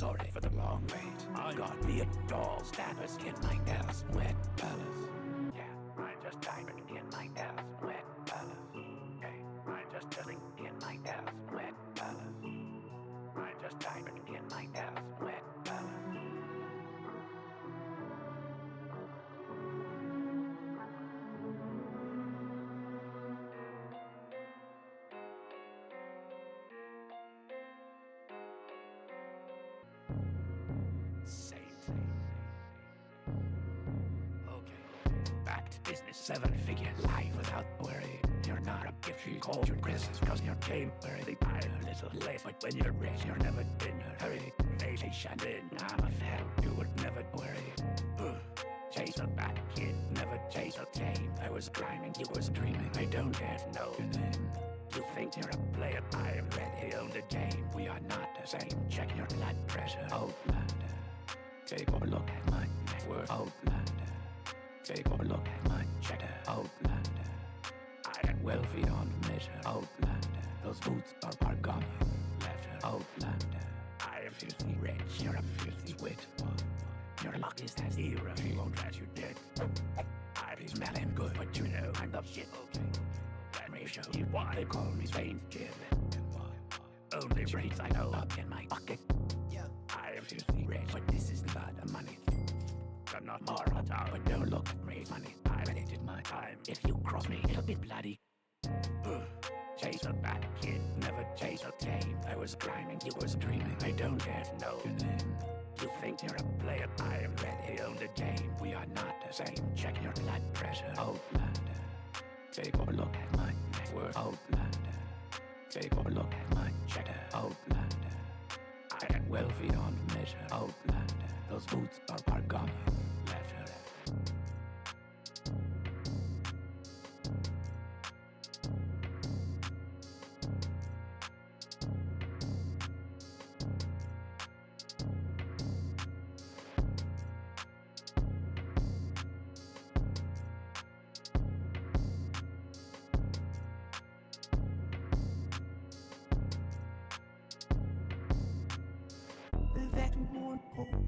sorry for the long wait. I got me a doll status in my house, wet palace. Yeah, I'm just diving in my house, wet palace. Hey, I'm just chilling in my house, wet palace. I'm just diving in my house, wet palace. Back to business, 7 figure life without worry. You're not a gift, you called your Christmas cause you came early. I'm a little late, but when you're rich, you're never in a hurry. Vacation in, I'm a fan, you would never worry. Chase a bad kid, never chase a tame. I was grinding, you was dreaming, I don't care to know your name. You think you're a player, I am ready on the game. We are not the same, check your blood pressure. Outlander, take a look at my net worth. Outlander, take a look at my cheddar. Outlander, I am wealthy on measure. Outlander, those boots are Bargami. Leather. Outlander, I am filthy rich, you're a filthy wit. Your luck is that zero, she won't let you dead. I be smelling good, but you know I'm the shit. Okay, let me show you why they call me Spain Kid. Only breeds I know up in my pocket. I am filthy rich, but this is not the money. I'm not moral, but don't look at me funny. I edited my time. If you cross me, it'll be bloody. Chase a bad kid, never chase a tame. I was grinding, you was dreaming. I don't care to know your name. You think you're a player, I am ready on the game. We are not the same, check your blood pressure. Outlander, take a look at my net worth. Outlander, take a look at my cheddar. Outlander, I am wealthy on measure. Outlander, those boots are Bargami. Leather.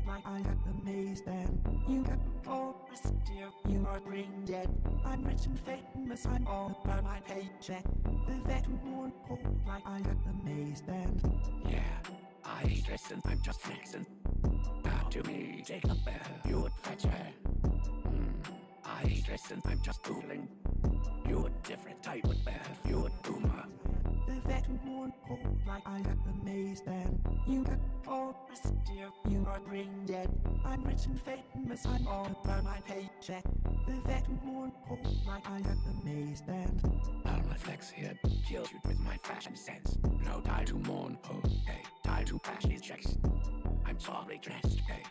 Like I got the maze then. You got all dear, you are brain dead. I'm rich and famous, I'm all about my paycheck. The vet who won't hold like I got the maze then. Yeah, I ain't listen, I'm just flexing. Bow to me, take a bear, you would fetch her. I ain't listen, I'm just fooling. You a different type of bear, you a boomer. The vet who won't hold like I got the maze then. You got all dear, you are brain dead. I'm rich and famous, I'm all about my paycheck. The vet who won't hold like I got the maze then. All my flex here killed you with my fashion sense. No time to mourn, oh, hey, time to cash these checks. I'm sorry dressed, hey,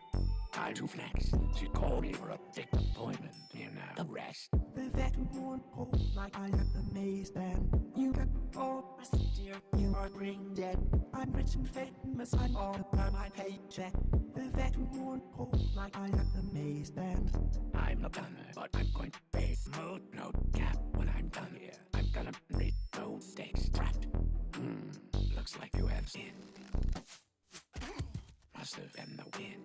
time to flex. She called me for a dick appointment, you know the rest. The vet who won't hold like I got the maze then. You got all dear, you are brain dead. I'm rich and famous, I'm all about my paycheck. The vet who won't hold like I got the maze then. I'm not done, but I'm going to pay mode, no cap when I'm done here. I'm gonna read no stakes trapped. Looks like you have sinned. Must have been the wind.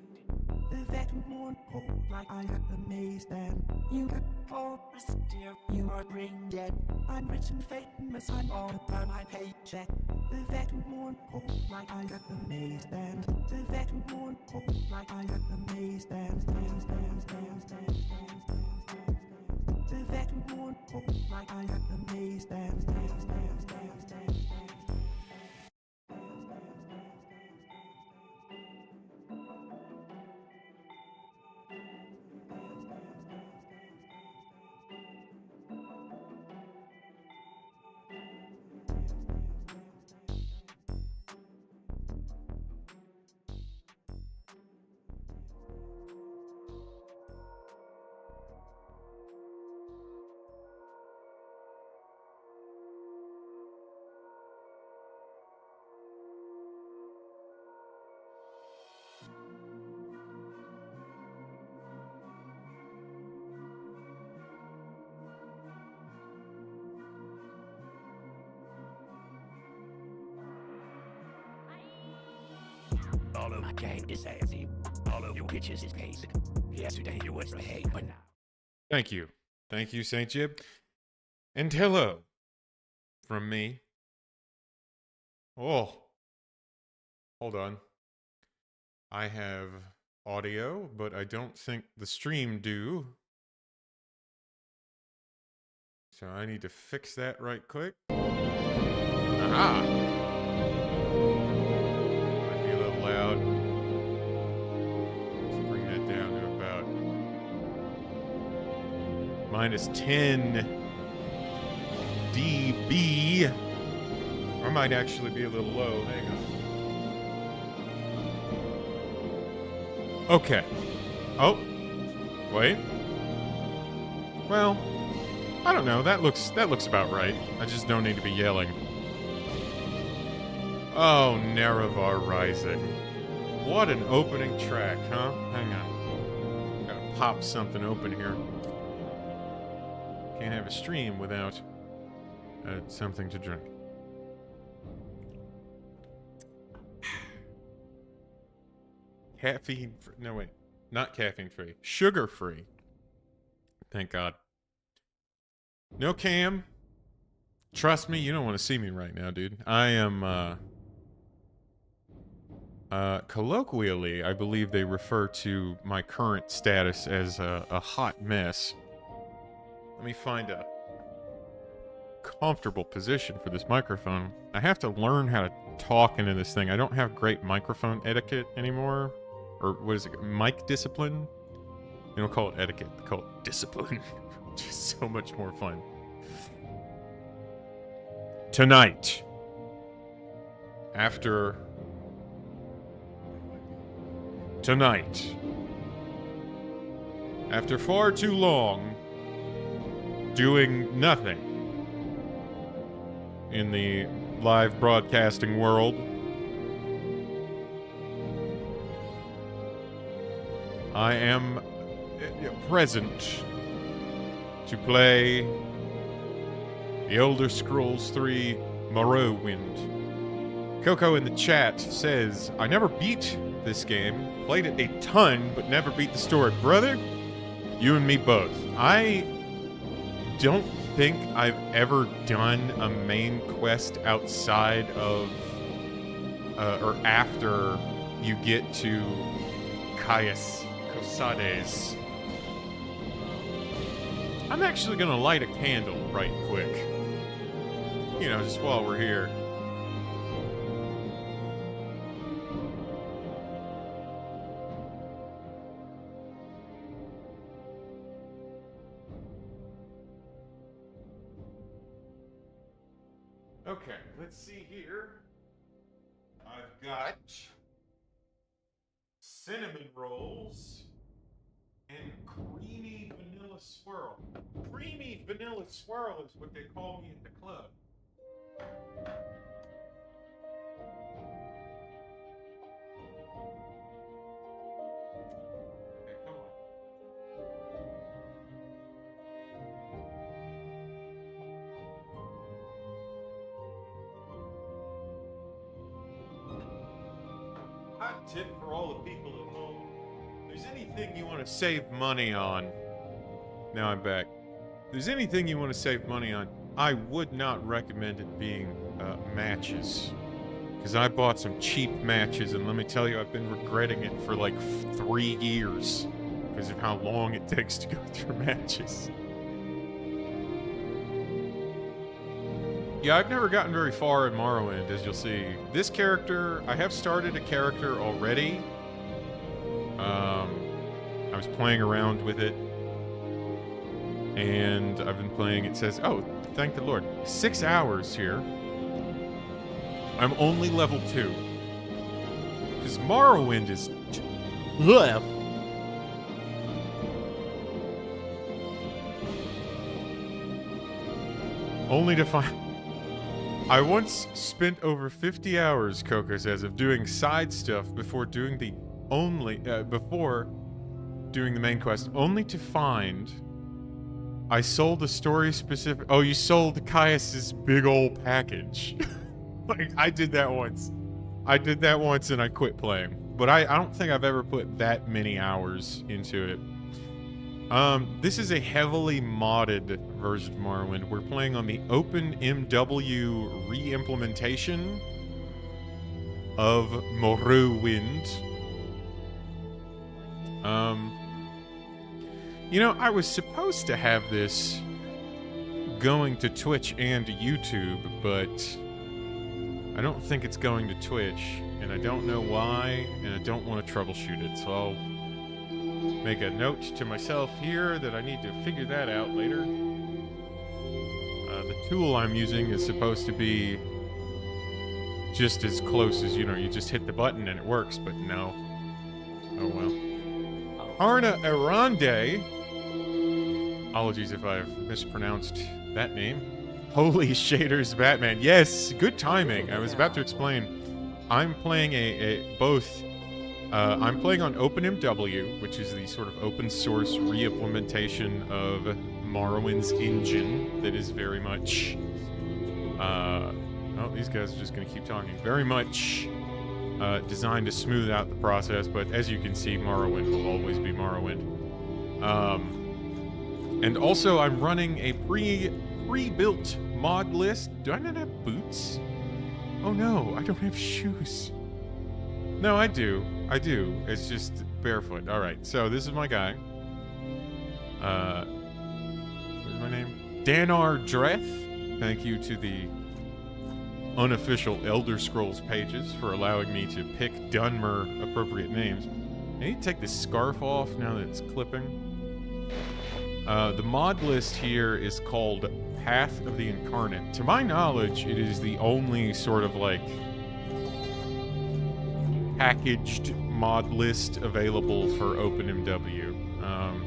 The vet who won't hold like I got the maze then. You got all dear, you are brain dead. I'm rich and famous, I'm all about my paycheck. The vet who won't hold like I got the maze then. The vet who won't hold like I got the maze then. The vet who won't hold like I got the maze then. All of my game is sassy. All of you bitches is basic. Yesterday you was hate, but now. Thank you. Thank you, St. Jib. And hello from me. Oh. Hold on. I have audio, but I don't think the stream do. So I need to fix that right quick. Aha! Might be a little loud. Let's bring that down to about -10 dB. I might actually be a little low. Hang on. Okay. Oh. Wait. Well, I don't know. That looks about right. I just don't need to be yelling. Oh, Nerevar Rising. What an opening track, huh? Hang on. Gotta pop something open here. Can't have a stream without something to drink. Caffeine free. No, wait. Not caffeine free. Sugar free. Thank God. No cam. Trust me, you don't want to see me right now, dude. I am, colloquially, I believe they refer to my current status as a hot mess. Let me find a comfortable position for this microphone. I have to learn how to talk into this thing. I don't have great microphone etiquette anymore. Or what is it? Mic discipline? They don't call it etiquette. They call it discipline. Which is so much more fun. Tonight. Tonight. After far too long doing nothing in the live broadcasting world, I am present to play The Elder Scrolls 3 Morrowind. Coco in the chat says, I never beat this game, played it a ton, but never beat the story. Brother, you and me both. I don't think I've ever done a main quest outside of, or after you get to Caius Cosades. I'm actually gonna light a candle right quick. You know, just while we're here. Okay, let's see here. I've got cinnamon rolls and creamy vanilla swirl. Creamy vanilla swirl is what they call me at the club. Okay, come on. Hot tip for all the people at home. If there's anything you want to save money on, now I'm back. If there's anything you want to save money on, I would not recommend it being matches. Because I bought some cheap matches, and let me tell you, I've been regretting it for like 3 years. Because of how long it takes to go through matches. Yeah, I've never gotten very far in Morrowind, as you'll see. This character, I have started a character already. I was playing around with it. And I've been playing, it says, oh, thank the Lord, 6 hours here. I'm only level 2. Because Morrowind is... Only to find... I once spent over 50 hours, Coco says, of doing side stuff before doing the main quest, only to find I sold a story specific... Oh, you sold Caius's big old package. Like, I did that once. And I quit playing. but I don't think I've ever put that many hours into it. This is a heavily modded version of Morrowind. We're playing on the OpenMW re-implementation of Morrowind. You know, I was supposed to have this going to Twitch and YouTube, but I don't think it's going to Twitch, and I don't know why, and I don't want to troubleshoot it, so I'll make a note to myself here that I need to figure that out later. The tool I'm using is supposed to be just as close as, you know, you just hit the button and it works, but no. Oh well. Arna Arande. Apologies if I've mispronounced that name. Holy Shaders Batman. Yes, good timing. I was about to explain. I'm playing I'm playing on OpenMW, which is the sort of open source re-implementation of Morrowind's engine that is very much, oh, these guys are just going to keep talking. Very much designed to smooth out the process, but as you can see, Morrowind will always be Morrowind. And also, I'm running a pre-built mod list. Do I not have boots? Oh no, I don't have shoes. No, I do. I do. It's just barefoot. Alright, so this is my guy. What's my name? Danar Dreth. Thank you to the unofficial Elder Scrolls pages for allowing me to pick Dunmer appropriate names. I need to take this scarf off now that it's clipping. The mod list here is called Path of the Incarnate. To my knowledge, it is the only sort of like packaged mod list available for OpenMW.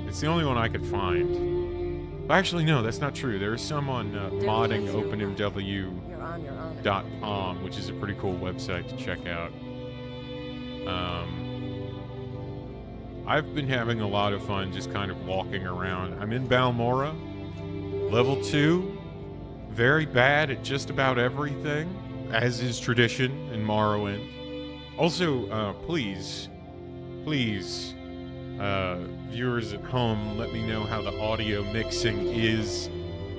It's the only one I could find. Actually, no, that's not true. There is some on moddingopenmw.com, which is a pretty cool website to check out. I've been having a lot of fun just kind of walking around. I'm in Balmora, level 2, very bad at just about everything, as is tradition in Morrowind. Also, please, viewers at home, let me know how the audio mixing is.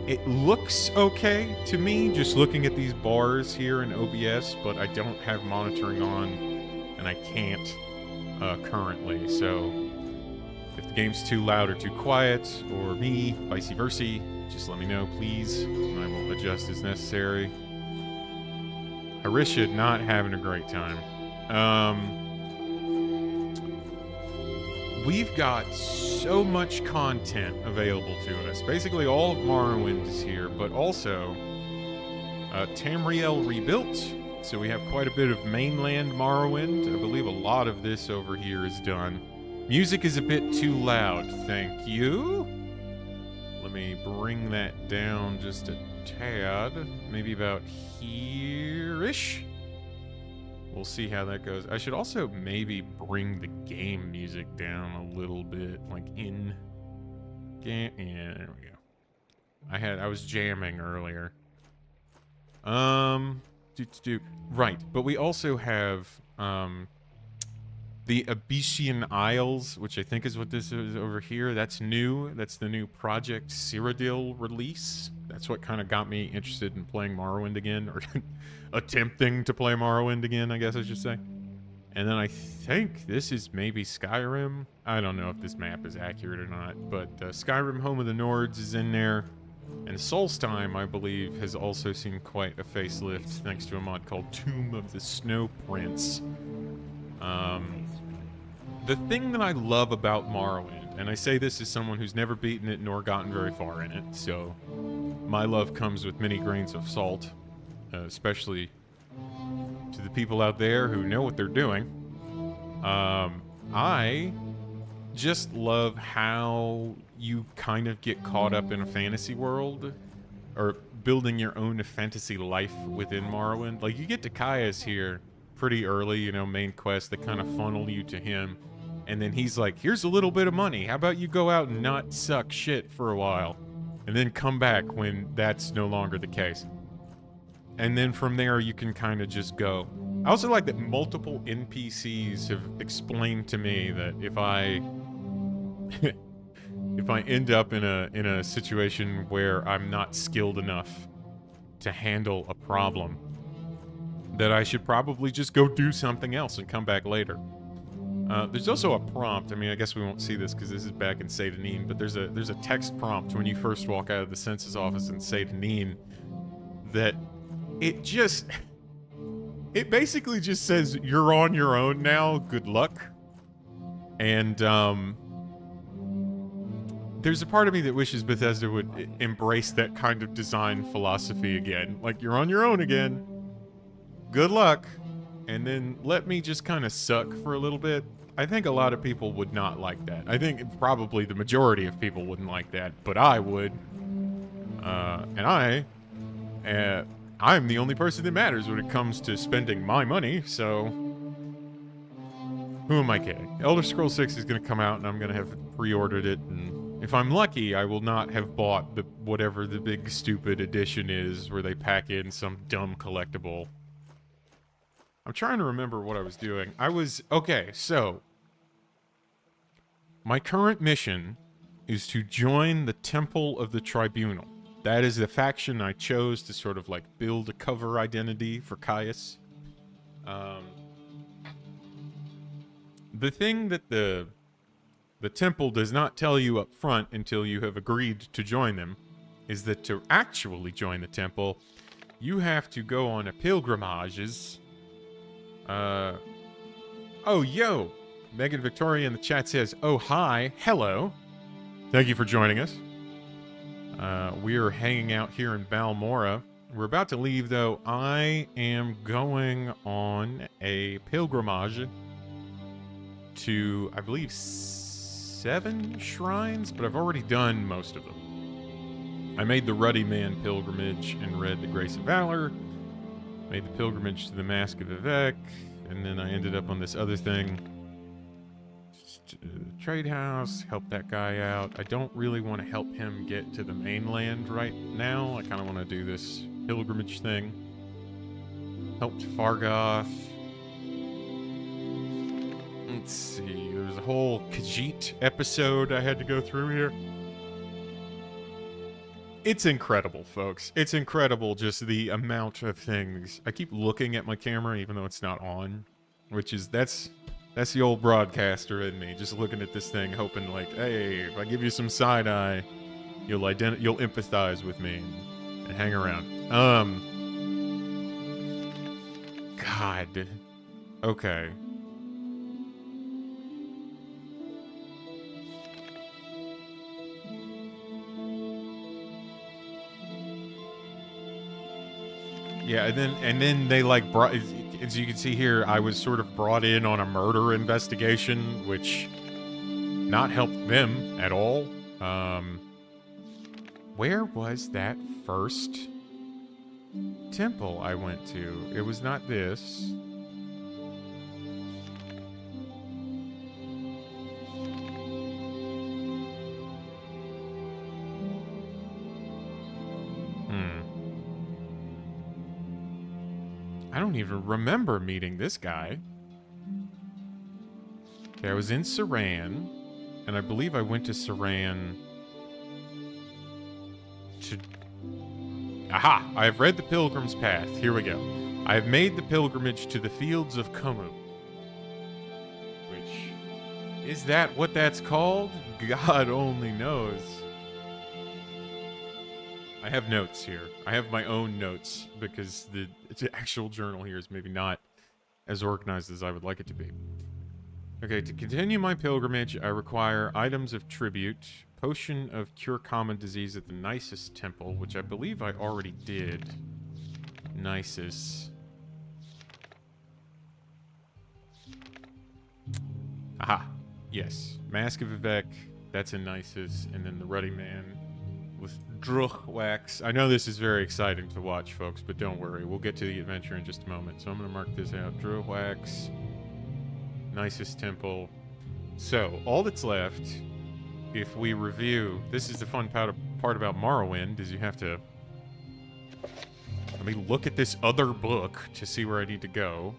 It looks okay to me, just looking at these bars here in OBS, but I don't have monitoring on, and I can't currently, so if the game's too loud or too quiet, or me, vice versa, just let me know, please, and I will adjust as necessary. Harisha not having a great time. We've got so much content available to us. Basically, all of Morrowind is here, but also Tamriel rebuilt. So we have quite a bit of mainland Morrowind. I believe a lot of this over here is done. Music is a bit too loud, thank you. Let me bring that down just a tad. Maybe about here-ish. We'll see how that goes. I should also maybe bring the game music down a little bit, like in game. Yeah, there we go. I was jamming earlier. Right, but we also have the Abyssian Isles, which I think is what this is over here. That's new. That's the new Project Cyrodiil release. That's what kind of got me interested in playing Morrowind again, or attempting to play Morrowind again, I guess I should say. And then I think this is maybe Skyrim. I don't know if this map is accurate or not, but Skyrim Home of the Nords is in there. And Solstheim, I believe, has also seen quite a facelift thanks to a mod called Tomb of the Snow Prince. The thing that I love about Morrowind, and I say this as someone who's never beaten it nor gotten very far in it, so my love comes with many grains of salt, especially to the people out there who know what they're doing. I just love how you kind of get caught up in a fantasy world, or building your own fantasy life within Morrowind. Like, you get to Caius here pretty early, you know, main quest that kind of funnel you to him. And then he's like, here's a little bit of money. How about you go out and not suck shit for a while? And then come back when that's no longer the case. And then from there, you can kind of just go. I also like that multiple NPCs have explained to me that if I if I end up in a situation where I'm not skilled enough to handle a problem, that I should probably just go do something else and come back later. There's also a prompt. I mean, I guess we won't see this because this is back in Saint Denis, but there's a text prompt when you first walk out of the census office in Saint Denis that it basically just says, you're on your own now, good luck. And there's a part of me that wishes Bethesda would embrace that kind of design philosophy again. Like, you're on your own again, good luck. And then let me just kind of suck for a little bit. I think a lot of people would not like that. I think probably the majority of people wouldn't like that, but I would. And I'm the only person that matters when it comes to spending my money, so who am I kidding? Elder Scrolls 6 is going to come out, and I'm going to have pre-ordered it, and if I'm lucky, I will not have bought whatever the big stupid edition is where they pack in some dumb collectible. I'm trying to remember what I was doing. Okay, so my current mission is to join the Temple of the Tribunal. That is the faction I chose to sort of like build a cover identity for Caius. The thing that the temple does not tell you up front until you have agreed to join them is that to actually join the temple, you have to go on a pilgrimages. Oh, yo! Megan Victoria in the chat says, oh, hi, hello. Thank you for joining us. We are hanging out here in Balmora. We're about to leave, though. I am going on a pilgrimage to, I believe, 7 shrines, but I've already done most of them. I made the Ruddy Man pilgrimage and read the Grace of Valor. Made the pilgrimage to the Mask of Vivek, and then I ended up on this other thing. Trade house, help that guy out. I don't really want to help him get to the mainland right now. I kind of want to do this pilgrimage thing. Helped Fargoth. Let's see, there's a whole Khajiit episode I had to go through here. It's incredible, folks. It's incredible, just the amount of things. I keep looking at my camera even though it's not on, which is, that's the old broadcaster in me, just looking at this thing, hoping like, hey, if I give you some side eye, you'll empathize with me and hang around. God. Okay. Yeah, and then they like brought, as you can see here, I was sort of brought in on a murder investigation, which not helped them at all. Where was that first temple I went to? It was not this. I don't even remember meeting this guy. Okay, I was in Saran, and I believe I went to Saran to... Aha! I have read the Pilgrim's Path. Here we go. I have made the pilgrimage to the fields of Kumu. Which... Is that what that's called? God only knows. I have notes here. I have my own notes because the actual journal here is maybe not as organized as I would like it to be. Okay, to continue my pilgrimage, I require items of tribute, potion of cure common disease at the Nisus Temple, which I believe I already did. Nisus. Aha. Yes. Mask of Vivek. That's in Nisus. And then the Ruddy Man with Druch Wax. I know this is very exciting to watch, folks, but don't worry. We'll get to the adventure in just a moment. So I'm going to mark this out. Druch Wax. Nisus Temple. So, all that's left, if we review... This is the fun part about Morrowind, is you have to... Let me look at this other book to see where I need to go.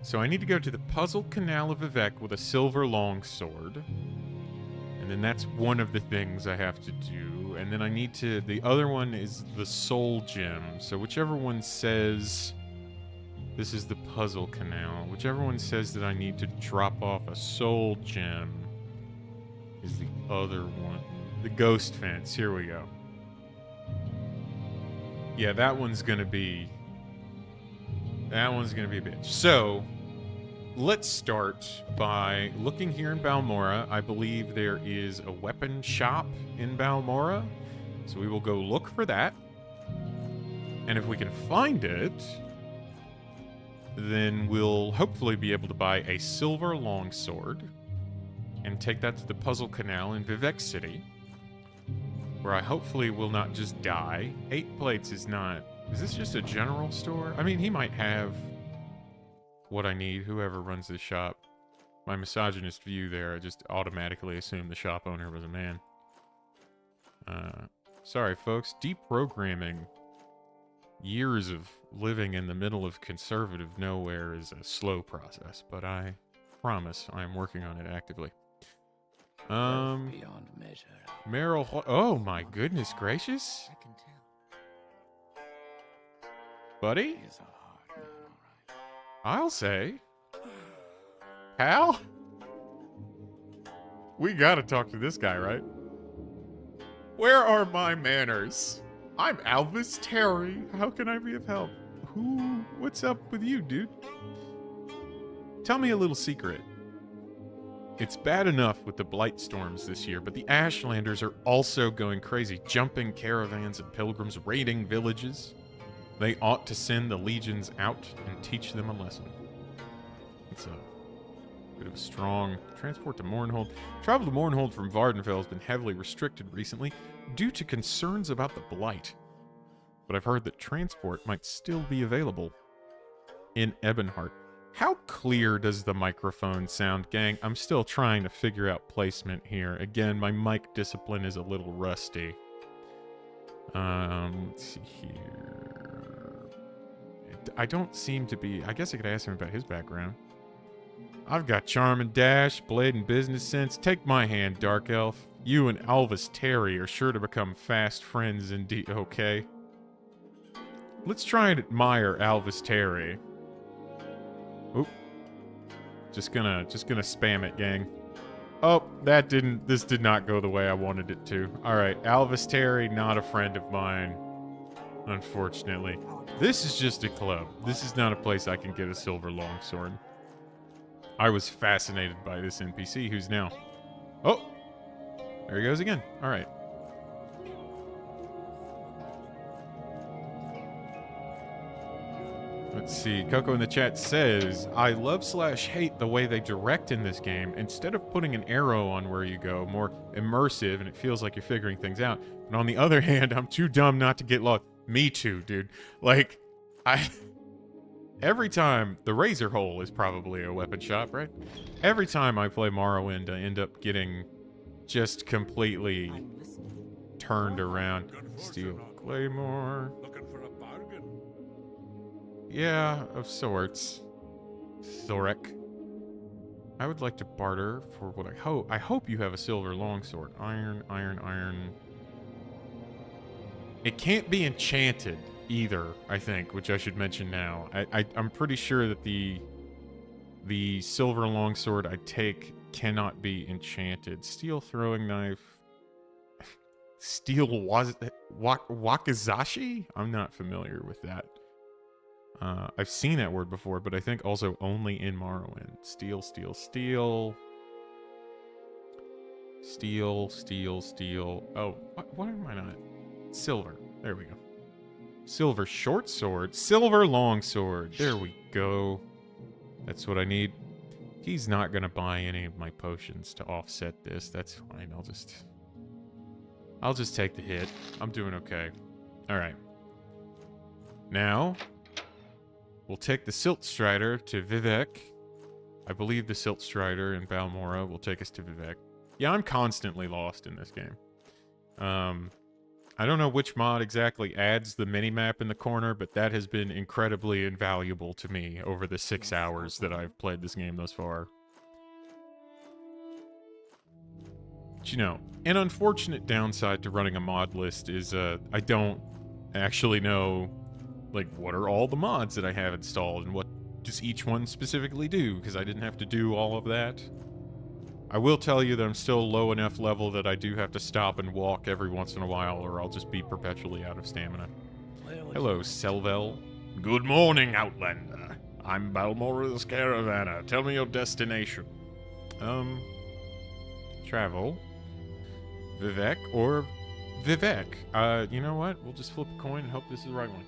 So I need to go to the Puzzle Canal of Vivek with a silver longsword. And then that's one of the things I have to do. And then I need to... The other one is the Soul Gem. So whichever one says... This is the Puzzle Canal. Whichever one says that I need to drop off a Soul Gem is the other one. The Ghost Fence. Here we go. Yeah, that one's gonna be... That one's gonna be a bitch. So... Let's start by looking here in Balmora. I believe there is a weapon shop in Balmora. So we will go look for that. And if we can find it, then we'll hopefully be able to buy a silver longsword and take that to the Puzzle Canal in Vivek City, where I hopefully will not just die. 8 plates is not... Is this just a general store? I mean, he might have... what I need, whoever runs this shop. My misogynist view there, I just automatically assumed the shop owner was a man. Sorry folks, deprogramming years of living in the middle of conservative nowhere is a slow process, but I promise I am working on it actively. Beyond measure. Meryl, oh my goodness gracious. I can tell. Buddy? He is a hard man, all right. I'll say. Pal? We gotta talk to this guy, right? Where are my manners? I'm Alvis Terry. How can I be of help? What's up with you, dude? Tell me a little secret. It's bad enough with the blight storms this year, but the Ashlanders are also going crazy, jumping caravans and pilgrims, raiding villages. They ought to send the legions out and teach them a lesson. It's a bit of a strong transport to Mournhold. Travel to Mournhold from Vardenfell has been heavily restricted recently due to concerns about the blight. But I've heard that transport might still be available in Ebonheart. How clear does the microphone sound, gang? I'm still trying to figure out placement here. Again, my mic discipline is a little rusty. Let's see here. I don't seem to be... I guess I could ask him about his background. I've got charm and dash, blade and business sense. Take my hand, Dark Elf. You and Alvis Terry are sure to become fast friends indeed, okay? Let's try and admire Alvis Terry. Oop. Just gonna spam it, gang. Oh, this did not go the way I wanted it to. Alright, Alvis Terry, not a friend of mine. Unfortunately. This is just a club. This is not a place I can get a silver longsword. I was fascinated by this NPC who's now... Oh! There he goes again. Alright. Let's see. Coco in the chat says, I love/hate the way they direct in this game. Instead of putting an arrow on where you go, more immersive, and it feels like you're figuring things out. But on the other hand, I'm too dumb not to get lost. Me too, dude. Like, every time, the Razor Hole is probably a weapon shop, right? Every time I play Morrowind, I end up getting just completely turned around. Steel Claymore. Looking for a bargain. Yeah, of sorts. Thoric. I would like to barter for what I hope. I hope you have a silver longsword. Iron, iron, iron. It can't be enchanted either, I think, which I should mention now. I'm pretty sure that the silver longsword I take cannot be enchanted. Steel throwing knife. Steel wakizashi? I'm not familiar with that. I've seen that word before, but I think also only in Morrowind. Steel, steel, steel. Steel, steel, steel. Oh, what am I not? Silver. There we go. Silver short sword. Silver long sword. There we go. That's what I need. He's not going to buy any of my potions to offset this. That's fine. I'll just take the hit. I'm doing okay. All right. Now, we'll take the Silt Strider to Vivek. I believe the Silt Strider in Balmora will take us to Vivek. Yeah, I'm constantly lost in this game. I don't know which mod exactly adds the mini-map in the corner, but that has been incredibly invaluable to me over the 6 hours that I've played this game thus far. But, you know, an unfortunate downside to running a mod list is I don't actually know, like, what are all the mods that I have installed and what does each one specifically do, because I didn't have to do all of that. I will tell you that I'm still low enough level that I do have to stop and walk every once in a while, or I'll just be perpetually out of stamina. Hello, Selvel. Good morning, Outlander. I'm Balmora's Caravana. Tell me your destination. Travel. Vivek or Vivek. You know what? We'll just flip a coin and hope this is the right one.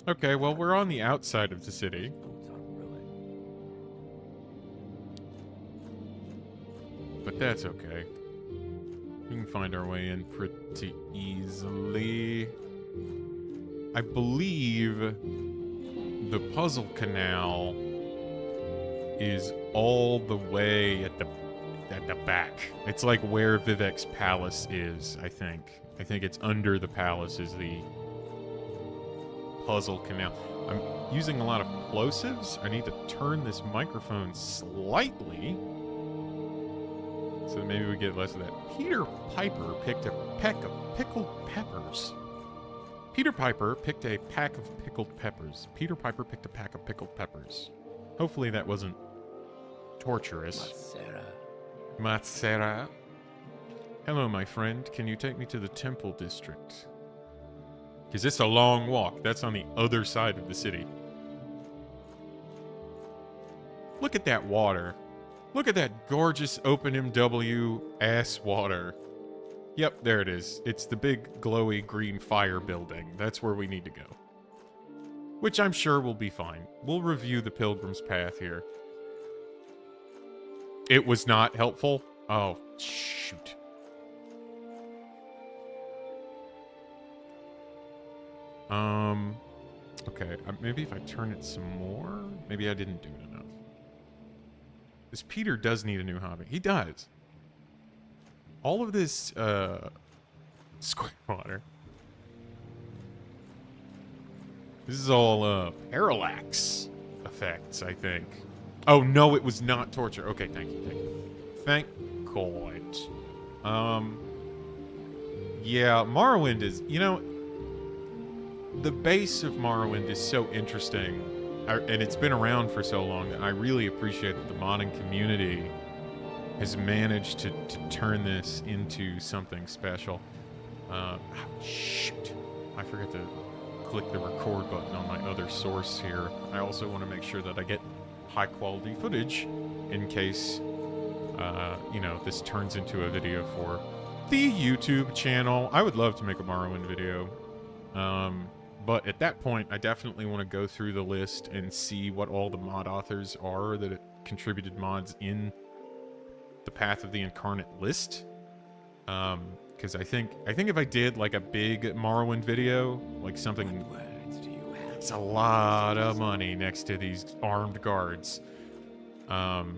Okay, well, we're on the outside of the city. But that's okay. We can find our way in pretty easily. I believe the puzzle canal is all the way at the back. It's like where Vivek's palace is, I think. I think it's under the palace is the puzzle canal. I'm using a lot of plosives. I need to turn this microphone slightly so that maybe we get less of that. Peter Piper picked a peck of pickled peppers. Peter Piper picked a pack of pickled peppers. Peter Piper picked a pack of pickled peppers. Hopefully that wasn't torturous. Matsera. Hello, my friend. Can you take me to the Temple District? Because it's a long walk. That's on the other side of the city. Look at that water. Look at that gorgeous open MW ass water. Yep, there it is. It's the big glowy green fire building. That's where we need to go. Which I'm sure will be fine. We'll review the Pilgrim's Path here. It was not helpful? Oh, shoot. Okay, maybe if I turn it some more? Maybe I didn't do it enough. This Peter does need a new hobby. He does. All of this, square water. This is all, parallax effects, I think. Oh, no, it was not torture. Okay, thank you. Thank God. Yeah, Morrowind is, you know, the base of Morrowind is so interesting, and it's been around for so long that I really appreciate that the modding community has managed to turn this into something special. Shoot. I forgot to click the record button on my other source here. I also want to make sure that I get high-quality footage in case, you know, this turns into a video for the YouTube channel. I would love to make a Morrowind video. But at that point, I definitely want to go through the list and see what all the mod authors are that contributed mods in the Path of the Incarnate list. Because I think if I did like a big Morrowind video, like something, it's a lot of money next to these armed guards. Okay,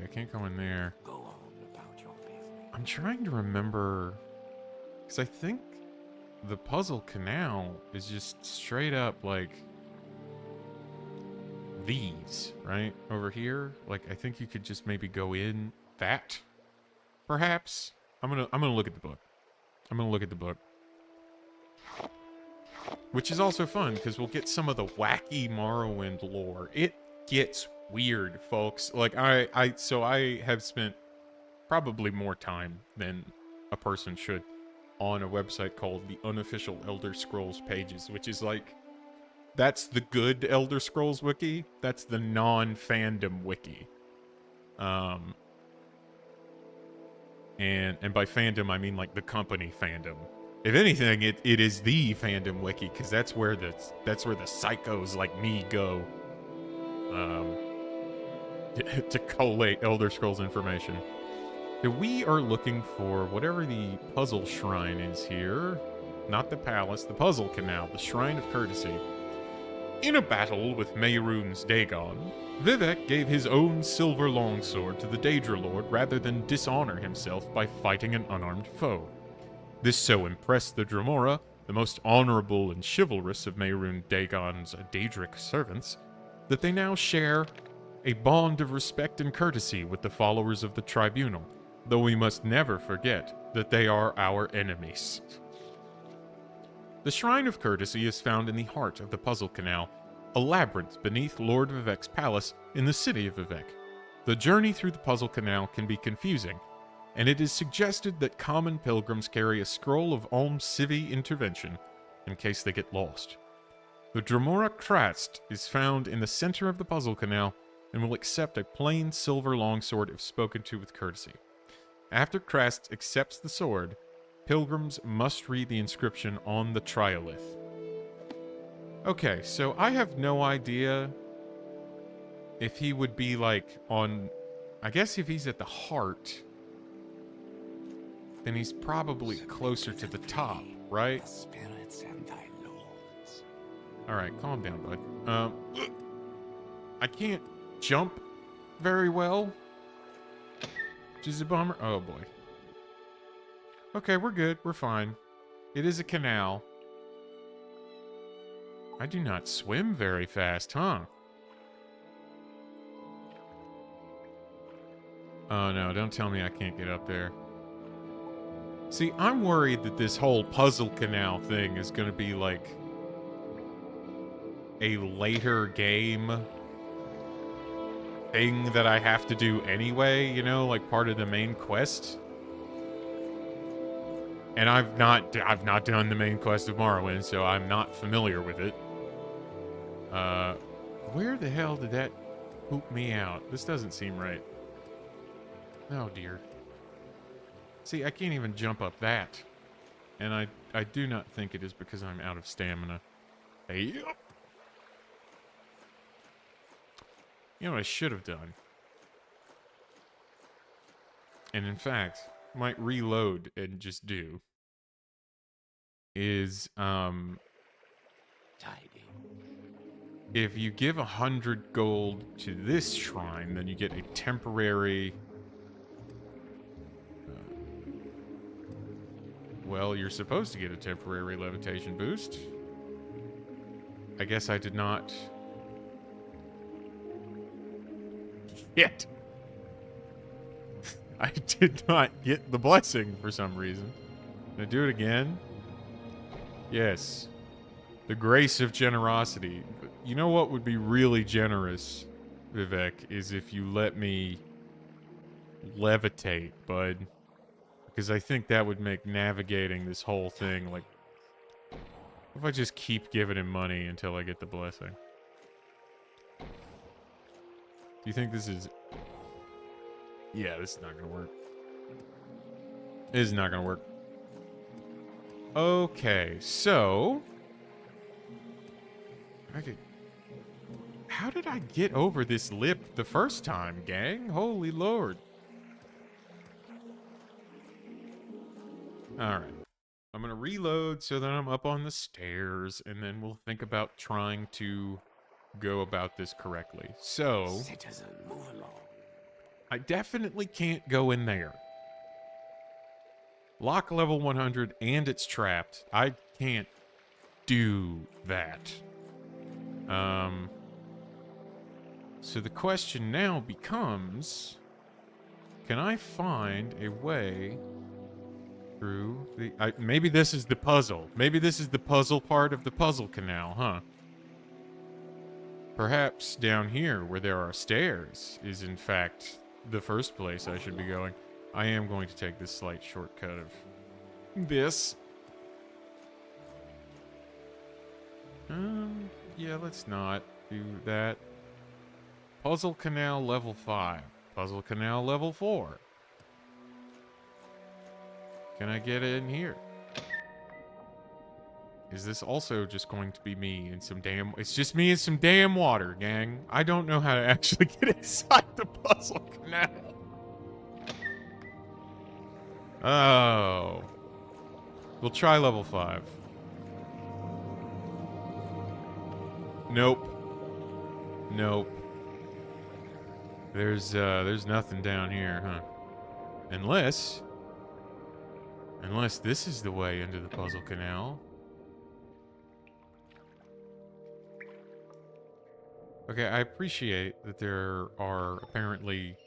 I can't go in there. Go on about your business. I'm trying to remember, because I think the puzzle canal is just straight up like these, right? Over here. Like, I think you could just maybe go in that, perhaps. I'm gonna look at the book. I'm gonna look at the book. Which is also fun, because we'll get some of the wacky Morrowind lore. It gets weird, folks. Like, so I have spent probably more time than a person should on a website called the Unofficial Elder Scrolls Pages, which is like, that's the good Elder Scrolls wiki. That's the non-fandom wiki. And by fandom, I mean like the company fandom. If anything, it is the fandom wiki, because that's where the psychos like me go to collate Elder Scrolls information. We are looking for whatever the puzzle shrine is here. Not the palace, the puzzle canal, the Shrine of Courtesy. In a battle with Mehrunes Dagon, Vivek gave his own silver longsword to the Daedra Lord rather than dishonor himself by fighting an unarmed foe. This so impressed the Dremora, the most honorable and chivalrous of Mehrunes Dagon's Daedric servants, that they now share a bond of respect and courtesy with the followers of the tribunal, though we must never forget that they are our enemies. The Shrine of Courtesy is found in the heart of the Puzzle Canal, a labyrinth beneath Lord Vivek's palace in the city of Vivek. The journey through the Puzzle Canal can be confusing, and it is suggested that common pilgrims carry a scroll of Om Civi intervention in case they get lost. The Dremora Krast is found in the center of the Puzzle Canal and will accept a plain silver longsword if spoken to with courtesy. After Krast accepts the sword, pilgrims must read the inscription on the triolith. Okay, so I have no idea if he would be like on... I guess if he's at the heart, then he's probably closer to the top, right? The spirits and thy lords. Alright, calm down, bud. I can't jump very well, which is a bummer. Oh, boy. Okay, we're good. We're fine. It is a canal. I do not swim very fast, huh? Oh, no. Don't tell me I can't get up there. See, I'm worried that this whole puzzle canal thing is going to be like a later game thing that I have to do anyway, you know, like part of the main quest. And I've not done the main quest of Morrowind, so I'm not familiar with it. Where the hell did that poop me out? This doesn't seem right. Oh dear. See, I can't even jump up that. And I do not think it is because I'm out of stamina. Hey, you know what I should have done? And in fact, might reload and just do is Tidy. if you give 100 gold to this shrine, then you get a temporary well, you're supposed to get a temporary levitation boost. I guess I did not yet. I did not get the blessing for some reason. Can I do it again? Yes. The grace of generosity. You know what would be really generous, Vivek, is if you let me levitate, bud. Because I think that would make navigating this whole thing, like... What if I just keep giving him money until I get the blessing? Do you think this is... Yeah, this is not gonna work. This is not gonna work. Okay, so... How did I get over this lip the first time, gang? Holy Lord. Alright. I'm gonna reload so that I'm up on the stairs, and then we'll think about trying to go about this correctly. So... Citizen, move along. I definitely can't go in there. Lock level 100 and it's trapped. I can't do that. So the question now becomes, can I find a way through the... maybe this is the puzzle. Maybe this is the puzzle part of the puzzle canal, huh? Perhaps down here where there are stairs is in fact the first place I should be going. I am going to take this slight shortcut of this. Yeah, let's not do that. Puzzle Canal level 5. Puzzle Canal level 4. Can I get in here? Is this also just going to be me in some damn... It's just me in some damn water, gang. I don't know how to actually get inside the Puzzle Canal. Oh. We'll try level 5. Nope. Nope. There's nothing down here, huh? Unless this is the way into the puzzle canal. Okay, I appreciate that there are apparently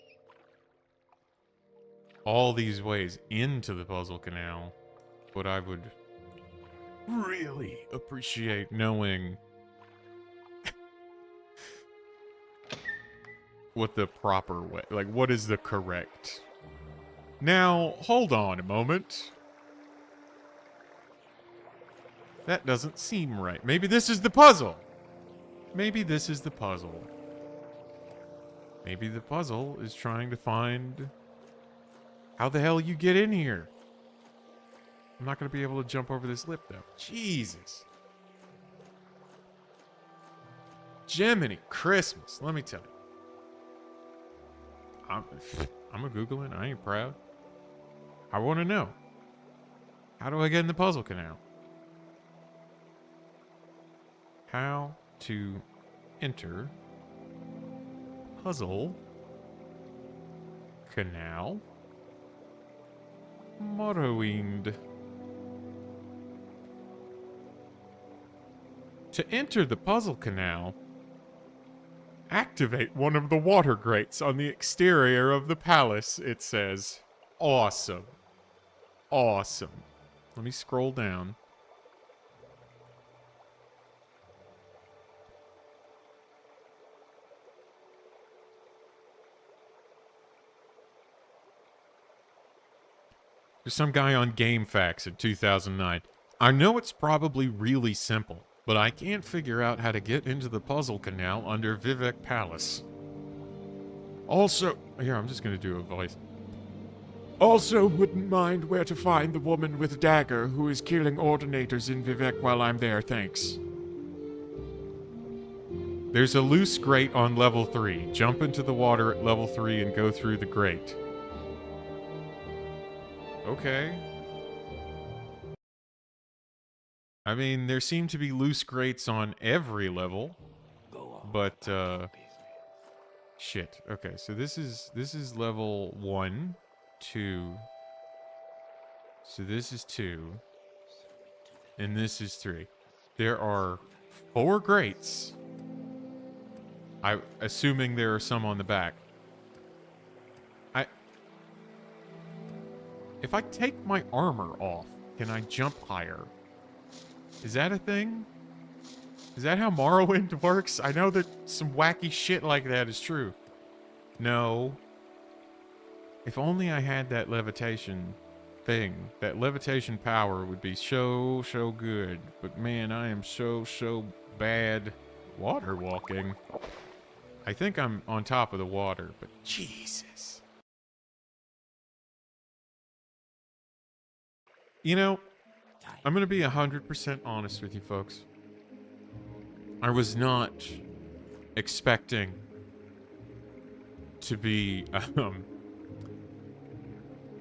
all these ways into the puzzle canal, but I would really appreciate knowing what the proper way, like what is the correct. Now, hold on a moment. That doesn't seem right. Maybe this is the puzzle. Maybe this is the puzzle. Maybe the puzzle is trying to find how the hell you get in here. I'm not going to be able to jump over this lip, though. Jesus. Jiminy Christmas, let me tell you. I'm a Googling. I ain't proud. I want to know. How do I get in the puzzle canal? How to enter puzzle canal Morrowind. To enter the puzzle canal, activate one of the water grates on the exterior of the palace, it says. Awesome. Awesome. Let me scroll down. There's some guy on GameFAQs in 2009. I know it's probably really simple, but I can't figure out how to get into the puzzle canal under Vivek Palace. Also, here, I'm just going to do a voice. Also, wouldn't mind where to find the woman with dagger who is killing ordinators in Vivek while I'm there, thanks. There's a loose grate on level 3. Jump into the water at level 3 and go through the grate. Okay. I mean, there seem to be loose grates on every level, but shit. Okay, so this is level 1, 2. So this is 2, and this is 3. There are 4 grates. I'm assuming there are some on the back. If I take my armor off, can I jump higher? Is that a thing? Is that how Morrowind works? I know that some wacky shit like that is true. No. If only I had that levitation thing. That levitation power would be so good. But man, I am so bad water walking. I think I'm on top of the water, but Jesus. You know, I'm going to be 100% honest with you folks. I was not expecting to be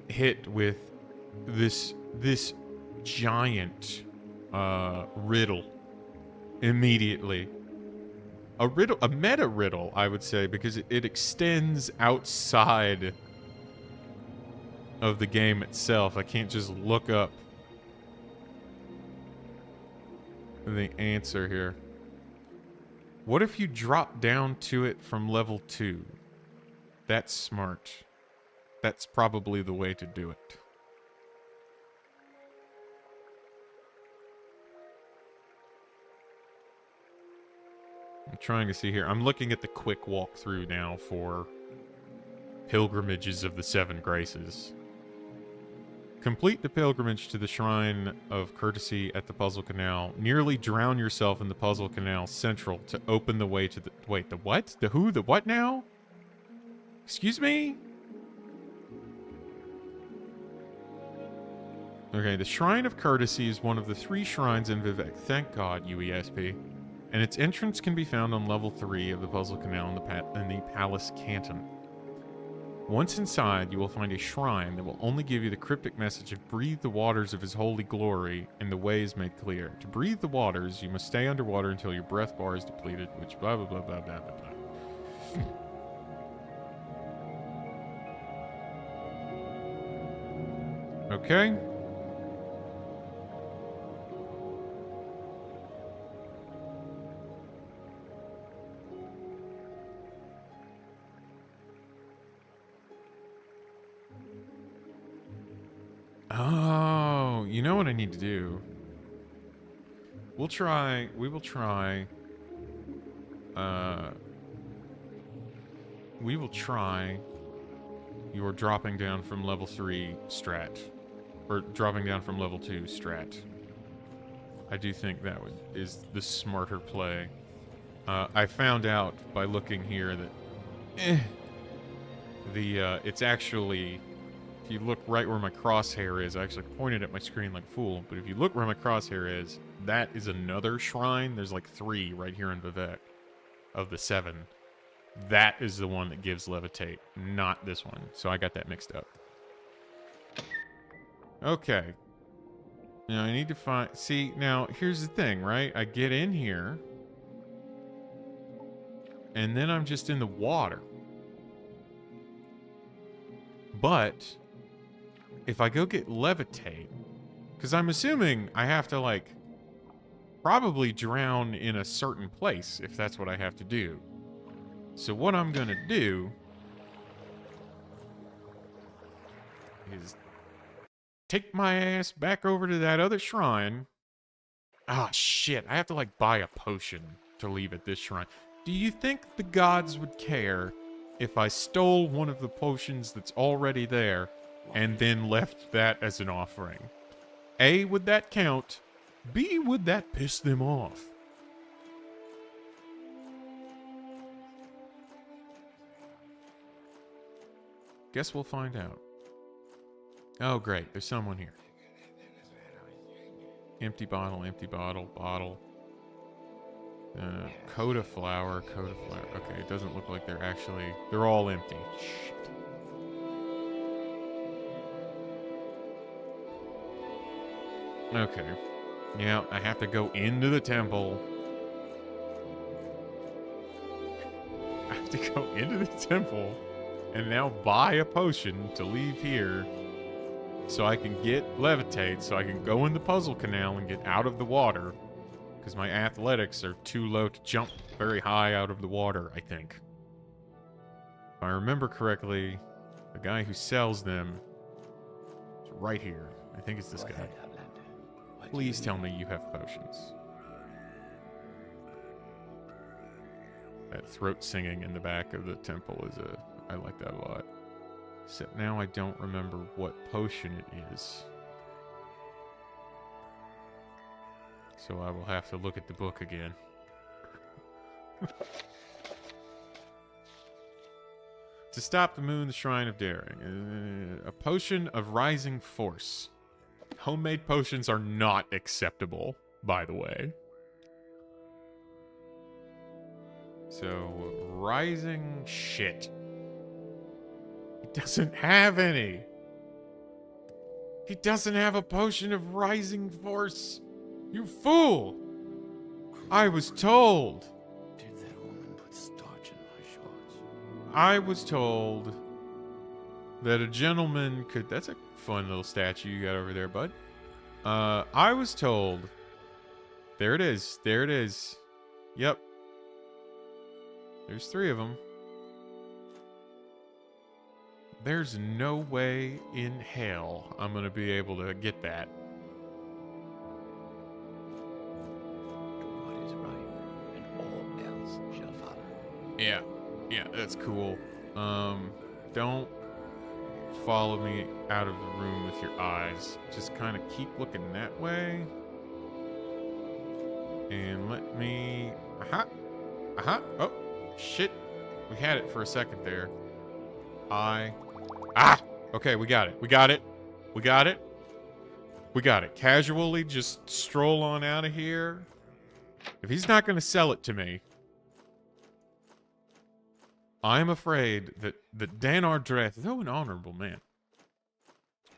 hit with this giant riddle immediately. A meta riddle, I would say, because it extends outside of the game itself. I can't just look up the answer here. What if you drop down to it from level 2? That's smart. That's probably the way to do it. I'm trying to see here. I'm looking at the quick walkthrough now for Pilgrimages of the Seven Graces. Complete the pilgrimage to the Shrine of Courtesy at the Puzzle Canal. Nearly drown yourself in the Puzzle Canal Central to open the way to the... Wait, the what? The who? The what now? Excuse me? Okay, the Shrine of Courtesy is one of the 3 shrines in Vivek. Thank God, UESP. And its entrance can be found on level 3 of the Puzzle Canal in the Palace Canton. Once inside, you will find a shrine that will only give you the cryptic message of breathe the waters of his holy glory, and the way is made clear. To breathe the waters, you must stay underwater until your breath bar is depleted, which blah, blah, blah, blah, blah, blah, blah. Okay. Oh, you know what I need to do? We will try, your dropping down from level 3 strat. Or dropping down from level 2 strat. I do think that is the smarter play. I found out by looking here that it's actually, if you look right where my crosshair is, I actually pointed at my screen like a fool, but if you look where my crosshair is, that is another shrine. There's like 3 right here in Vivek of the 7. That is the one that gives levitate, not this one. So I got that mixed up. Okay. Now I need to find... See, now here's the thing, right? I get in here, and then I'm just in the water. But if I go get levitate, because I'm assuming I have to, like, probably drown in a certain place if that's what I have to do. So what I'm going to do is take my ass back over to that other shrine. Ah, shit. I have to, like, buy a potion to leave at this shrine. Do you think the gods would care if I stole one of the potions that's already there and then left that as an offering? A, would that count? B, would that piss them off? Guess we'll find out. Oh, great. There's someone here. Empty bottle, bottle. Coda flower. Okay, it doesn't look like they're actually... They're all empty. Shit. Okay. Yeah, I have to go into the temple. I have to go into the temple and now buy a potion to leave here so I can get levitate, so I can go in the puzzle canal and get out of the water. Because my athletics are too low to jump very high out of the water, I think. If I remember correctly, the guy who sells them is right here. I think it's this guy. Please tell me you have potions. That throat singing in the back of the temple is I like that a lot. Except now I don't remember what potion it is. So I will have to look at the book again. To stop the moon, the Shrine of Daring. A potion of rising force. Homemade potions are not acceptable, by the way. So, rising shit. He doesn't have any. He doesn't have a potion of rising force. You fool! I was told. Did that woman put starch in my shorts? I was told that a gentleman could... That's a fun little statue you got over there, bud. I was told... There it is. There it is. Yep. There's 3 of them. There's no way in hell I'm going to be able to get that. Do what is right, and all else shall follow. Yeah. Yeah, that's cool. Don't follow me out of the room with your eyes. Just kind of keep looking that way. And let me... Aha! Aha! Oh, shit. We had it for a second there. Ah! Okay, we got it. We got it. We got it. We got it. Casually just stroll on out of here. If he's not going to sell it to me... I'm afraid that Dan Ardreth, though an honorable man,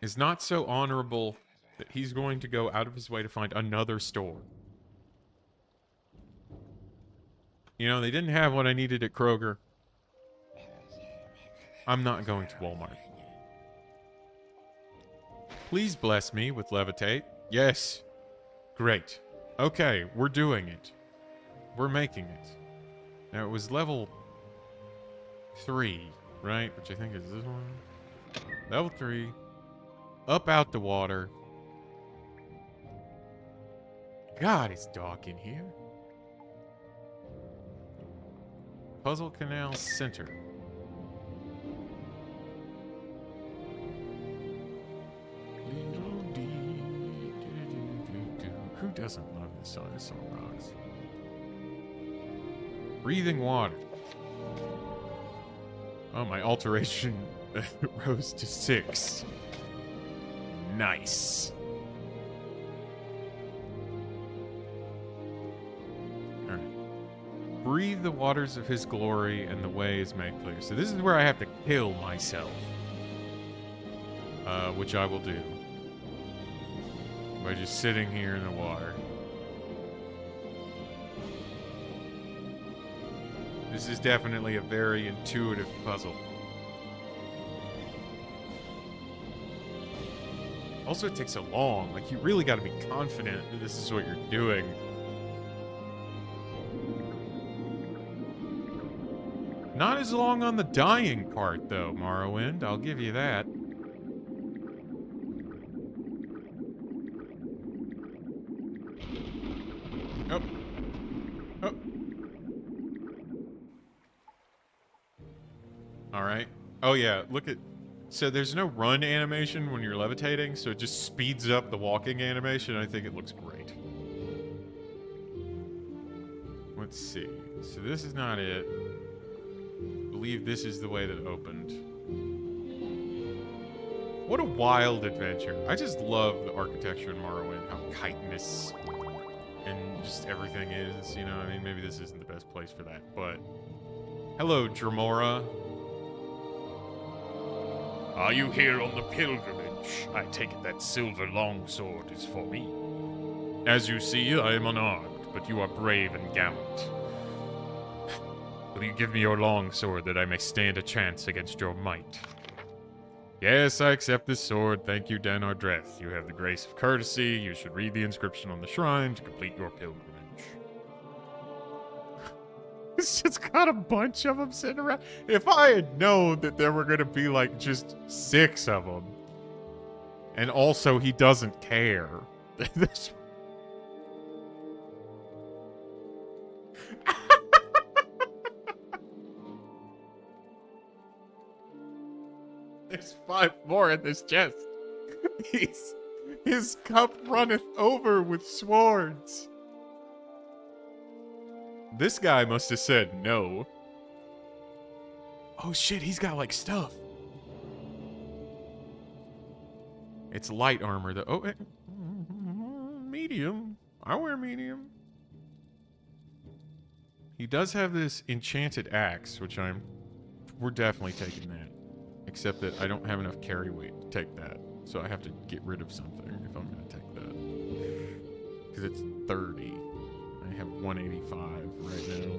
is not so honorable that he's going to go out of his way to find another store. You know, they didn't have what I needed at Kroger. I'm not going to Walmart. Please bless me with levitate. Yes. Great. Okay, we're doing it. We're making it. Now, it was level 3, right? Which I think is this one. Level 3. Up out the water. God, it's dark in here. Puzzle Canal Center. Who doesn't love this song? This song rocks. Breathing water. Oh, my alteration rose to 6. Nice. Alright. Breathe the waters of his glory and the way is made clear. So this is where I have to kill myself. Which I will do. By just sitting here in the water. This is definitely a very intuitive puzzle. Also, it takes so long. Like, you really got to be confident that this is what you're doing. Not as long on the dying part, though, Morrowind. I'll give you that. Oh. Oh. Alright. Oh, yeah. Look at... So there's no run animation when you're levitating, so it just speeds up the walking animation. I think it looks great. Let's see. So this is not it. I believe this is the way that opened. What a wild adventure. I just love the architecture in Morrowind, how chitinous and just everything is, you know? I mean, maybe this isn't the best place for that, but... Hello, Dremora. Are you here on the pilgrimage? I take it that silver longsword is for me. As you see, I am unarmed, but you are brave and gallant. Will you give me your longsword that I may stand a chance against your might? Yes, I accept this sword. Thank you, Dan Ardreth. You have the grace of courtesy. You should read the inscription on the shrine to complete your pilgrimage. It's just got a bunch of them sitting around. If I had known that there were going to be, like, just 6 of them. And also, he doesn't care. There's 5 more in this chest. His cup runneth over with swords. This guy must have said no. Oh shit, he's got like stuff. It's light armor though. Oh, medium. I wear medium. He does have this enchanted axe, which we're definitely taking that. Except that I don't have enough carry weight to take that. So I have to get rid of something if I'm going to take that. Because it's 30. I have 185 right now.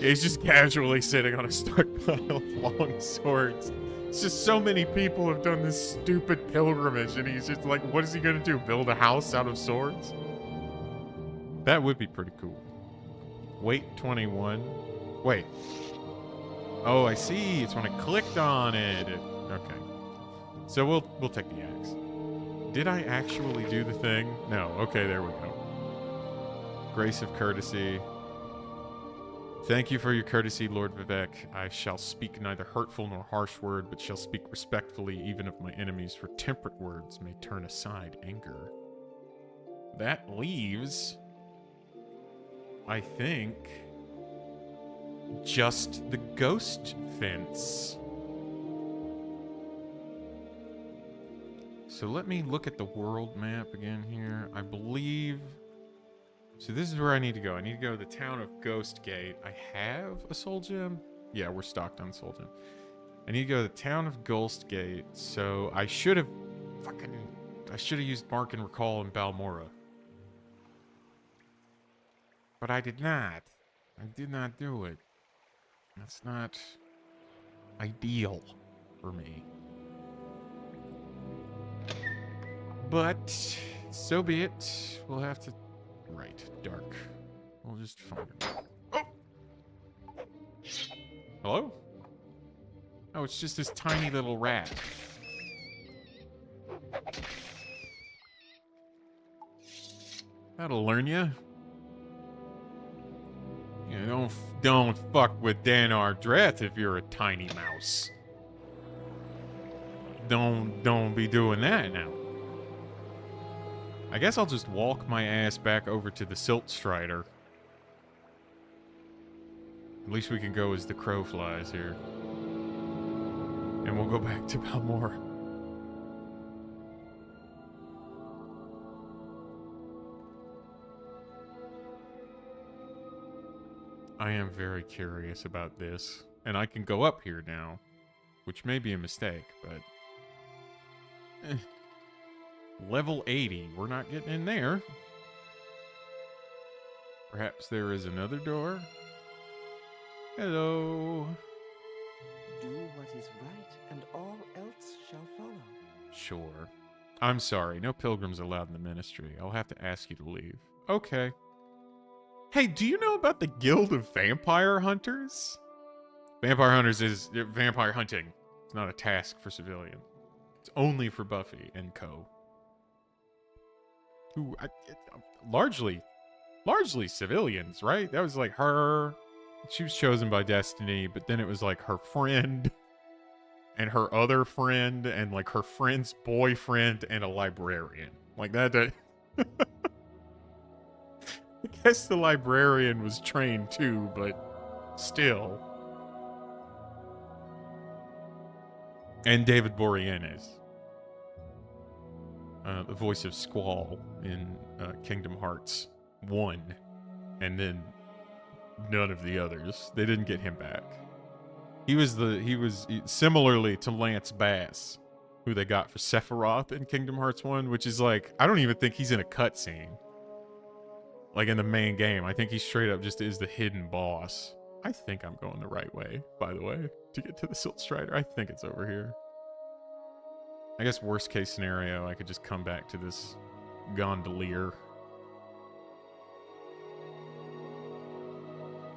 Yeah, he's just casually sitting on a stockpile of long swords. It's just so many people have done this stupid pilgrimage, and he's just like, what is he going to do? Build a house out of swords? That would be pretty cool. Weight 21. Wait. Oh, I see. It's when I clicked on it. Okay. So we'll take the axe. Did I actually do the thing? No. Okay, there we go. Grace of courtesy. Thank you for your courtesy, Lord Vivek. I shall speak neither hurtful nor harsh word, but shall speak respectfully even of my enemies, for temperate words may turn aside anger. That leaves, I think, just the ghost fence. So let me look at the world map again here. I believe So this is where I need to go. I need to go to the town of Ghost Gate. I have a soul gem. Yeah, we're stocked on soul gem. I need to go to the town of Ghost Gate. So I should have used Mark and Recall in Balmora. But I did not. I did not do it. That's not ideal for me. But so be it. We'll have to... Right, dark. We'll just find him. Oh! Hello? Oh, it's just this tiny little rat. That'll learn you. Yeah, don't fuck with Dan Ardreth if you're a tiny mouse. Don't be doing that now. I guess I'll just walk my ass back over to the Silt Strider. At least we can go as the crow flies here. And we'll go back to Balmora. I am very curious about this. And I can go up here now. Which may be a mistake, but... Level 80. We're not getting in there. Perhaps there is another door? Hello. Do what is right, and all else shall follow. Sure. I'm sorry. No pilgrims allowed in the ministry. I'll have to ask you to leave. Okay. Hey, do you know about the Guild of Vampire Hunters? Vampire Hunters is vampire hunting. It's not a task for civilians. It's only for Buffy and co. Who, largely civilians, right? That was like her. She was chosen by destiny, but then it was like her friend and her other friend and like her friend's boyfriend and a librarian. Like that. I guess the librarian was trained too, but still. And David Boreanaz. The voice of Squall in Kingdom Hearts 1. And then none of the others. They didn't get him back. He was similarly to Lance Bass, who they got for Sephiroth in Kingdom Hearts 1, which is like, I don't even think he's in a cutscene. Like in the main game. I think he straight up just is the hidden boss. I think I'm going the right way, by the way, to get to the Silt Strider. I think it's over here. I guess worst case scenario, I could just come back to this gondolier.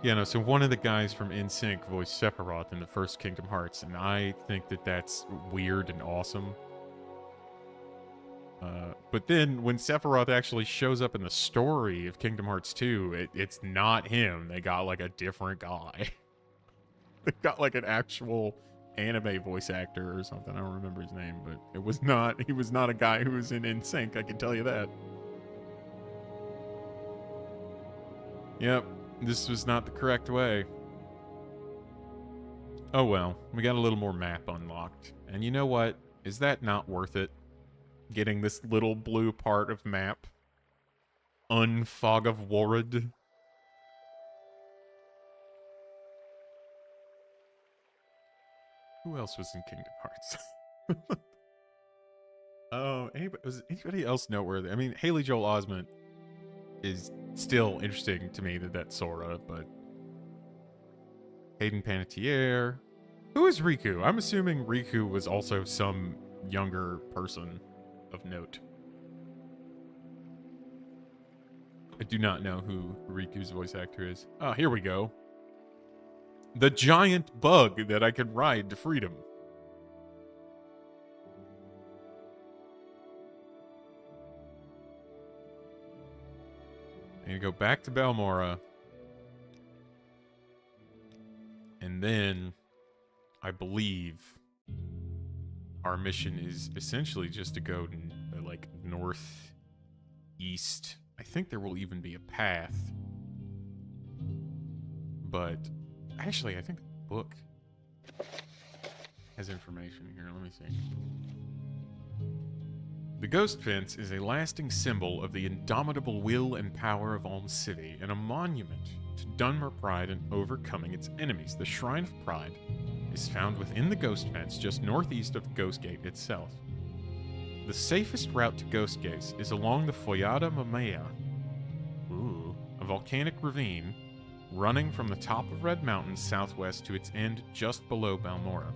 Yeah, no, so one of the guys from NSYNC voiced Sephiroth in the first Kingdom Hearts, and I think that that's weird and awesome. But then when Sephiroth actually shows up in the story of Kingdom Hearts 2, it's not him. They got like a different guy. They got like an actual anime voice actor or something. I don't remember his name, but he was not a guy who was in NSYNC, I can tell you that. Yep, this was not the correct way. Oh well, we got a little more map unlocked. And you know what? Is that not worth it? Getting this little blue part of map. Unfog of Warred. Who else was in Kingdom Hearts? Oh, was anybody else noteworthy? I mean, Haley Joel Osment is still interesting to me that's Sora, but Hayden Panettiere. Who is Riku? I'm assuming Riku was also some younger person of note. I do not know who Riku's voice actor is. Oh, here we go. The giant bug that I can ride to freedom. I need to go back to Balmora. And then, I believe, our mission is essentially just to go like northeast. I think there will even be a path. But actually, I think the book has information here. Let me see. The Ghost Fence is a lasting symbol of the indomitable will and power of Alm City and a monument to Dunmer pride in overcoming its enemies. The Shrine of Pride is found within the Ghost Fence just northeast of the Ghost Gate itself. The safest route to Ghost Gates is along the Foyada Mamea, a volcanic ravine running from the top of Red Mountain southwest to its end just below Balmora.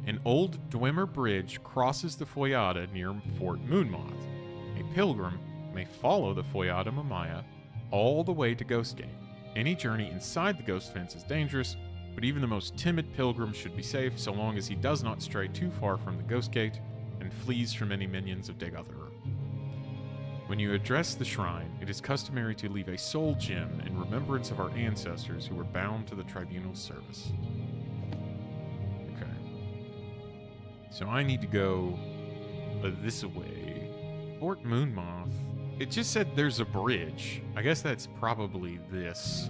An old Dwemer bridge crosses the Foyada near Fort Moonmoth. A pilgrim may follow the Foyada Mamaya all the way to Ghost Gate. Any journey inside the Ghost Fence is dangerous, but even the most timid pilgrim should be safe so long as he does not stray too far from the Ghost Gate and flees from any minions of Degatherer. When you address the shrine, it is customary to leave a soul gem in remembrance of our ancestors who were bound to the tribunal's service. Okay. So I need to go this way. Fort Moonmoth. It just said there's a bridge. I guess that's probably this.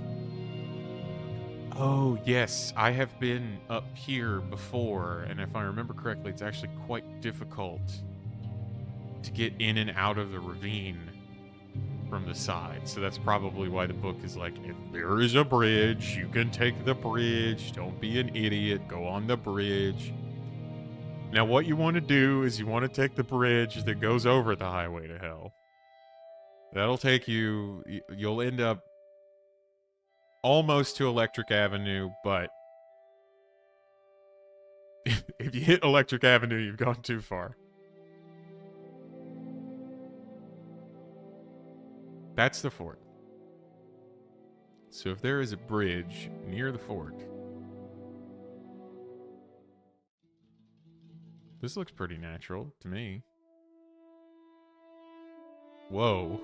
Oh, yes. I have been up here before, and if I remember correctly, it's actually quite difficult to get in and out of the ravine from the side. So that's probably why the book is like, if there is a bridge, you can take the bridge. Don't be an idiot. Go on the bridge. Now, what you want to do is you want to take the bridge that goes over the highway to hell. That'll take you... You'll end up almost to Electric Avenue, but if you hit Electric Avenue, you've gone too far. That's the fort. So if there is a bridge near the fort... This looks pretty natural to me. Whoa.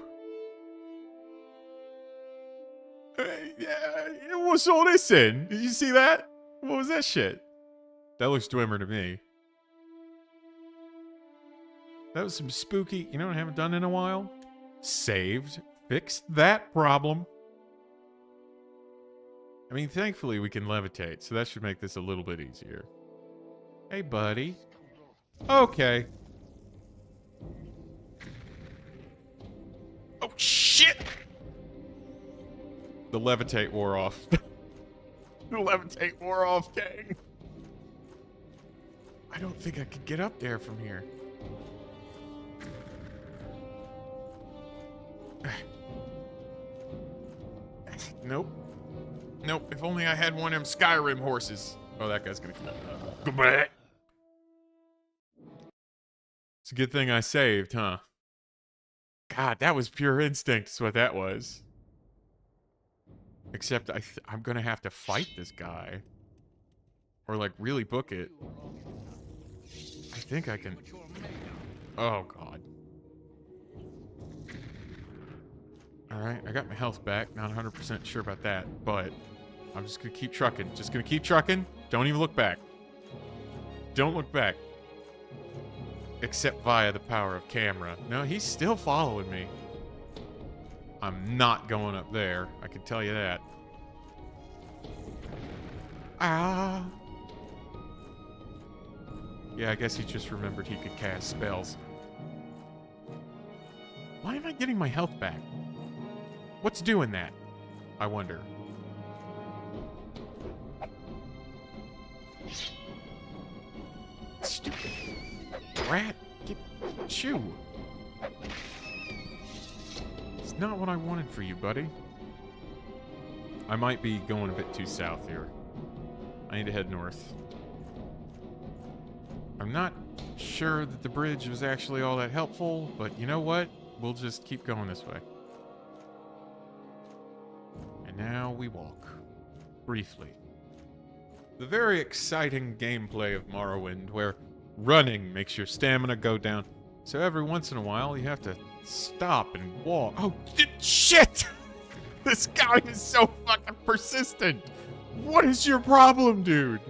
What's all this in? Did you see that? What was that shit? That looks Dwemer to me. That was some spooky... You know what I haven't done in a while? Saved. Fixed that problem. I mean, thankfully we can levitate, so that should make this a little bit easier. Hey, buddy. Okay. Oh, shit! The levitate wore off. The levitate wore off, gang. I don't think I could get up there from here. Nope. Nope. If only I had one of them Skyrim horses. Oh, that guy's gonna go back. It's a good thing I saved, huh? God, that was pure instinct is what that was. Except I'm gonna have to fight this guy. Or, like, really book it. I think I can... Oh, God. Alright, I got my health back. Not 100% sure about that, but I'm just gonna keep trucking. Just gonna keep trucking. Don't even look back. Don't look back. Except via the power of camera. No, he's still following me. I'm not going up there. I can tell you that. Ah. Yeah, I guess he just remembered he could cast spells. Why am I getting my health back? What's doing that? I wonder. Stupid rat. Get chew. It's not what I wanted for you, buddy. I might be going a bit too south here. I need to head north. I'm not sure that the bridge was actually all that helpful, but you know what? We'll just keep going this way. And now we walk. Briefly. The very exciting gameplay of Morrowind, where running makes your stamina go down. So every once in a while, you have to stop and walk. Oh, shit! This guy is so fucking persistent! What is your problem, dude?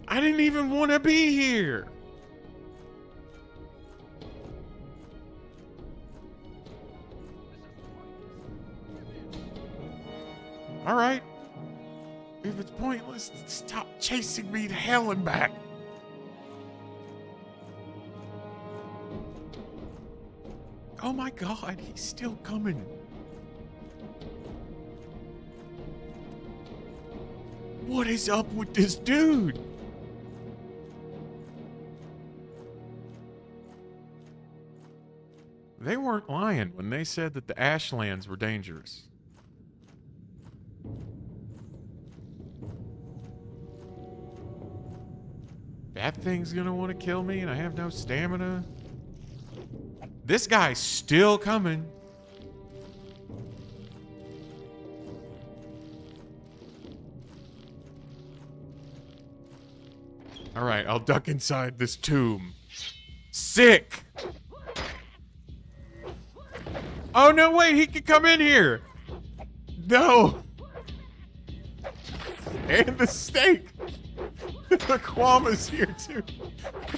I didn't even want to be here! Alright. If it's pointless, stop chasing me to hell and back. Oh my god, he's still coming. What is up with this dude? They weren't lying when they said that the Ashlands were dangerous. That thing's gonna want to kill me and I have no stamina. This guy's still coming. Alright, I'll duck inside this tomb. Sick! Oh, no, wait, he can come in here! No! And the snake! The Kwama's here, too.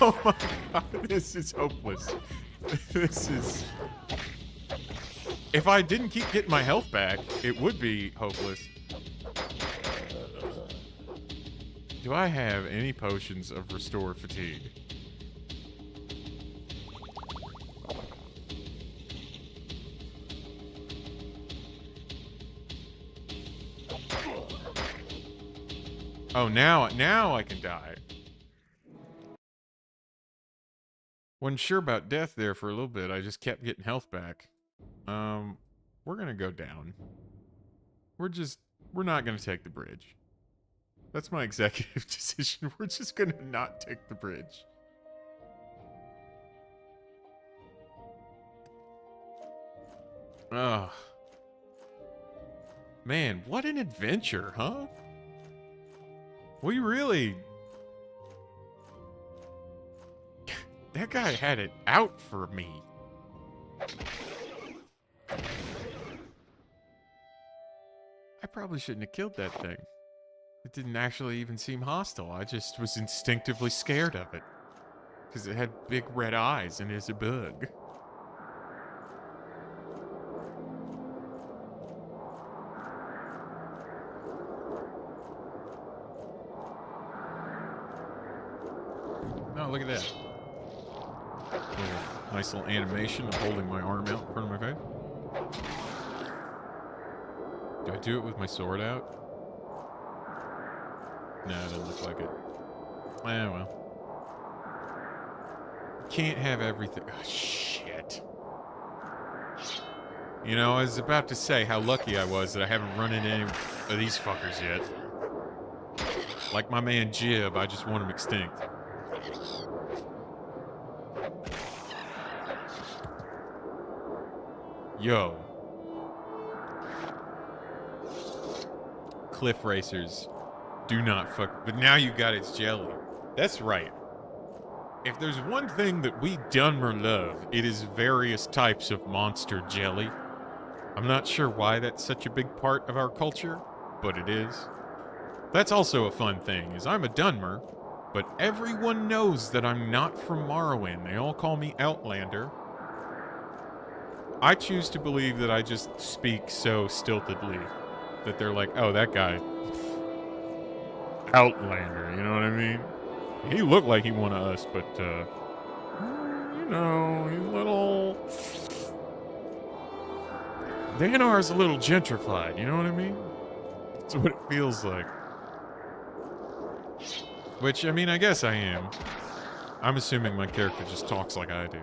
Oh my god, this is hopeless. This is... If I didn't keep getting my health back, it would be hopeless. Do I have any potions of restore fatigue? Oh, now I can die. Wasn't sure about death there for a little bit. I just kept getting health back. We're gonna go down. We're not gonna take the bridge. That's my executive decision. We're just gonna not take the bridge. Ugh. Man, what an adventure, huh? We really... That guy had it out for me. I probably shouldn't have killed that thing. It didn't actually even seem hostile. I just was instinctively scared of it. Because it had big red eyes and is a bug. Oh, look at that. Nice little animation of holding my arm out in front of my face. Do I do it with my sword out? No, it doesn't look like it. Eh, well. Can't have everything. Oh, shit. You know, I was about to say how lucky I was that I haven't run into any of these fuckers yet. Like my man Jib, I just want him extinct. Yo. Cliff racers. Do not fuck. But now you got its jelly. That's right. If there's one thing that we Dunmer love, it is various types of monster jelly. I'm not sure why that's such a big part of our culture, but it is. That's also a fun thing, is I'm a Dunmer, but everyone knows that I'm not from Morrowind. They all call me Outlander. I choose to believe that I just speak so stiltedly that they're like, oh, that guy... Outlander, you know what I mean? He looked like he one of us, but, you know, he's a little... Danar's a little gentrified, you know what I mean? That's what it feels like. Which, I mean, I guess I am. I'm assuming my character just talks like I do.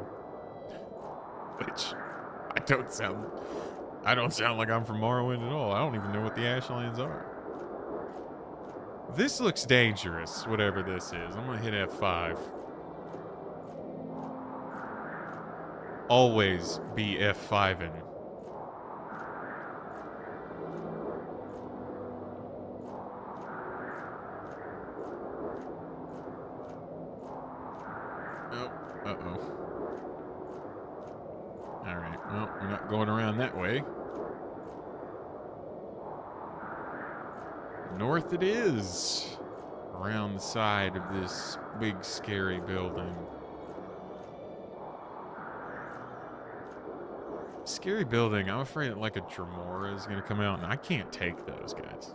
Which, I don't sound like I'm from Morrowind at all. I don't even know what the Ashlands are. This looks dangerous, whatever this is. I'm gonna hit F5. Always be F5-ing. Oh, uh-oh. Alright, well, we're not going around that way. North it is. Around the side of this big, scary building. Scary building. I'm afraid that like a Dremora is going to come out, and I can't take those guys.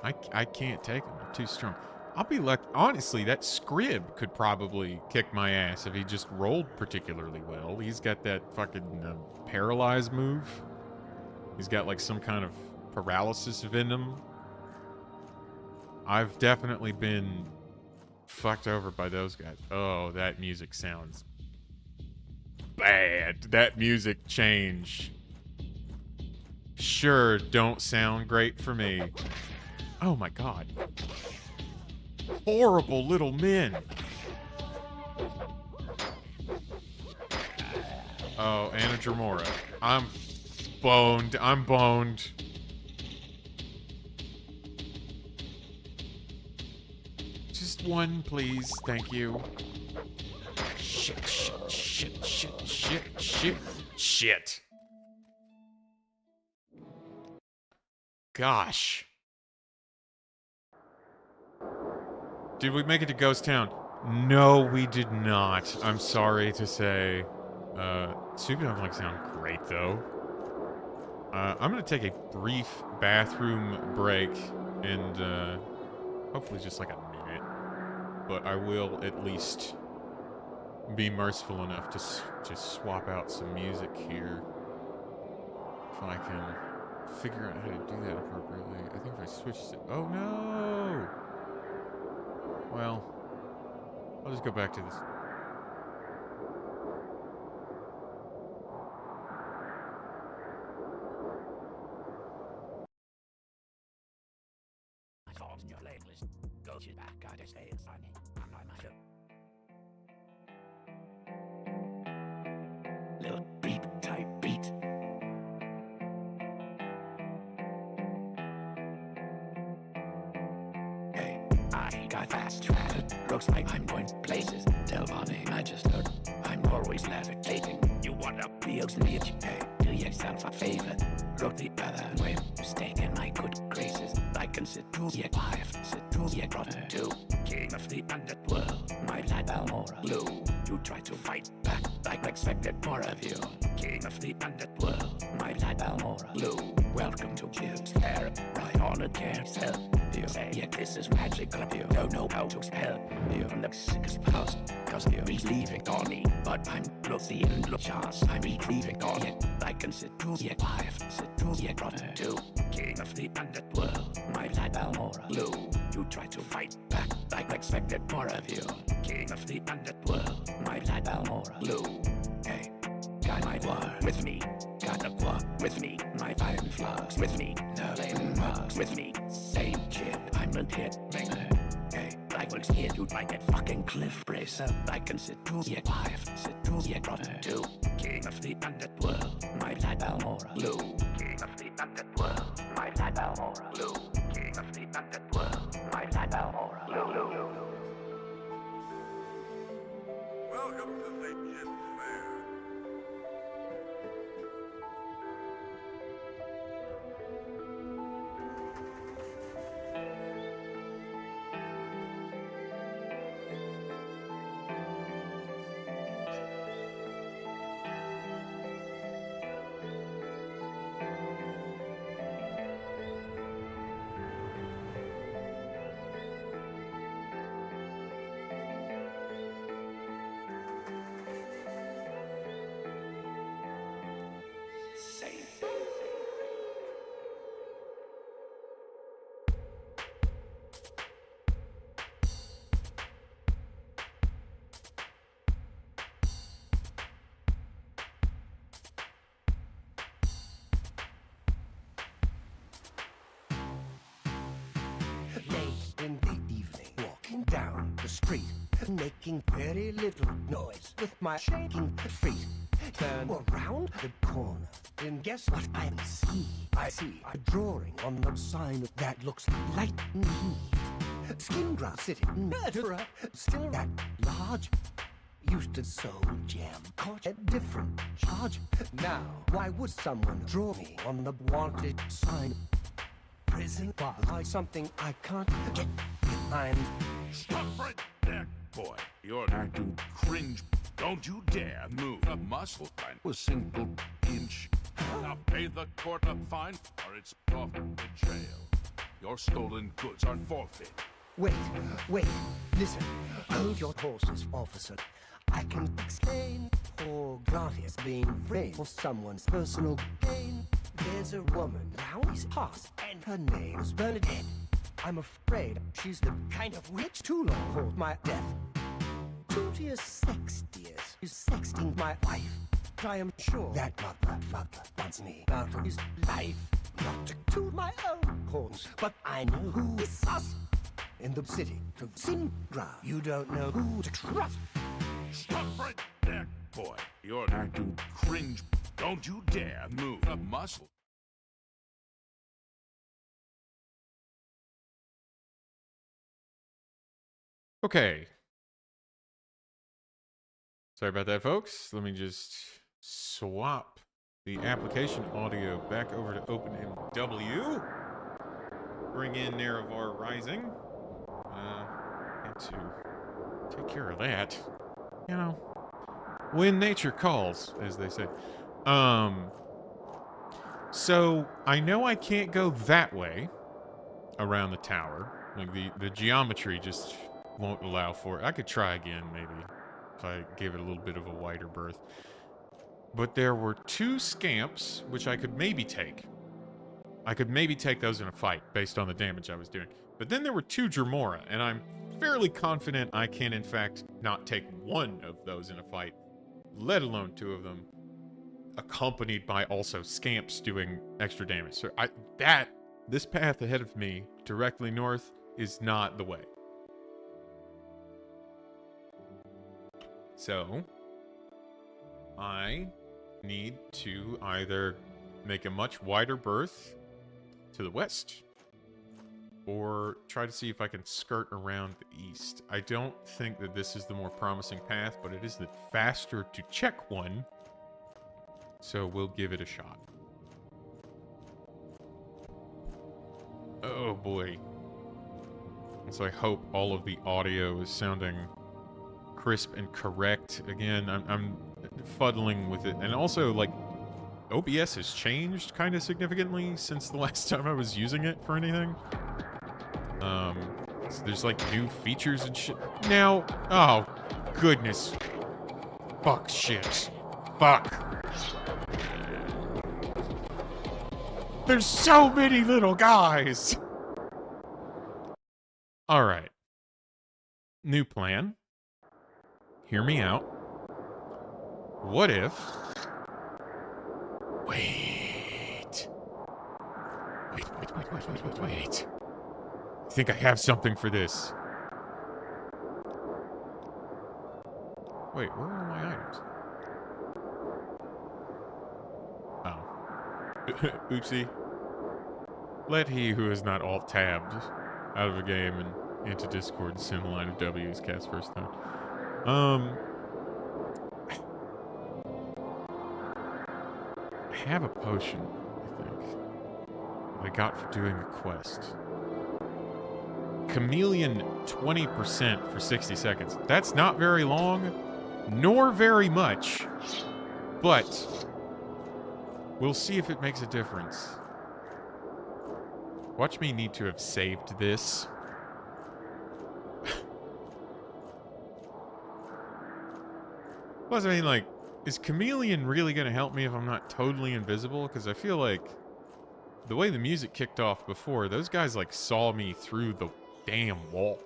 I can't take them. They're too strong. I'll be lucky. Honestly, that Scrib could probably kick my ass if he just rolled particularly well. He's got that fucking paralyze move. He's got like some kind of paralysis venom. I've definitely been fucked over by those guys. Oh, that music sounds bad. That music change sure don't sound great for me. Oh my god. Horrible little men. Oh, Anna Dramora. I'm boned. I'm boned. Just one, please. Thank you. Shit, shit, shit, shit, shit, shit, shit. Gosh. Did we make it to Ghost Town? No, we did not. I'm sorry to say. Super doesn't like sound great though. I'm gonna take a brief bathroom break and hopefully just like a minute. But I will at least be merciful enough to just swap out some music here. If I can figure out how to do that appropriately. I think if I switched it. Oh no! Well, I'll just go back to this. Little beat type beat. Hey, I got fast travel. Looks like I'm going places. Tell Bonnie I just heard I'm always levitating. You wanna be a snitch? Hey, do yourself a favor. Look the other way. Stay in my good graces. I can sit to your wife, sit to your brother too. King of the underworld, my lad Almora Blue. You try to fight back, I expected more of you. King of the underworld, my lad Almora Blue. Welcome to Jib's Fair, right on a carousel. You say yeah, this is magical, you don't know how to spell. You're from the sickest house, cause you're leaving on me. But I'm seeing no chance, I'm retrieving on it. I can sit to your wife, sit to your brother too. King of the underworld, my lad Almora Blue. You try to fight back, I expected more of you. King of the underworld, my lad Almora Blue. Hey, got my war with me, got a war with me. My iron flags with me, no lame marks with me. Same kid, I'm a hit maker. Hey, I will steer you like a fucking cliff bracer. I can sit to your wife, sit to your brother too. King of the underworld, my lad Almora Blue. King of the underworld, my lad Almora Blue. King of the underworld, my lad Almora Blue. Welcome to St. Jim's Fair. In the evening, walking down the street, making very little noise with my shaking feet. Turn around the corner, and guess what I see? I see a drawing on the sign that looks like me. Skin graft sitting, murderer, still that large. Used to soul jam, caught a different charge. Now, why would someone draw me on the wanted sign? Prison bar, like something I can't get behind. Stop right there, boy. You're acting cringe. Don't you dare move a muscle line a single inch. Now pay the court a fine or it's off to jail. Your stolen goods are forfeit. Wait, wait, listen. Hold your horses, officer. I can explain. Poor Garfia's being framed for someone's personal gain. There's a woman now he's past, and her name's Bernadette. I'm afraid she's the kind of witch too long for my death. True to your sex, dears, is sexting my wife. I am sure that mother wants me out of his life. Not to toot my own horns, but I know who is sus. In the city of Singra, you don't know who to trust. Stop right there, boy. You're acting cringe. Don't you dare move a muscle. Okay. Sorry about that, folks. Let me just swap the application audio back over to OpenMW. Bring in Nerevar Rising. Had to take care of that. You know, when nature calls, as they say. So I know I can't go that way around the tower. Like the geometry just won't allow for it. I could try again, maybe, if I gave it a little bit of a wider berth. But there were 2 scamps, which I could maybe take. I could maybe take those in a fight, based on the damage I was doing. But then there were 2 Dremora, and I'm fairly confident I can, in fact, not take one of those in a fight, let alone 2 of them, accompanied by also scamps doing extra damage. So this path ahead of me, directly north, is not the way. So, I need to either make a much wider berth to the west, or try to see if I can skirt around the east. I don't think that this is the more promising path, but it is the faster to check one, so we'll give it a shot. Oh boy. So I hope all of the audio is sounding crisp and correct. Again, I'm fuddling with it. And also, like, OBS has changed kind of significantly since the last time I was using it for anything. So there's like new features and shit. Now, oh, goodness. Fuck shit. Fuck. There's so many little guys. All right. New plan. Hear me out. What if... Wait. Wait. I think I have something for this. Wait, where are my items? Oh. Oopsie. Let he who is not alt-tabbed out of a game and into Discord and send a line of W's cast first time. I have a potion, I think, that I got for doing a quest. Chameleon 20% for 60 seconds. That's not very long, nor very much, but we'll see if it makes a difference. Watch me need to have saved this. Plus, I mean, like, is Chameleon really going to help me if I'm not totally invisible? Because I feel like the way the music kicked off before, those guys, like, saw me through the damn wall.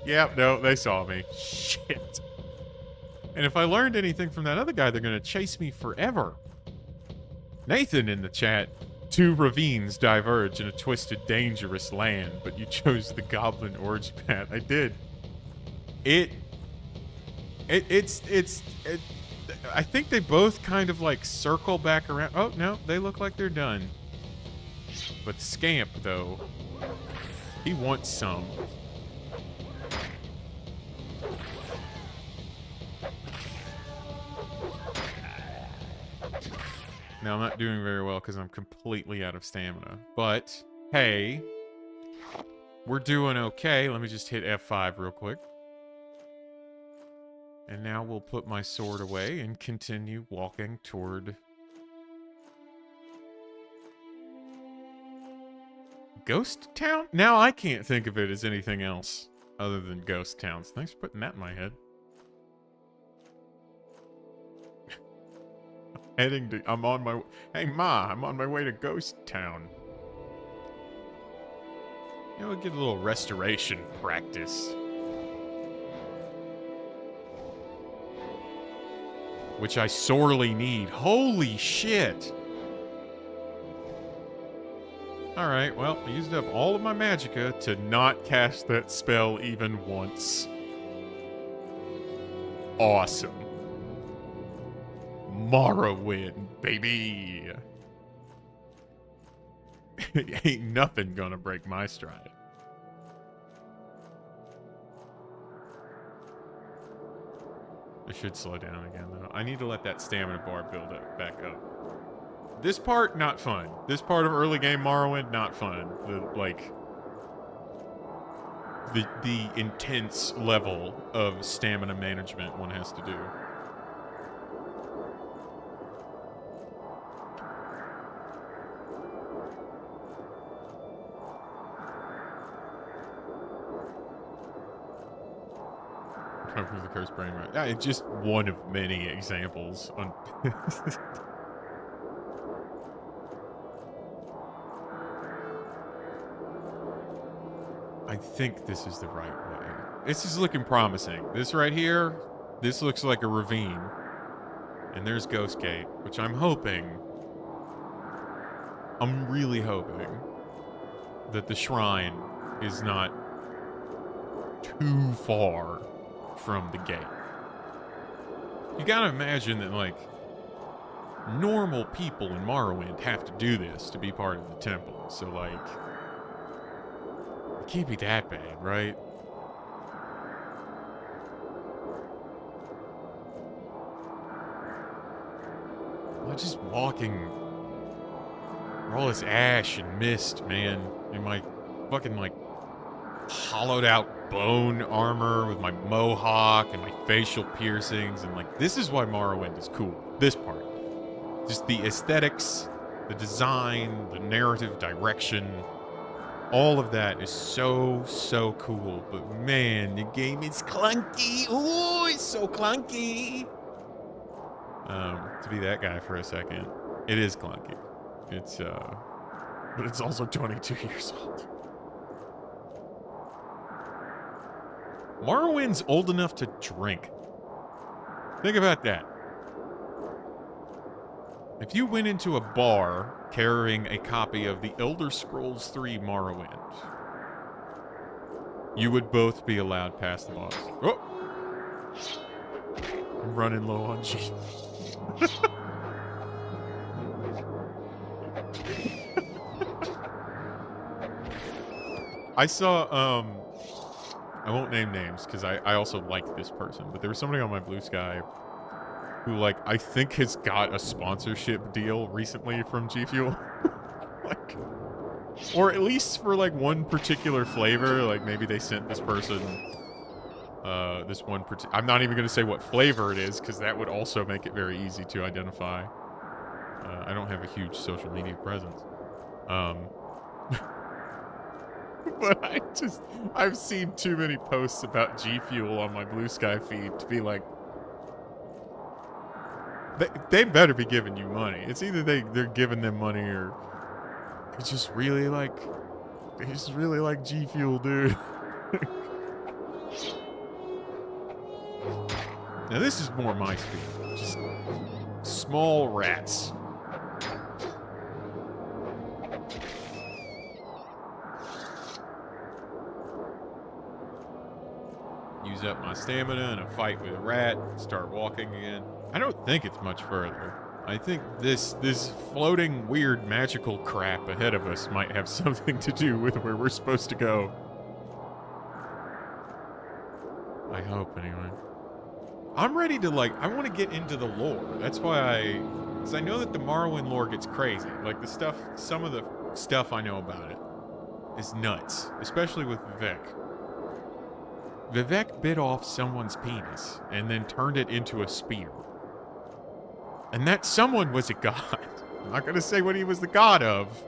Yep, no, they saw me. Shit. And if I learned anything from that other guy, they're going to chase me forever. Nathan in the chat. 2 ravines diverge in a twisted, dangerous land, but you chose the goblin origin path. I did. I think they both kind of like circle back around. Oh, no, they look like they're done. But Scamp, though, he wants some. Now, I'm not doing very well because I'm completely out of stamina. But, hey, we're doing okay. Let me just hit F5 real quick. And now we'll put my sword away and continue walking toward Ghost Town? Now I can't think of it as anything else other than Ghost Towns. Thanks for putting that in my head. I'm on my, hey Ma, I'm on my way to Ghost Town. You know, we'll get a little restoration practice. Which I sorely need. Holy shit! Alright, well, I used up all of my magicka to not cast that spell even once. Awesome. Morrowind, baby! Ain't nothing gonna break my stride. I should slow down again, though. I need to let that stamina bar build up, back up. This part, not fun. This part of early game Morrowind, not fun. The intense level of stamina management one has to do. Through the cursed brain rot. Yeah, it's just one of many examples. I think this is the right way. This is looking promising. This right here, this looks like a ravine. And there's Ghost Gate, which I'm really hoping that the shrine is not too far from the gate. You gotta imagine that, like, normal people in Morrowind have to do this to be part of the temple. So, like, it can't be that bad, right? I'm just walking through all this ash and mist, man, in my fucking, like, hollowed out bone armor with my mohawk and my facial piercings, and like, this is why Morrowind is cool. This part, just the aesthetics, the design, the narrative direction, all of that is so cool. But man, the game is clunky. Ooh, it's so clunky. To be that guy for a second, it is clunky. It's but it's also 22 years old. Morrowind's old enough to drink. Think about that. If you went into a bar carrying a copy of the Elder Scrolls 3 Morrowind, you would both be allowed past the boss. Oh! I'm running low on G. I saw, I won't name names because I also like this person, but there was somebody on my Blue Sky who, like, I think has got a sponsorship deal recently from G Fuel. Like, or at least for, like, one particular flavor. Like, maybe they sent this person, this one I'm not even going to say what flavor it is because that would also make it very easy to identify. I don't have a huge social media presence. But I've seen too many posts about G Fuel on my Blue Sky feed to be like, they better be giving you money. It's either they're giving them money or it's just really like, G Fuel, dude. Now this is more my speed. Just small rats. Use up my stamina in a fight with a rat, start walking again. I don't think it's much further. I think this floating weird magical crap ahead of us might have something to do with where we're supposed to go. I hope, anyway. I'm ready to, like, I want to get into the lore. That's why because I know that the Morrowind lore gets crazy. Like, some of the stuff I know about it is nuts, especially with Vivek. Vivek bit off someone's penis and then turned it into a spear. And that someone was a god. I'm not going to say what he was the god of.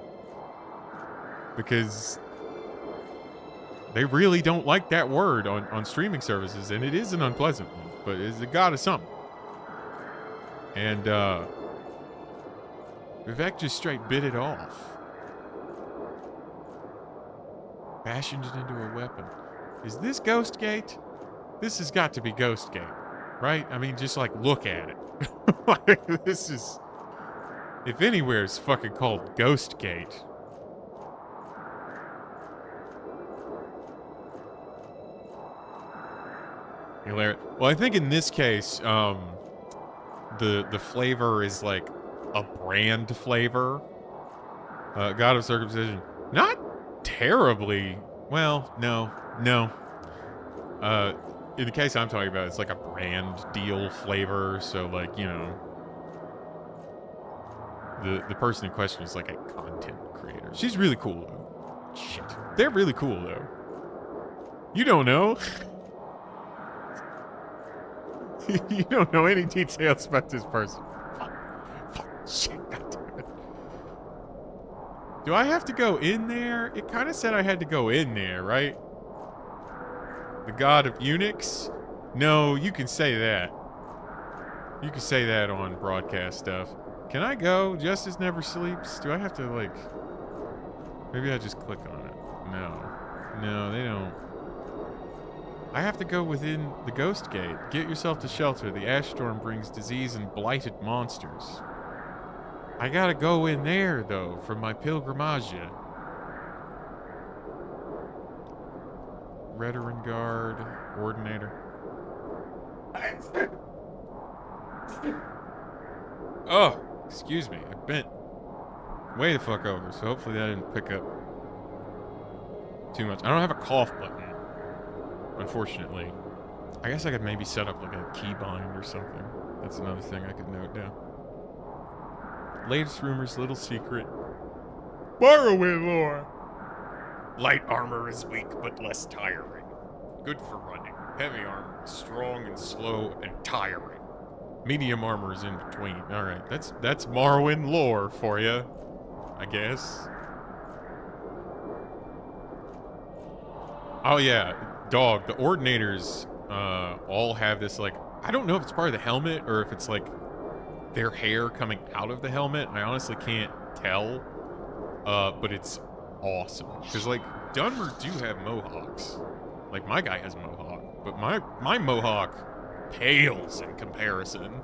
because they really don't like that word on streaming services, and it is an unpleasant one, but it's a god of something. And Vivek just straight bit it off. Fashioned it into a weapon. Is this Ghostgate? This has got to be Ghostgate, right? I mean, just like look at it. Like, this is, if anywhere, it's fucking called Ghostgate. Hilarious. Well, I think in this case, the flavor is like a brand flavor. God of Circumcision. Not terribly. Well, no. In the case I'm talking about, it's like a brand deal flavor. So, like, you know, the person in question is like a content creator. She's really cool, though. Shit. They're really cool, though. You don't know. You don't know any details about this person. Fuck, shit, goddammit. Do I have to go in there? It kind of said I had to go in there, right? The god of eunuchs? No, you can say that. You can say that on broadcast stuff. Can I go? Justice never sleeps? Do I have to, like... Maybe I just click on it. No, they don't. I have to go within the Ghost Gate. Get yourself to shelter. The ash storm brings disease and blighted monsters. I gotta go in there, though, for my pilgrimage. Veteran Guard, Ordinator. Oh, excuse me. I bent way the fuck over, so hopefully that didn't pick up too much. I don't have a cough button. Unfortunately. I guess I could maybe set up like a keybind or something. That's another thing I could note down. Latest rumors, little secret. Morrowind lore! Light armor is weak but less tiring. Good for running. Heavy armor is strong and slow and tiring. Medium armor is in between. Alright, that's Morrowind lore for you, I guess. Oh yeah, dog. The Ordinators all have this, like, I don't know if it's part of the helmet or if it's like their hair coming out of the helmet. I honestly can't tell, but it's awesome. Because, like, Dunmer do have mohawks. Like, my guy has a mohawk, but my mohawk pales in comparison.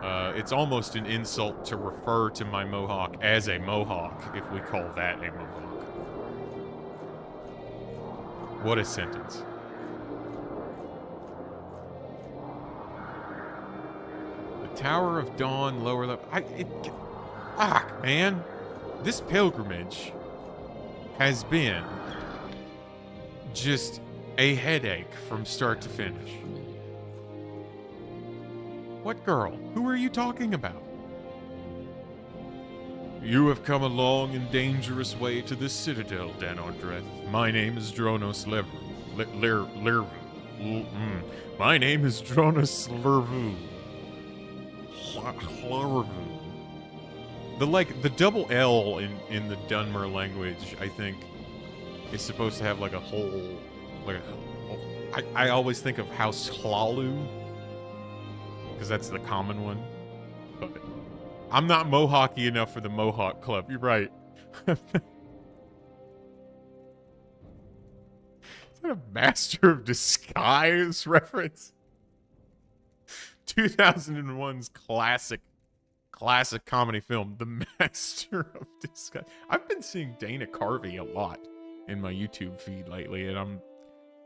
It's almost an insult to refer to my mohawk as a mohawk if we call that a mohawk. What a sentence. The Tower of Dawn, lower level. Fuck, man. This pilgrimage has been just a headache from start to finish. What girl? Who are you talking about? You have come a long and dangerous way to this citadel, Dan Ordreth. My name is Dronos Lervu. My name is Dronos Lervu. The double L in the Dunmer language, I think, is supposed to have like a whole, I always think of House Hlalu, because that's the common one. But I'm not Mohawky enough for the Mohawk Club. You're right. Is that a Master of Disguise reference? 2001's classic comedy film, The Master of Disguise. I've been seeing Dana Carvey a lot in my YouTube feed lately, and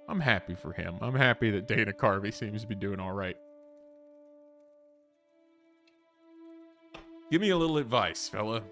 I'm happy for him. I'm happy that Dana Carvey seems to be doing all right. Give me a little advice, fella.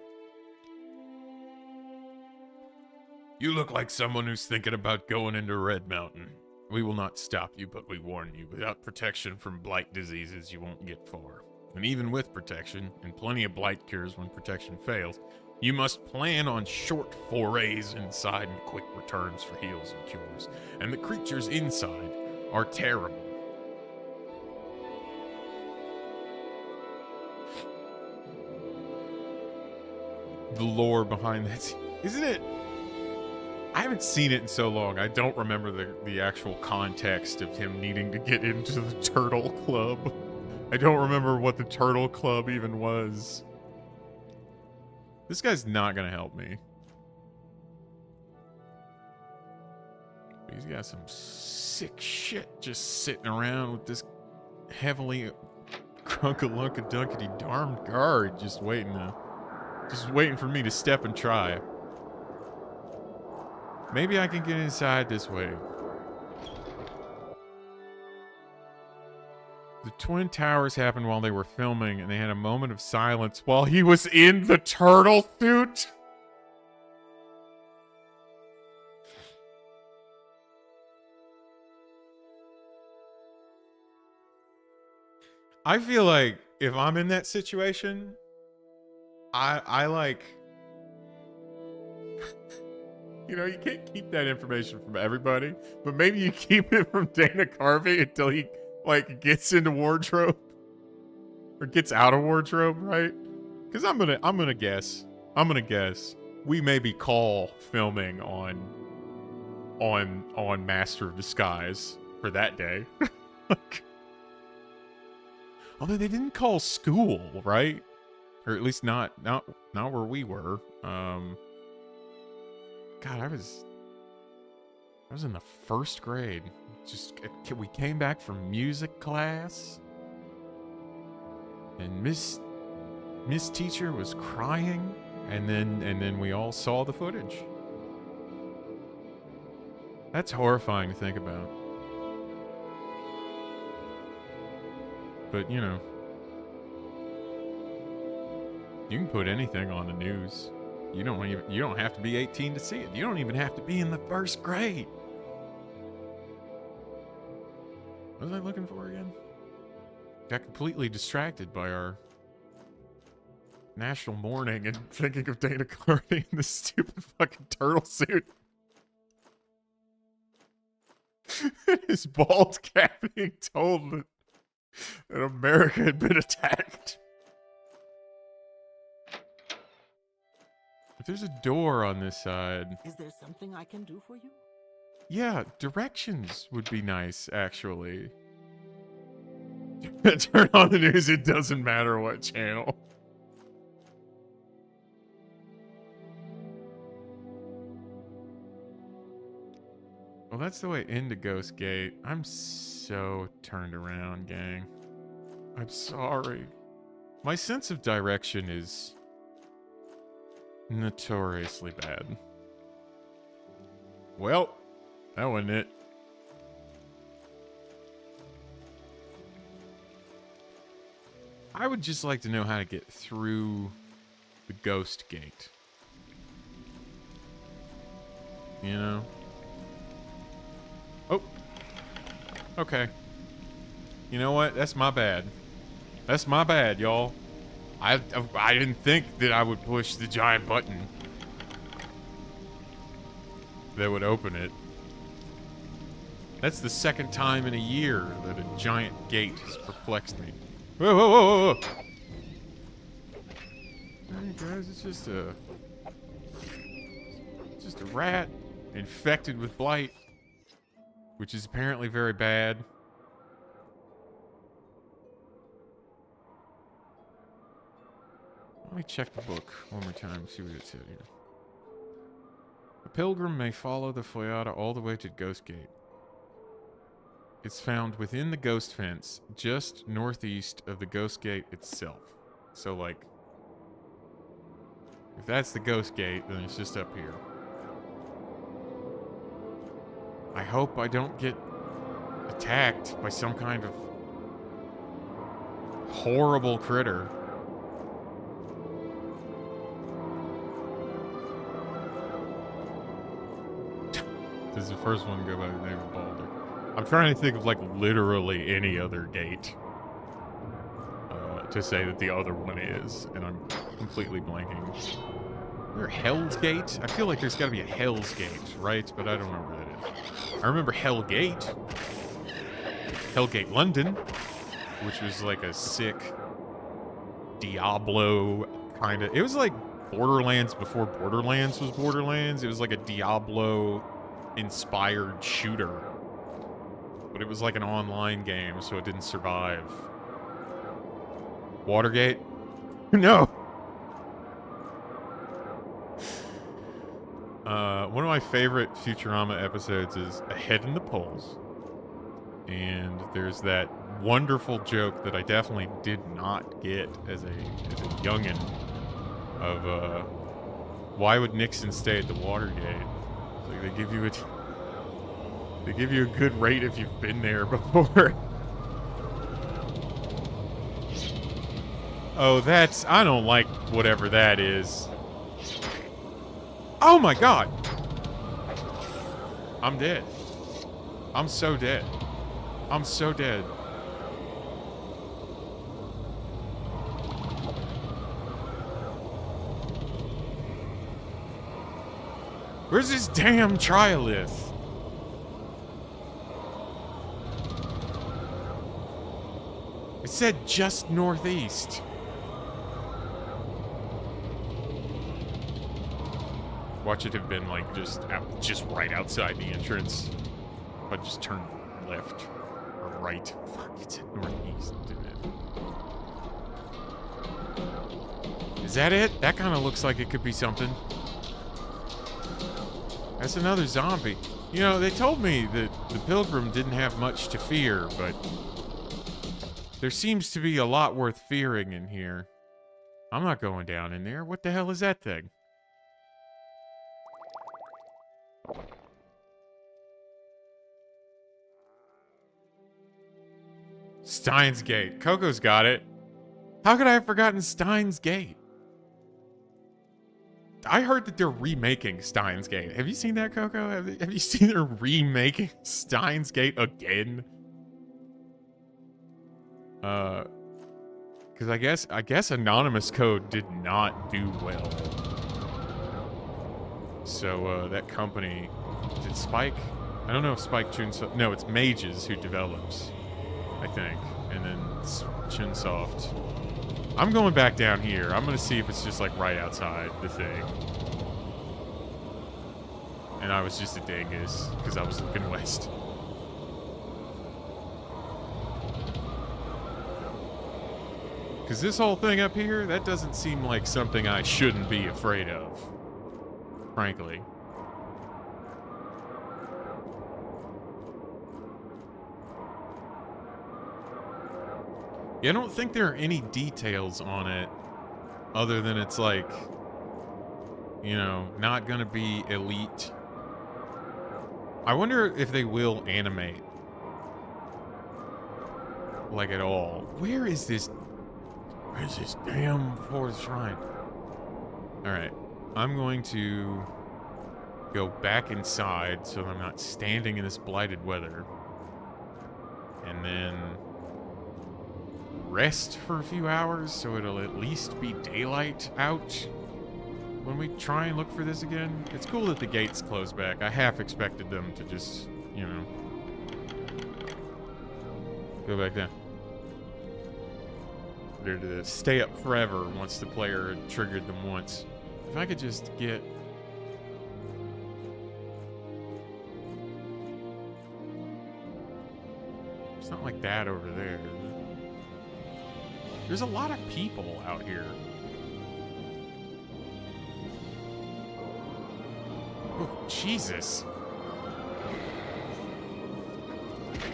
You look like someone who's thinking about going into Red Mountain. We will not stop you, but we warn you, without protection from blight diseases, you won't get far. And even with protection, and plenty of blight cures when protection fails, you must plan on short forays inside and quick returns for heals and cures. And the creatures inside are terrible. The lore behind that. Isn't it? I haven't seen it in so long. I don't remember the actual context of him needing to get into the Turtle Club. I don't remember what the Turtle Club even was. This guy's not gonna help me. He's got some sick shit just sitting around with this heavily crunk-a-lunk-a-dunkety darned guard just waiting for me to step and try. Maybe I can get inside this way. The Twin Towers happened while they were filming, and they had a moment of silence while he was in the turtle suit. I feel like if I'm in that situation, I like, you know, you can't keep that information from everybody, but maybe you keep it from Dana Carvey until he like gets into wardrobe or gets out of wardrobe, right? Because I'm gonna guess we maybe call filming on Master of Disguise for that day. Although they didn't call school, right? Or at least not where we were. God, I was in the first grade. We came back from music class, and Miss Teacher was crying, and then we all saw the footage. That's horrifying to think about. But, you know, you can put anything on the news. You don't have to be 18 to see it. You don't even have to be in the first grade. What was I looking for again? Got completely distracted by our national mourning and thinking of Dana Carvey in this stupid fucking turtle suit. His bald cap being told that America had been attacked. But there's a door on this side. Is there something I can do for you? Yeah, directions would be nice, actually. Turn on the news, it doesn't matter what channel. Well, that's the way into Ghost Gate. I'm so turned around, gang. I'm sorry. My sense of direction is notoriously bad. Well, that wasn't it. I would just like to know how to get through the Ghost Gate. You know? Oh. Okay. You know what? That's my bad. That's my bad, y'all. I didn't think that I would push the giant button that would open it. That's the second time in a year that a giant gate has perplexed me. Whoa, whoa, whoa, whoa, whoa. Hey guys, it's just a rat infected with blight, which is apparently very bad. Let me check the book one more time, see what it said here. A pilgrim may follow the Foyada all the way to Ghost Gate. It's found within the ghost fence, just northeast of the Ghost Gate itself. So, like, if that's the Ghost Gate, then it's just up here. I hope I don't get attacked by some kind of horrible critter. This is the first one to go by the name of Baldur. I'm trying to think of, like, literally any other gate to say that the other one is, and I'm completely blanking. Is there a Hell's Gate? I feel like there's got to be a Hell's Gate, right? But I don't know where that is. I remember Hellgate. Hellgate London, which was like a sick Diablo kind of... It was like Borderlands before Borderlands was Borderlands. It was like a Diablo-inspired shooter. But it was like an online game, so it didn't survive. Watergate? No! One of my favorite Futurama episodes is Ahead in the Polls. And there's that wonderful joke that I definitely did not get as a youngin' of why would Nixon stay at the Watergate? It's like they give you a good rate if you've been there before. Oh, I don't like whatever that is. Oh my god! I'm dead. I'm so dead. I'm so dead. Where's this damn triolith? It said just northeast. Watch it have been like just right outside the entrance. But just turn left or right. Fuck, it said northeast, didn't it? Is that it? That kind of looks like it could be something. That's another zombie. You know, they told me that the Pilgrim didn't have much to fear, but there seems to be a lot worth fearing in here. I'm not going down in there. What the hell is that thing? Steins Gate. Coco's got it. How could I have forgotten Steins Gate? I heard that they're remaking Steins Gate. Have you seen that, Coco? Have you seen they're remaking Steins Gate again? Because I guess Anonymous Code did not do well. So that company, is it Spike? I don't know if Spike Chunsoft. No, it's Mages who develops, I think, and then Chunsoft. I'm going back down here. I'm going to see if it's just like right outside the thing. And I was just a dingus because I was looking west. Because this whole thing up here, that doesn't seem like something I shouldn't be afraid of. Frankly. Yeah, I don't think there are any details on it other than it's like, you know, not gonna be elite. I wonder if they will animate. Like at all. Where is this damn fourth shrine? Alright. I'm going to go back inside so I'm not standing in this blighted weather. And then rest for a few hours so it'll at least be daylight out when we try and look for this again. It's cool that the gates close back. I half expected them to just, you know, go back down. They're to stay up forever once the player had triggered them once. If I could just get... It's not like that over there, is it? There's a lot of people out here. Oh, Jesus.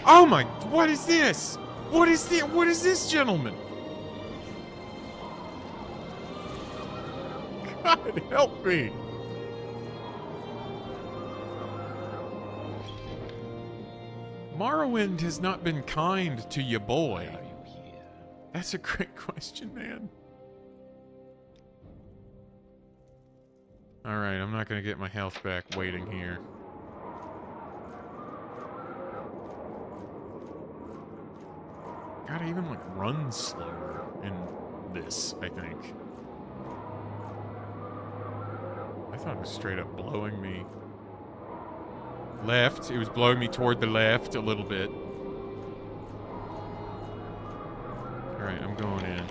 Oh my, what is this? What is this, gentlemen? God help me. Morrowind has not been kind to ya boy. That's a great question, man. Alright, I'm not gonna get my health back waiting here. Gotta even, like, run slower in this, I think. I thought it was straight up blowing me left. It was blowing me toward the left a little bit. Alright, I'm going in.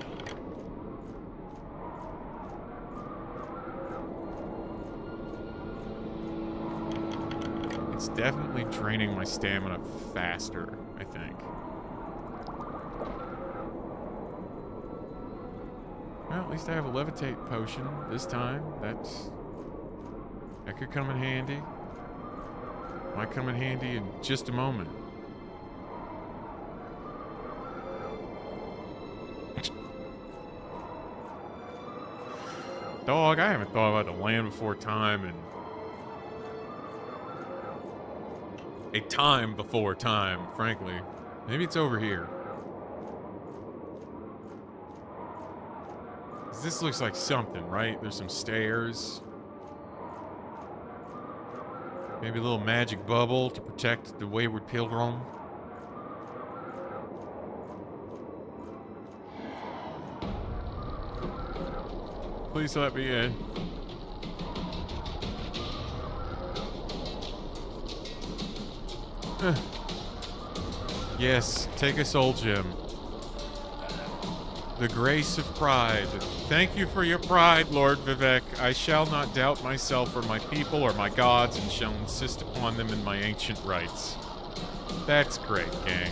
definitely draining my stamina faster, I think. Well, at least I have a levitate potion this time. That could come in handy. Might come in handy in just a moment. Dog, I haven't thought about the Land Before Time and a time before time, frankly. Maybe it's over here. This looks like something, right? There's some stairs. Maybe a little magic bubble to protect the wayward pilgrim. Please let me in. Yes, take a soul gem. The grace of pride. Thank you for your pride, Lord Vivek. I shall not doubt myself or my people or my gods and shall insist upon them in my ancient rites. That's great, gang.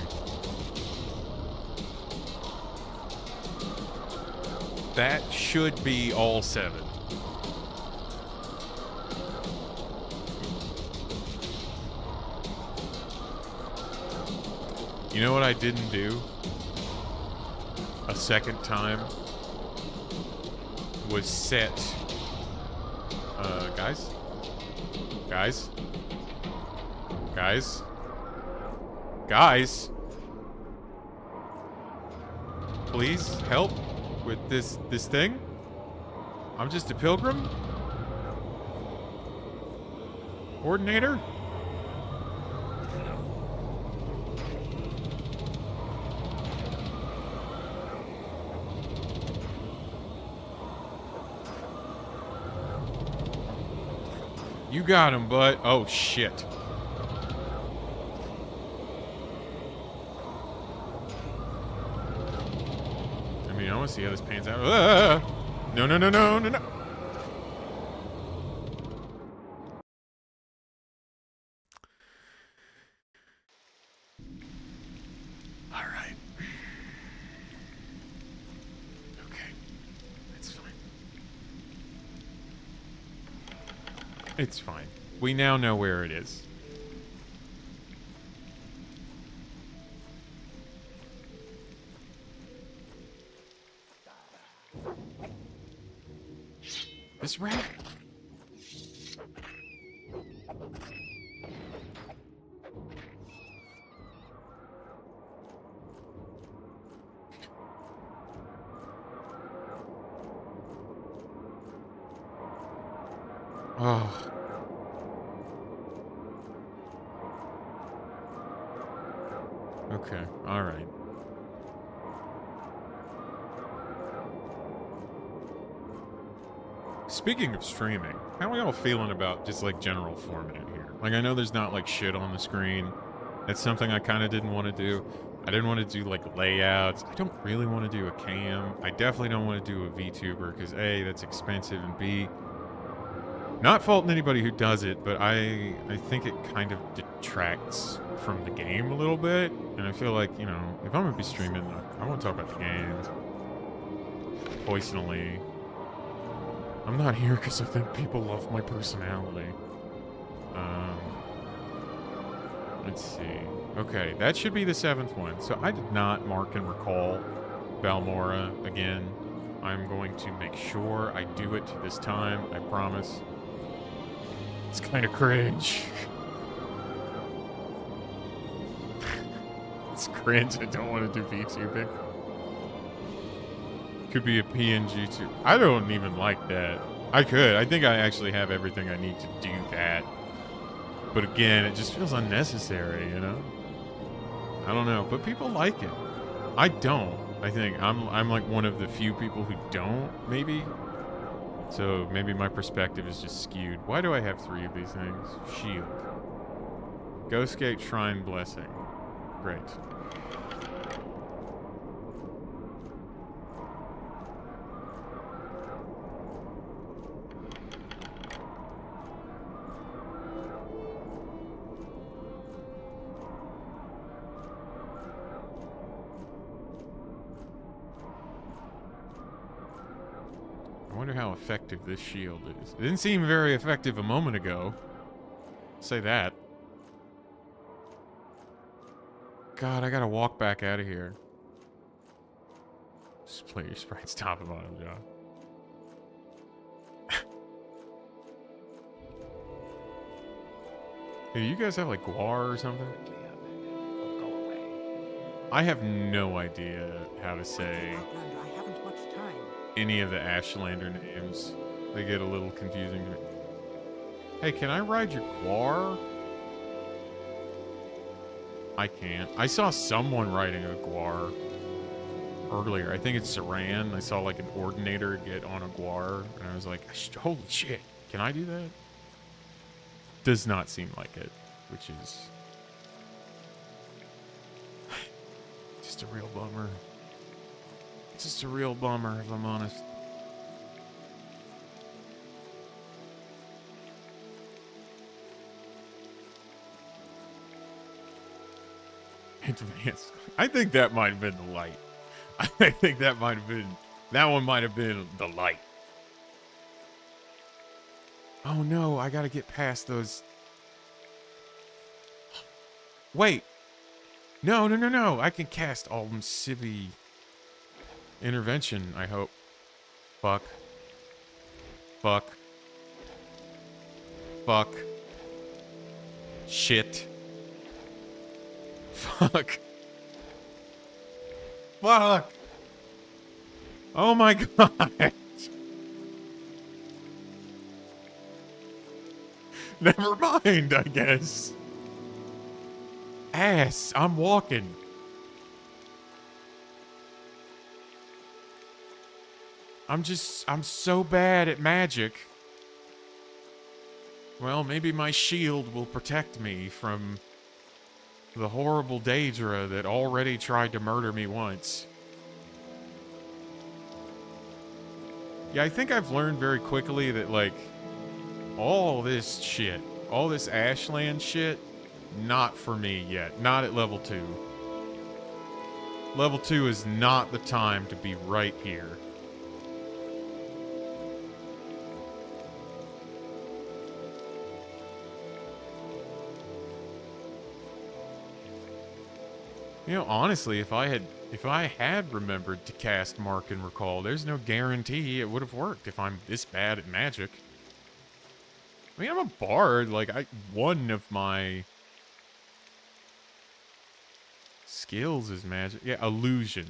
That should be all 7. You know what I didn't do? A second time was set. Guys? Guys? Guys? Guys? Please help with this thing? I'm just a pilgrim? Coordinator? You got him, bud. Oh, shit. I mean, I want to see how this pans out. Ah! No, no, no, no, no, no. All right. Okay. It's fine. It's fine. We now know where it is. This rat. Oh. Okay, all right. Speaking of streaming, how are y'all feeling about just like general format here? Like, I know there's not like shit on the screen. That's something I kind of didn't want to do. I didn't want to do like layouts. I don't really want to do a cam. I definitely don't want to do a VTuber because A, that's expensive, and B, not faulting anybody who does it, but I think it kind of detracts from the game a little bit. And I feel like, you know, if I'm going to be streaming, I want to talk about the game. Personally, I'm not here because I think people love my personality. Let's see. Okay, that should be the 7th one. So I did not mark and recall Balmora again. I'm going to make sure I do it this time. I promise. It's kind of cringe. It's cringe. I don't want to do VTubing. Could be a PNG too. I don't even like that. I could. I think I actually have everything I need to do that. But again, it just feels unnecessary, you know? I don't know, but people like it. I don't. I think I'm like one of the few people who don't, maybe. So maybe my perspective is just skewed. Why do I have 3 of these things? Shield. Ghostgate Shrine Blessing. Great. wonder how effective this shield is. It didn't seem very effective a moment ago. I'll say that. God, I gotta walk back out of here. Just play your sprites top and bottom, John. Hey, do you guys have like guar or something? I have no idea how to say I haven't much time. any of the Ashlander names. They get a little confusing to me. Hey, can I ride your guar? I can't. I saw someone riding a guar earlier. I think it's Saran. I saw like an ordinator get on a guar, and I was like, holy shit, can I do that? Does not seem like it, which is just a real bummer. It's just a real bummer, if I'm honest. Advanced. I think that might have been the light. I think that might have been, that one might have been the light. Oh no, I gotta get past those. Wait. No, no, no, no. I can cast all them civvy intervention, I hope. Fuck. Fuck. Fuck. Shit. Fuck. Fuck. Oh my god. Never mind, I guess. Ass, I'm walking. I'm so bad at magic. Well, maybe my shield will protect me from the horrible Daedra that already tried to murder me once. Yeah, I think I've learned very quickly that, like, all this shit, all this Ashland shit, not for me yet. Not at level 2. Level 2 is not the time to be right here. You know, honestly, if I had remembered to cast Mark and Recall, there's no guarantee it would have worked if I'm this bad at magic. I mean, I'm a bard. Like, one of my skills is magic. Yeah, illusion.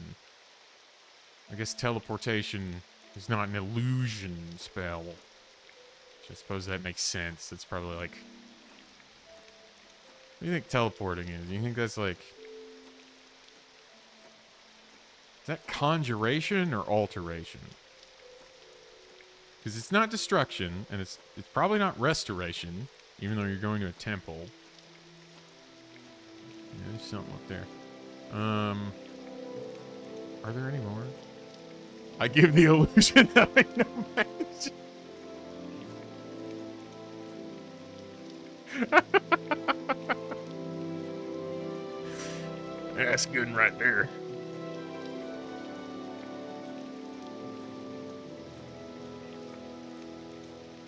I guess teleportation is not an illusion spell. Which I suppose that makes sense. It's probably like... What do you think teleporting is? You think that's like... Is that conjuration or alteration? Because it's not destruction, and it's probably not restoration, even though you're going to a temple. Yeah, there's something up there. Are there any more? I give the illusion that I know magic. That's good right there.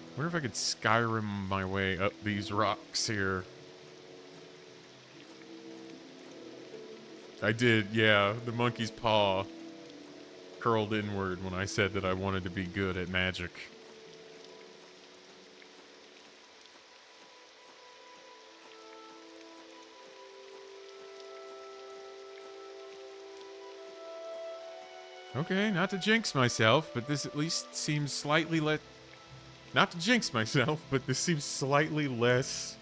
I wonder if I could Skyrim my way up these rocks here. I did, yeah. The monkey's paw curled inward when I said that I wanted to be good at magic. Okay, not to jinx myself, but this at least seems slightly less... Not to jinx myself, but this seems slightly less...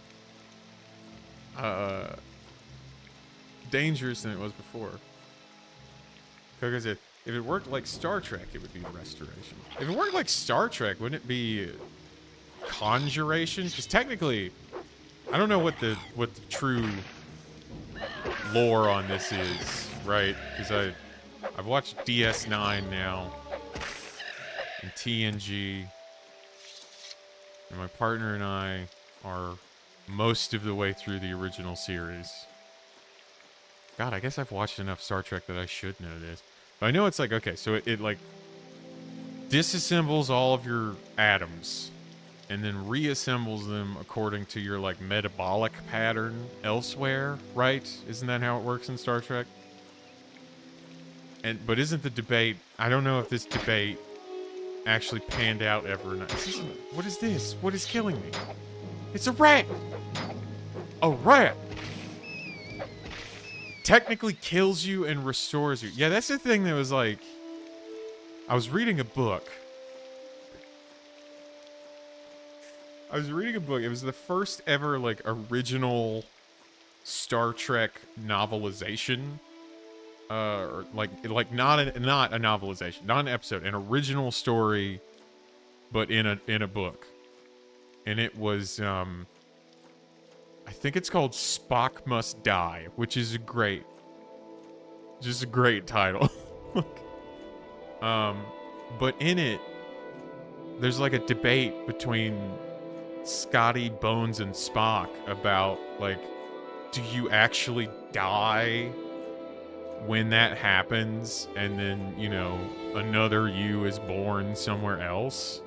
dangerous than it was before. Because if it worked like Star Trek, it would be restoration. If it worked like Star Trek, wouldn't it be conjuration? Because technically, I don't know what the true lore on this is, right? Because I've watched DS9 now and TNG, and my partner and I are most of the way through the original series. God, I guess I've watched enough Star Trek that I should know this. But I know it's like, okay, so it like... disassembles all of your atoms and then reassembles them according to your like metabolic pattern elsewhere, right? Isn't that how it works in Star Trek? But isn't the debate, I don't know if this debate actually panned out ever or not. What is this? What is killing me? It's a rat! A rat! Technically kills you and restores you. Yeah, that's the thing that was like, I was reading a book. It was the first ever like original Star Trek novelization. Or like not a novelization, not an episode, an original story, but in a book. And it was I think it's called Spock Must Die, which is a great title. But in it, there's like a debate between Scotty, Bones, and Spock about like, do you actually die when that happens, and then, you know, another you is born somewhere else?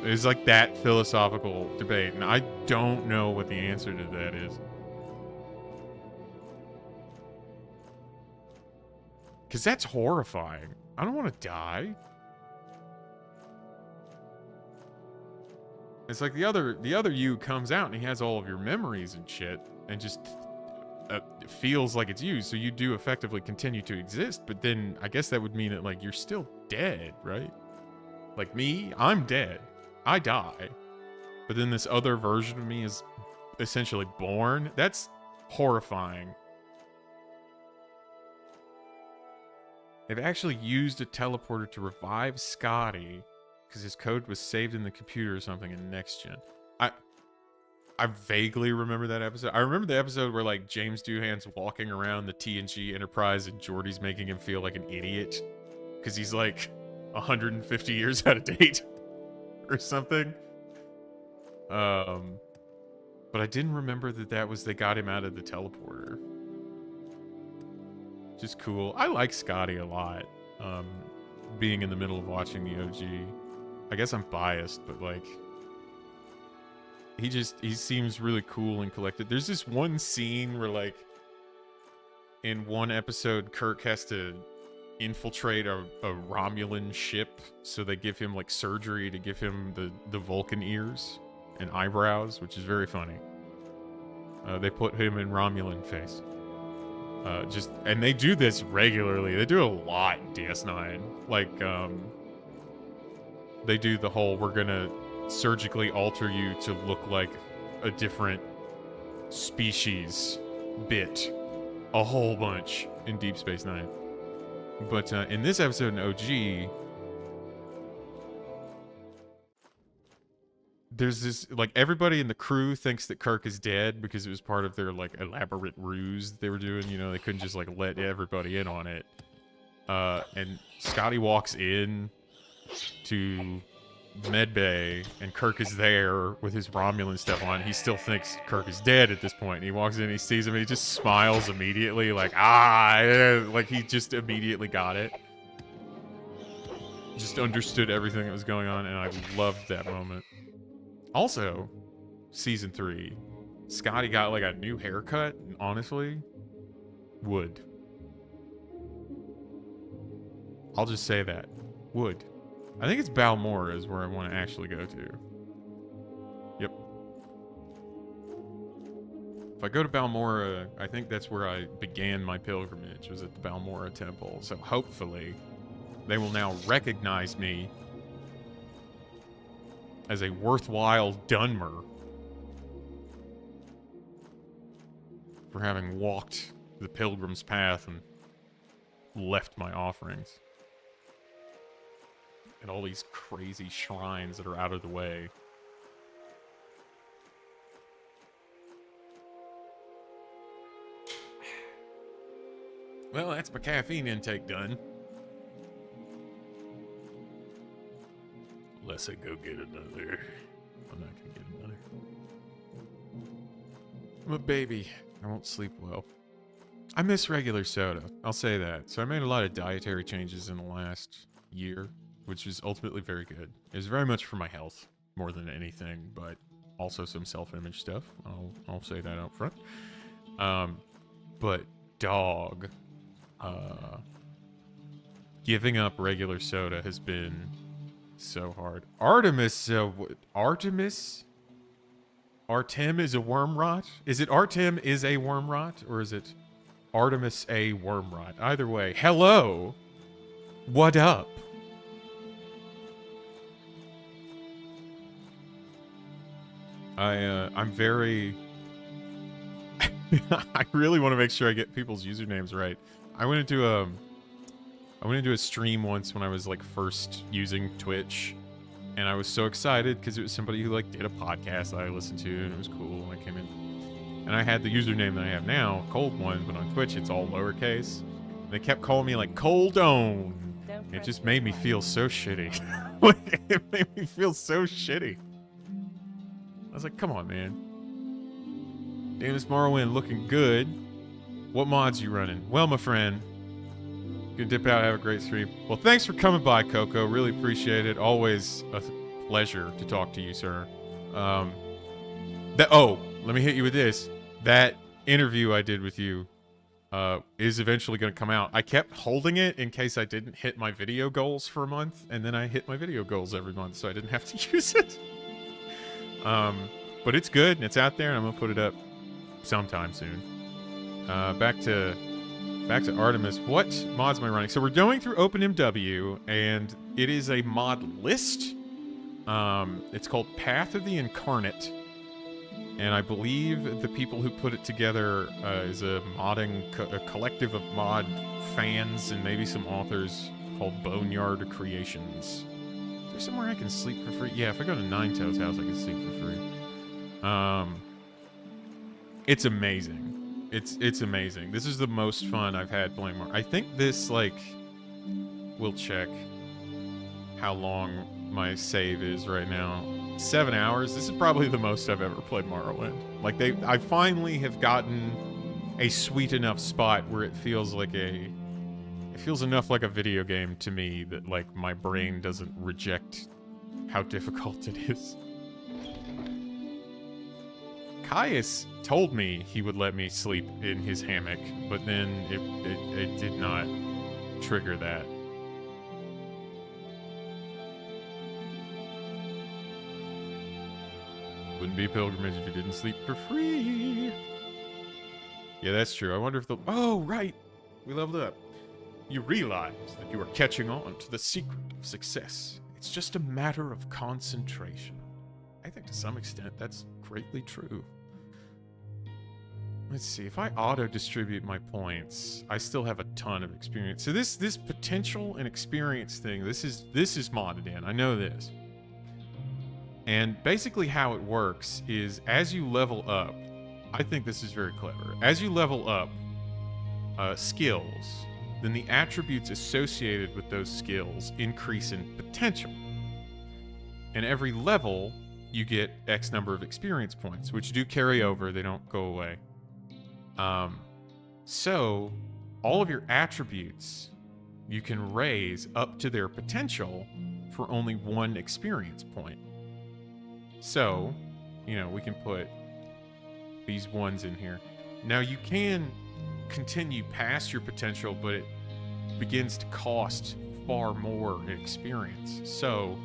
It's like that philosophical debate, and I don't know what the answer to that is. Because that's horrifying. I don't want to die. It's like the other you comes out and he has all of your memories and shit, and just feels like it's you, so you do effectively continue to exist, but then I guess that would mean that like you're still dead, right? Like me, I'm dead. I die. But then this other version of me is essentially born. That's horrifying. They've actually used a teleporter to revive Scotty because his code was saved in the computer or something in Next Gen. I vaguely remember that episode. I remember the episode where like James Doohan's walking around the TNG Enterprise and Geordi's making him feel like an idiot because he's like 150 years out of date or something. But I didn't remember that was they got him out of the teleporter. Just cool. I like Scotty a lot. Being in the middle of watching the OG. I guess I'm biased, but like, he seems really cool and collected. There's this one scene where like in one episode Kirk has to infiltrate a Romulan ship, so they give him like surgery to give him the Vulcan ears and eyebrows, which is very funny. They put him in Romulan face. And they do this regularly. They do a lot in DS9. Like they do the whole, we're gonna surgically alter you to look like a different species bit a whole bunch in Deep Space Nine. But in this episode in OG, there's this, like, everybody in the crew thinks that Kirk is dead because it was part of their like elaborate ruse they were doing. You know, they couldn't just like let everybody in on it. And Scotty walks in to medbay and Kirk is there with his Romulan stuff on. He still thinks Kirk is dead at this point. And he walks in, he sees him, and he just smiles immediately, like, like he just immediately got it. Just understood everything that was going on, and I loved that moment. Also, season 3, Scotty got like a new haircut, and honestly, would. I'll just say that. Would. I think it's Balmora is where I want to actually go to. Yep. If I go to Balmora, I think that's where I began my pilgrimage, was at the Balmora Temple. So hopefully, they will now recognize me as a worthwhile Dunmer for having walked the pilgrim's path and left my offerings. And all these crazy shrines that are out of the way. Well, that's my caffeine intake done. Unless I go get another. I'm not gonna get another. I'm a baby. I won't sleep well. I miss regular soda. I'll say that. So I made a lot of dietary changes in the last year. which was ultimately very good. It was very much for my health more than anything, but also some self-image stuff. I'll say that up front. But dog, giving up regular soda has been so hard. Artemis Artem is a worm rot? Is it Artem is a worm rot? Or is it Artemis a worm rot? Either way, hello! What up? I'm very... I really want to make sure I get people's usernames right. I went into a stream once when I was like first using Twitch, and I was so excited because it was somebody who like did a podcast that I listened to, and it was cool. And I came in, and I had the username that I have now, Cold One, but on Twitch it's all lowercase. And they kept calling me like Coldone. It just made me feel so shitty. It made me feel so shitty. I was like, come on, man. Damn, this Morrowind looking good. What mods you running? Well, my friend, gonna dip out, have a great stream. Well, thanks for coming by, Coco. Really appreciate it. Always a pleasure to talk to you, sir. Oh, let me hit you with this. That interview I did with you is eventually going to come out. I kept holding it in case I didn't hit my video goals for a month, and then I hit my video goals every month, so I didn't have to use it. But it's good, and it's out there, and I'm going to put it up sometime soon. Back to Artemis. What mods am I running? So we're going through OpenMW, and it is a mod list. It's called Path of the Incarnate, and I believe the people who put it together is a collective of mod fans and maybe some authors called Boneyard Creations. Is there somewhere I can sleep for free? Yeah, if I go to Nine Toes' house, I can sleep for free. It's amazing. It's amazing. This is the most fun I've had playing more. I think this, like, we'll check how long my save is right now. 7 hours. This is probably the most I've ever played Morrowind. Like, I finally have gotten a sweet enough spot where it feels like it feels enough like a video game to me that, like, my brain doesn't reject how difficult it is. Caius told me he would let me sleep in his hammock, but then it did not trigger that. Wouldn't be a pilgrimage if you didn't sleep for free. Yeah, that's true. I wonder if oh, right. We leveled up. You realize that you are catching on to the secret of success. It's just a matter of concentration. I think to some extent that's greatly true. Let's see, if I auto-distribute my points, I still have a ton of experience. So this potential and experience thing, this is modded in. I know this. And basically how it works is as you level up, I think this is very clever. As you level up skills, then the attributes associated with those skills increase in potential. And every level, you get X number of experience points, which do carry over. They don't go away. So all of your attributes you can raise up to their potential for only 1 experience point. So, you know, we can put these ones in here. Now you can continue past your potential, but it begins to cost far more in experience. So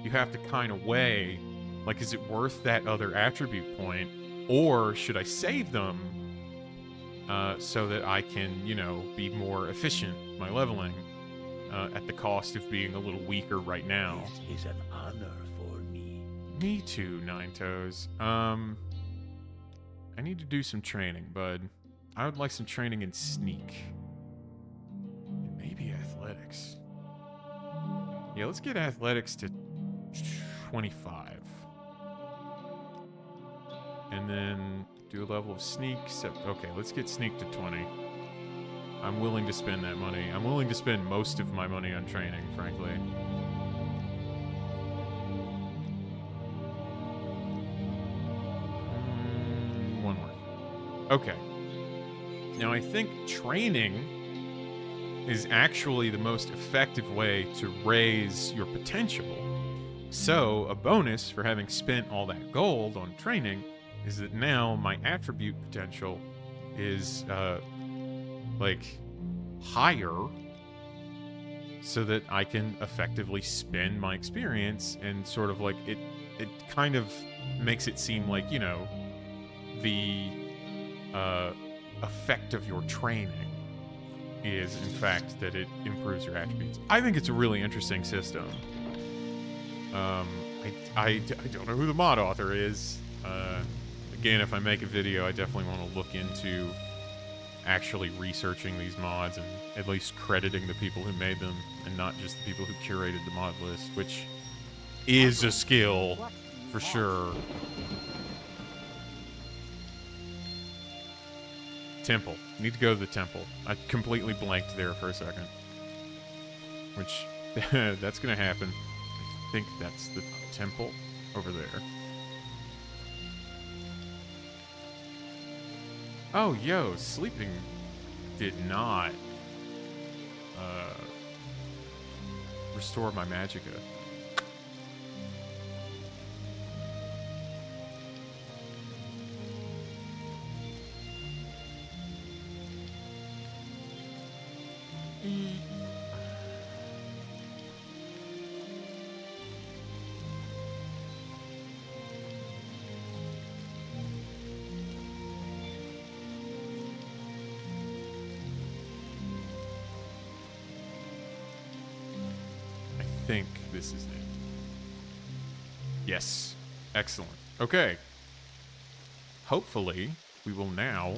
you have to kind of weigh, like, is it worth that other attribute point, or should I save them so that I can, you know, be more efficient in my leveling at the cost of being a little weaker right now. This is an honor for me. Me too, Nine Toes. I need to do some training, bud. I would like some training in sneak. And maybe athletics. Yeah, let's get athletics to 25. And then do a level of sneak. Okay, let's get sneak to 20. I'm willing to spend that money. I'm willing to spend most of my money on training, frankly. One more. Okay. Now, I think training is actually the most effective way to raise your potential. So, a bonus for having spent all that gold on training is that now my attribute potential is, like, higher, so that I can effectively spend my experience, and sort of like, it kind of makes it seem like, you know, the effect of your training is, in fact, that it improves your attributes. I think it's a really interesting system. I don't know who the mod author is. Again, if I make a video, I definitely want to look into actually researching these mods and at least crediting the people who made them and not just the people who curated the mod list, which is a skill for sure. Temple. Need to go to the temple. I completely blanked there for a second. Which, that's gonna happen. I think that's the temple over there. Oh, yo, sleeping did not restore my magicka. I think this is it. Yes. Excellent. Okay. Hopefully, we will now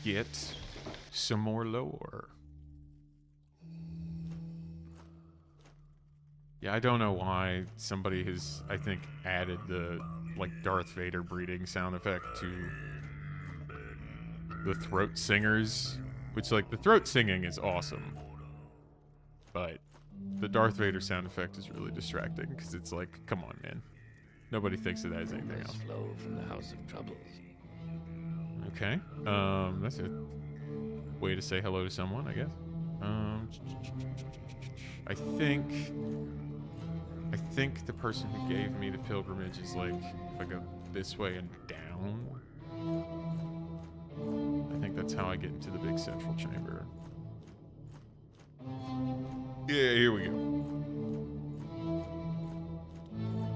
get some more lore. Yeah, I don't know why somebody has, I think, added the, like, Darth Vader breathing sound effect to the throat singers, which, like, the throat singing is awesome, but the Darth Vader sound effect is really distracting, because it's like, come on, man. Nobody thinks of that as anything else. Flow from the House of Troubles. Okay. That's a way to say hello to someone, I guess. I think the person who gave me the pilgrimage is like, if I go this way and down, I think that's how I get into the big central chamber. Yeah, here we go.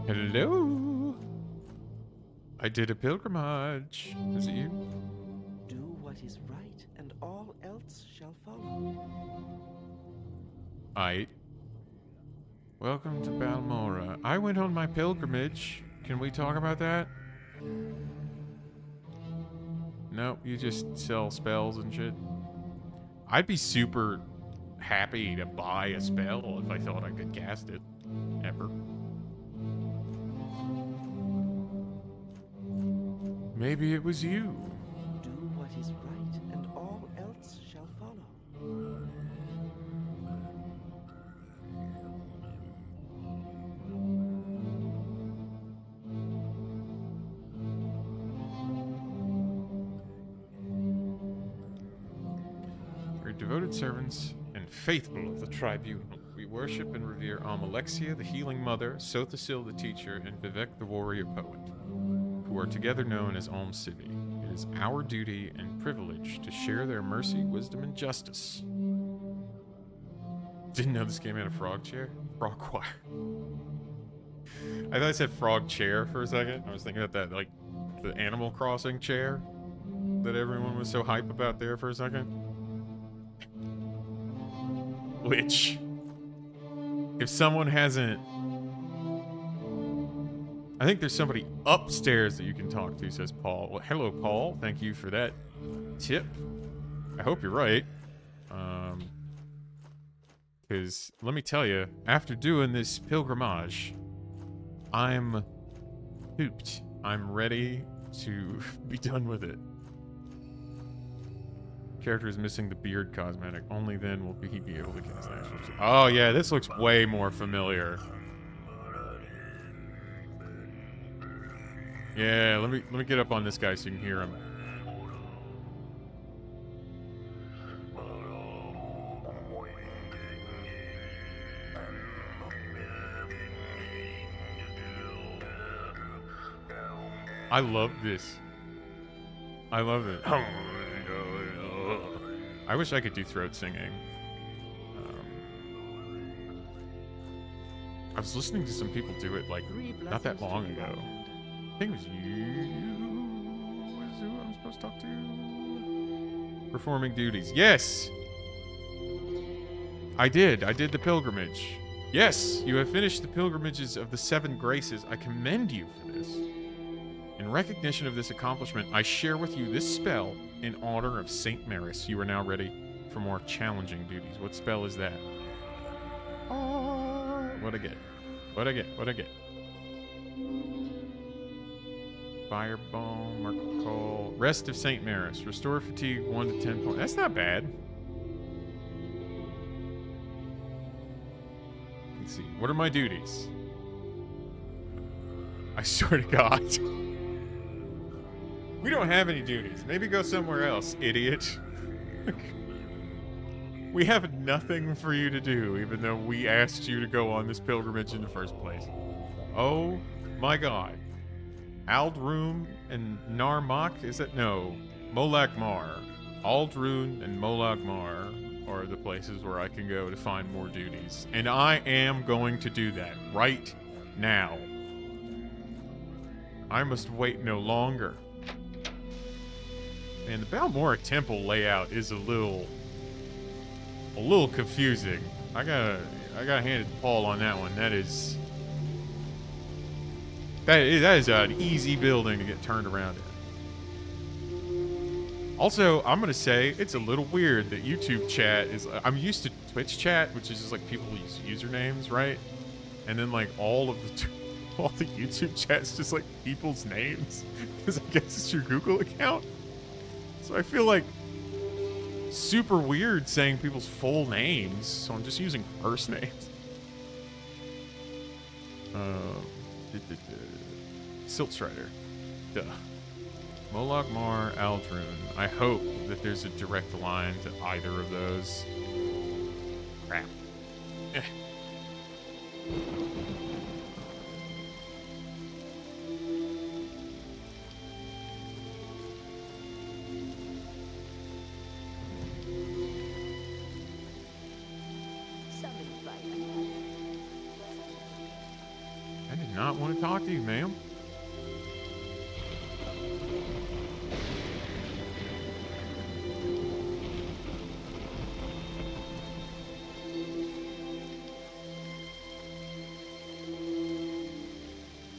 Hello. I did a pilgrimage. Is it you? Do what is right, and all else shall follow. Aight. Welcome to Balmora. I went on my pilgrimage. Can we talk about that? Nope, you just sell spells and shit. I'd be super happy to buy a spell if I thought I could cast it. Ever. Maybe it was you. Do what is right, and all else shall follow. We're devoted servants and faithful of the tribunal. We worship and revere Almalexia, the healing mother, Sothasil, the teacher, and Vivek, the warrior poet, who are together known as Alm Civi. It is our duty and privilege to share their mercy, wisdom, and justice. Didn't know this game had a frog chair? Frog choir. I thought I said frog chair for a second. I was thinking about that, like, the Animal Crossing chair that everyone was so hype about there for a second. Which, if someone hasn't... I think there's somebody upstairs that you can talk to, says Paul. Well, hello, Paul. Thank you for that tip. I hope you're right. Because, let me tell you, after doing this pilgrimage, I'm pooped. I'm ready to be done with it. Character is missing the beard cosmetic. Only then will he be able to cast actual... Oh, yeah, this looks way more familiar. Yeah, let me get up on this guy so you can hear him. I love this. I love it. I wish I could do throat singing. I was listening to some people do it, like, not that long ago. I think it was you. Was who I'm supposed to talk to? Performing duties. Yes! I did the pilgrimage. Yes, you have finished the pilgrimages of the 7 graces. I commend you for this. In recognition of this accomplishment, I share with you this spell in honor of Saint Maris. You are now ready for more challenging duties. What spell is that? What'd I get? What'd I get? Fireball, Mark Call. Rest of Saint Maris. Restore fatigue 1 to 10 points. That's not bad. Let's see. What are my duties? I swear to God. We don't have any duties. Maybe go somewhere else, idiot. We have nothing for you to do, even though we asked you to go on this pilgrimage in the first place. Oh my God. Aldroom and Narmak? Is it? No. Molag Mar. Aldroon and Molag Mar are the places where I can go to find more duties. And I am going to do that right now. I must wait no longer. And the Balmora Temple layout is a little confusing. I gotta hand it to Paul on that one. That is an easy building to get turned around in. Also, I'm gonna say it's a little weird that YouTube chat is. I'm used to Twitch chat, which is just like people use usernames, right? And then like all the YouTube chat's just like people's names, because I guess it's your Google account. So I feel like super weird saying people's full names, so I'm just using first names. Siltstrider. Duh. Molag Mar, Aldroon. I hope that there's a direct line to either of those. Crap. Eh. I did not want to talk to you, ma'am.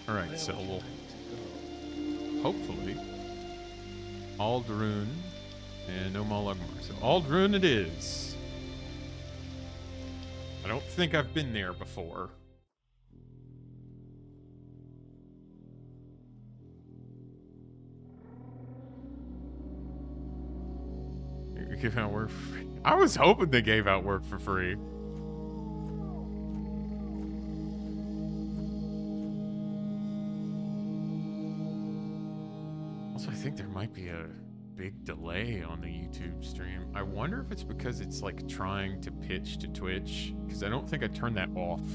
Alright, so we'll hopefully Aldroon and no Molag Mar. So Aldroon it is. I don't think I've been there before. Give out work for free. I was hoping they gave out work for free. Also, I think there might be a big delay on the YouTube stream. I wonder if it's because it's like trying to pitch to Twitch, because I don't think I turned that off,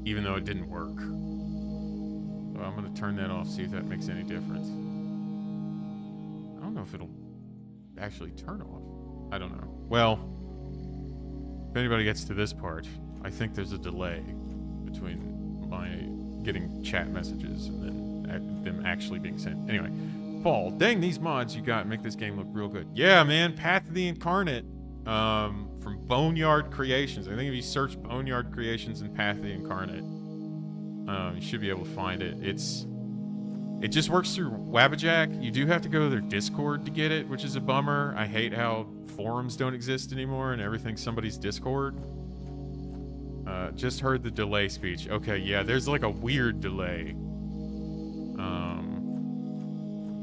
even though it didn't work. So I'm going to turn that off, see if that makes any difference. I don't know if it'll actually turn off. I don't know. Well, if anybody gets to this part, I think there's a delay between my getting chat messages and then them actually being sent. Anyway, Paul, dang, these mods you got make this game look real good. Yeah, man, Path of the Incarnate from Boneyard Creations. I think if you search Boneyard Creations and Path of the Incarnate, you should be able to find it. It just works through Wabbajack. You do have to go to their Discord to get it, which is a bummer. I hate how forums don't exist anymore and everything's somebody's Discord. Just heard the delay speech. Okay, yeah, there's like a weird delay.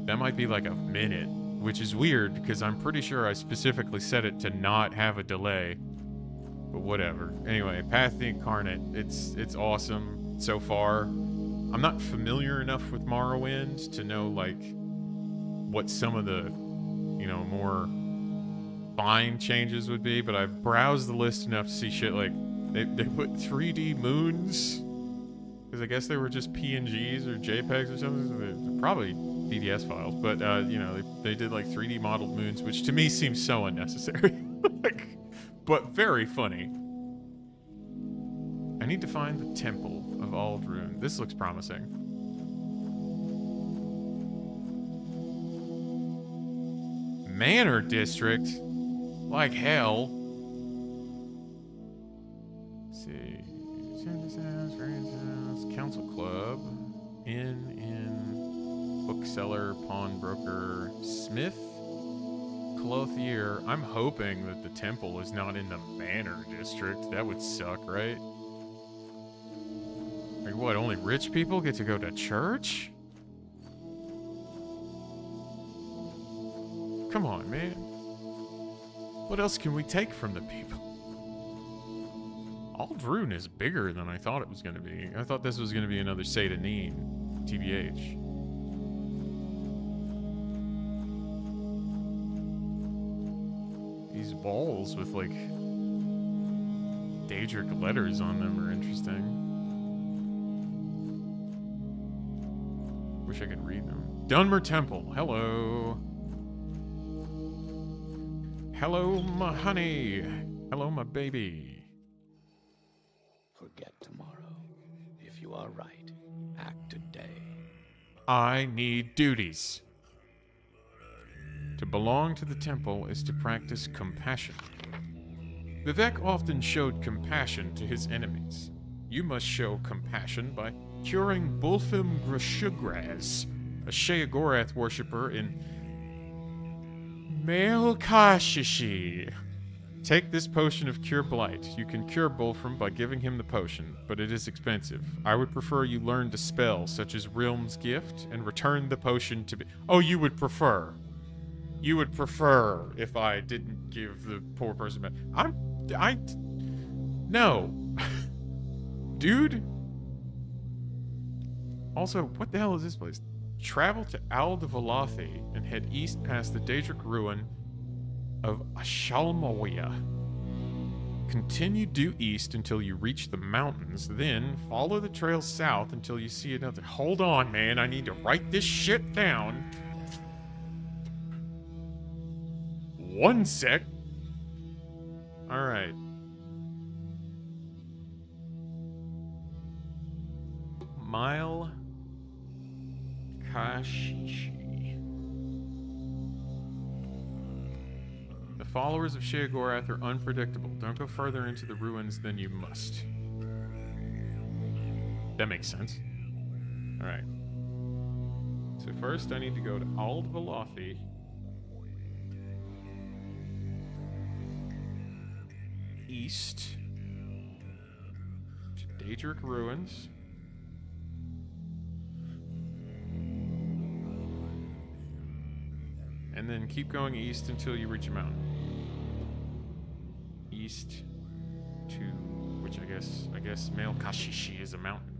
That might be like a minute, which is weird because I'm pretty sure I specifically set it to not have a delay. But whatever. Anyway, Path of the Incarnate. It's awesome so far. I'm not familiar enough with Morrowind to know, like, what some of the, you know, more fine changes would be, but I've browsed the list enough to see shit like, they put 3D moons Because I guess they were just PNGs or JPEGs or something. So they're probably BDS files. But, you know, they did like 3D modeled moons, which to me seems so unnecessary. Like, but very funny. I need to find the Temple of Aldrune. This looks promising. Manor District? Like hell. Let's see. Council Club. Inn, bookseller, pawnbroker, smith, clothier. I'm hoping that the temple is not in the Manor District. That would suck, right? Like what, only rich people get to go to church? Come on, man. What else can we take from the people? Aldrune is bigger than I thought it was going to be. I thought this was going to be another Satanine, TBH. These balls with, like, Daedric letters on them are interesting. Wish I could read them. Dunmer Temple, hello. Hello, my honey. Hello, my baby. Forget tomorrow. If you are right, act today. I need duties. To belong to the temple is to practice compassion. Vivek often showed compassion to his enemies. You must show compassion by curing Bulfim Grashugraz, a Sheogorath worshipper in Maelkashishi. Take this potion of Cure Blight. You can cure Bulfrim by giving him the potion, but it is expensive. I would prefer you learn to spell, such as Realm's Gift, and return the potion to be... Oh, you would prefer. You would prefer if I didn't give the poor person... No. Dude. Also, what the hell is this place? Travel to Aldvalathi and head east past the Daedric ruin of Ashalmawia. Continue due east until you reach the mountains, then follow the trail south until you see another... Hold on, man, I need to write this shit down. One sec. Alright. Mile Kashishi. The followers of Sheogorath are unpredictable. Don't go further into the ruins than you must. That makes sense. Alright. So first I need to go to Aldvalathi. East. To Daedric ruins. And then keep going east until you reach a mountain. East to, which I guess Maelkashishi is a mountain.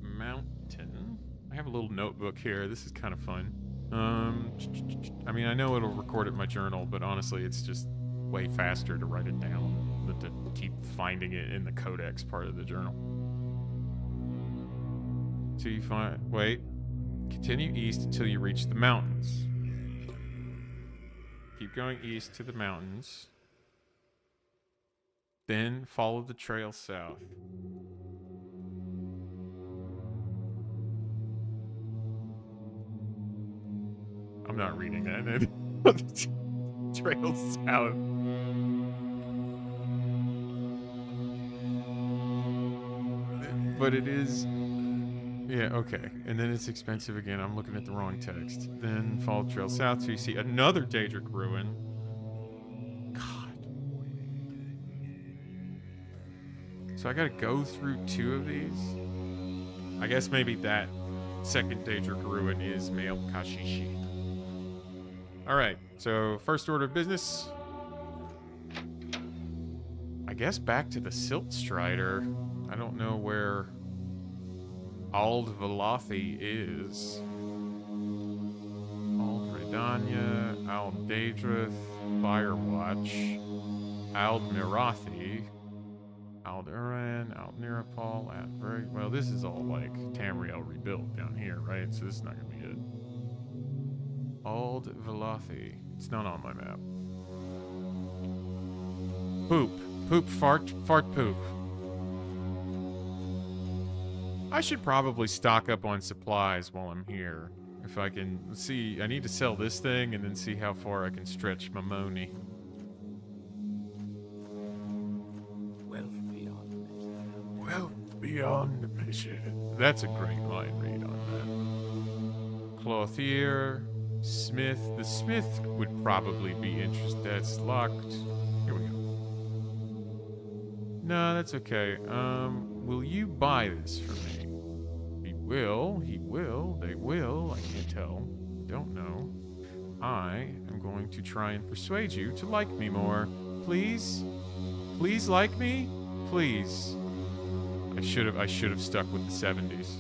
Mountain? I have a little notebook here. This is kind of fun. I mean, I know it'll record it in my journal, but honestly, it's just way faster to write it down than to keep finding it in the codex part of the journal. So you find, wait. Continue east until you reach the mountains. Keep going east to the mountains. Then follow the trail south. I'm not reading that. Trail south. But it is... Yeah, okay. And then it's expensive again. I'm looking at the wrong text. Then follow the trail south so you see another Daedric ruin. God. So I gotta go through 2 of these? I guess maybe that second Daedric ruin is Maelkashishi. Alright, so first order of business. I guess back to the Silt Strider. I don't know where Aldvalathi is. Aldredania, Aldaedrith, Firewatch, Aldmirathi. Alderan, Aldnirapal, very well. This is all like Tamriel rebuilt down here, right? So this is not gonna be good. Ald Velothi. It's not on my map. Poop. Poop, fart, fart, poop. I should probably stock up on supplies while I'm here. If I can see, I need to sell this thing and then see how far I can stretch my money. Wealth beyond measure. Well, beyond measure. That's a great line read on that. Clothier, Smith. The Smith would probably be interested. That's locked. Here we go. No, that's okay. Will you buy this for me? He will, they will, I can't tell. Don't know. I am going to try and persuade you to like me more. Please? Please like me? Please. I should have stuck with the 70s.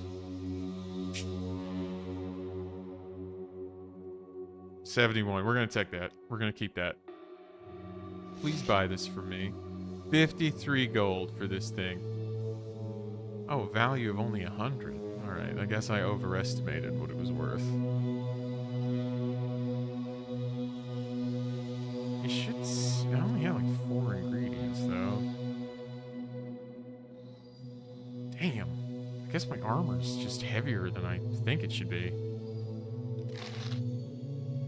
71. We're gonna take that. We're gonna keep that. Please buy this for me. 53 gold for this thing. Oh, value of only 100. All right, I guess I overestimated what it was worth. You should. I only have like 4 ingredients though. Damn. I guess my armor's just heavier than I think it should be.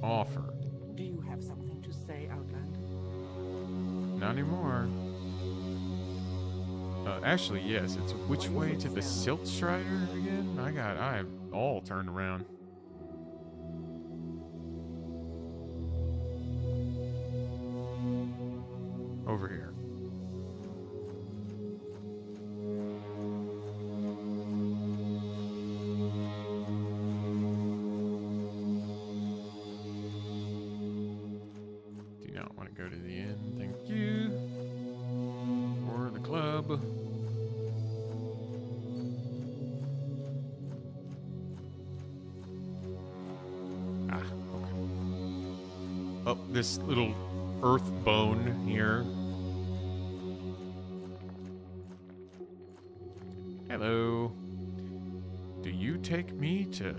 Offer. Do you have something to say, Outlander? Not anymore. Actually, yes. It's which way to the Silt Strider again? I have all turned around. Over here. Do not want to go to the inn. Thank you. Or the club. Oh, this little earth bone here. Hello. Do you take me to...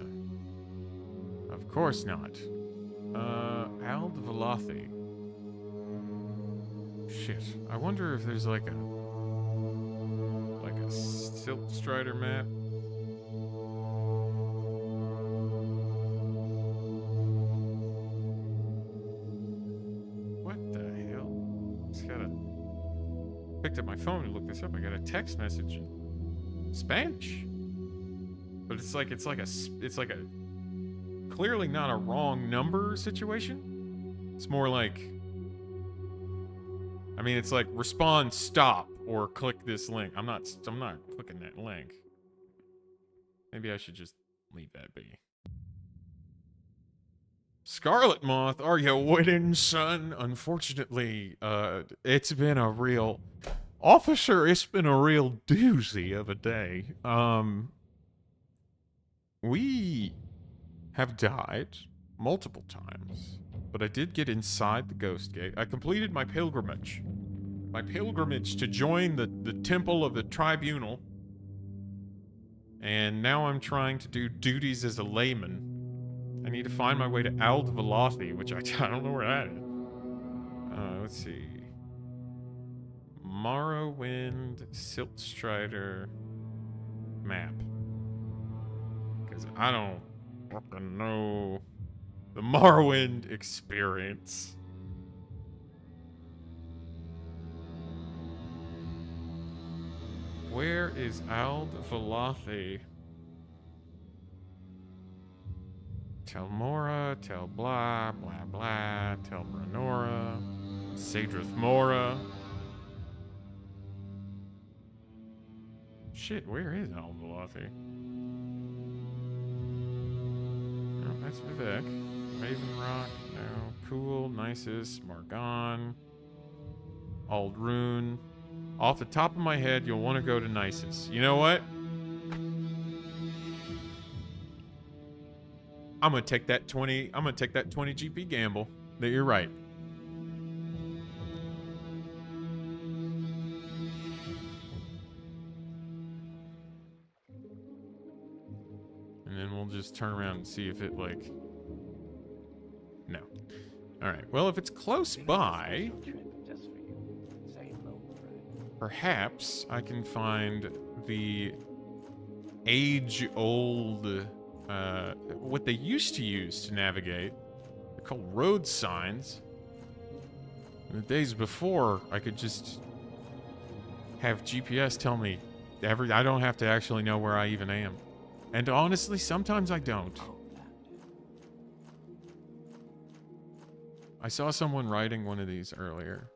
Of course not. Ald Velothi. Shit. I wonder if there's like a Silt Strider map. Picked up my phone to look this up. I got a text message in Spanish, but it's like a clearly not a wrong number situation. It's more like, I mean, it's like respond, stop, or click this link. I'm not clicking that link. Maybe I should just leave that be. Scarlet Moth, are you winning, son? Unfortunately, it's been a real... Officer, it's been a real doozy of a day. We have died multiple times, but I did get inside the Ghost Gate. I completed my pilgrimage. My pilgrimage to join the Temple of the Tribunal. And now I'm trying to do duties as a layman. I need to find my way to Ald Velothi, which I don't know where that is. Let's see. Morrowind, Silt Strider map. Because I don't fucking know the Morrowind experience. Where is Ald Velothi? Tel Mora, Tel blah, blah, blah, Tel Brenora, Sadrith Mora. Shit, where is Ald Velothi? Oh, that's Vivek. Raven Rock, no. Cool, Nisus, Margon, Aldrune. Off the top of my head, you'll want to go to Nisus. You know what? I'm gonna take that 20 GP gamble. That you're right. just turn around and see if it, like... No. Alright, well, if it's close by... Perhaps I can find the age-old, what they used to use to navigate. They're called road signs. In the days before, I could just have GPS tell me I don't have to actually know where I even am. And honestly, sometimes I don't. I saw someone riding one of these earlier.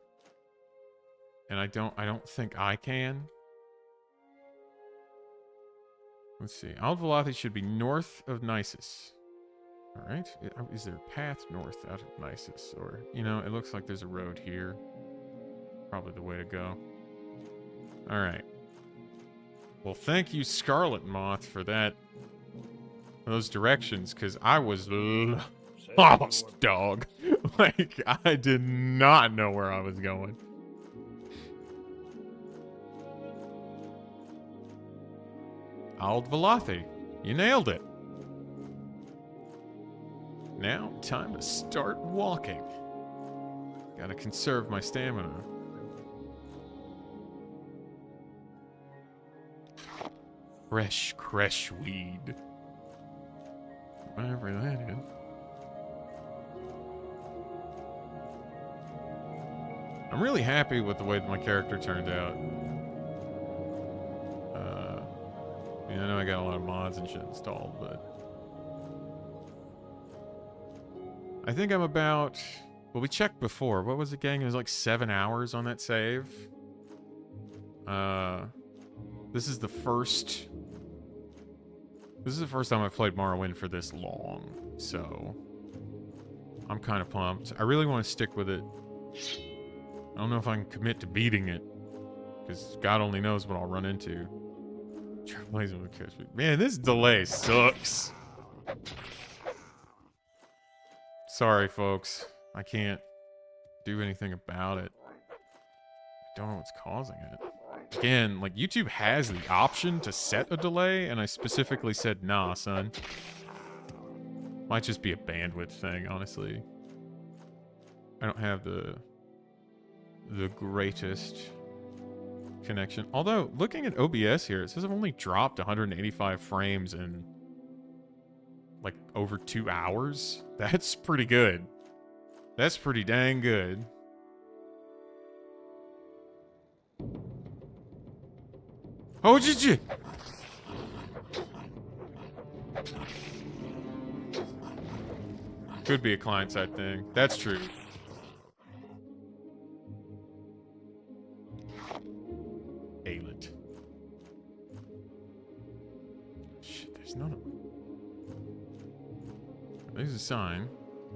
And I don't think I can. Let's see. Aldvalathi should be north of Nisus. Alright. Is there a path north out of Nisus? Or, you know, it looks like there's a road here. Probably the way to go. Alright. Well, thank you, Scarlet Moth, for that. Those directions, because I was lost, dog. Like, I did not know where I was going. Aldvalathi. You nailed it. Now, time to start walking. Gotta conserve my stamina. Fresh cresh weed. Whatever that is. I'm really happy with the way that my character turned out. I know I got a lot of mods and shit installed, but... I think I'm about... Well, we checked before. What was it, gang? It was like 7 hours on that save. This is the first... This is the first time I've played Morrowind for this long, so... I'm kind of pumped. I really want to stick with it. I don't know if I can commit to beating it, because God only knows what I'll run into. Man, this delay sucks. Sorry, folks. I can't do anything about it. I don't know what's causing it. Again, like, YouTube has the option to set a delay, and I specifically said, nah, son. Might just be a bandwidth thing, honestly. I don't have the greatest connection. Although, looking at OBS here, it says I've only dropped 185 frames in, like, over 2 hours. That's pretty good. That's pretty dang good. Oh, did you? Could be a client-side thing. That's true. Ailent. Shit, there's none of them. There's a sign,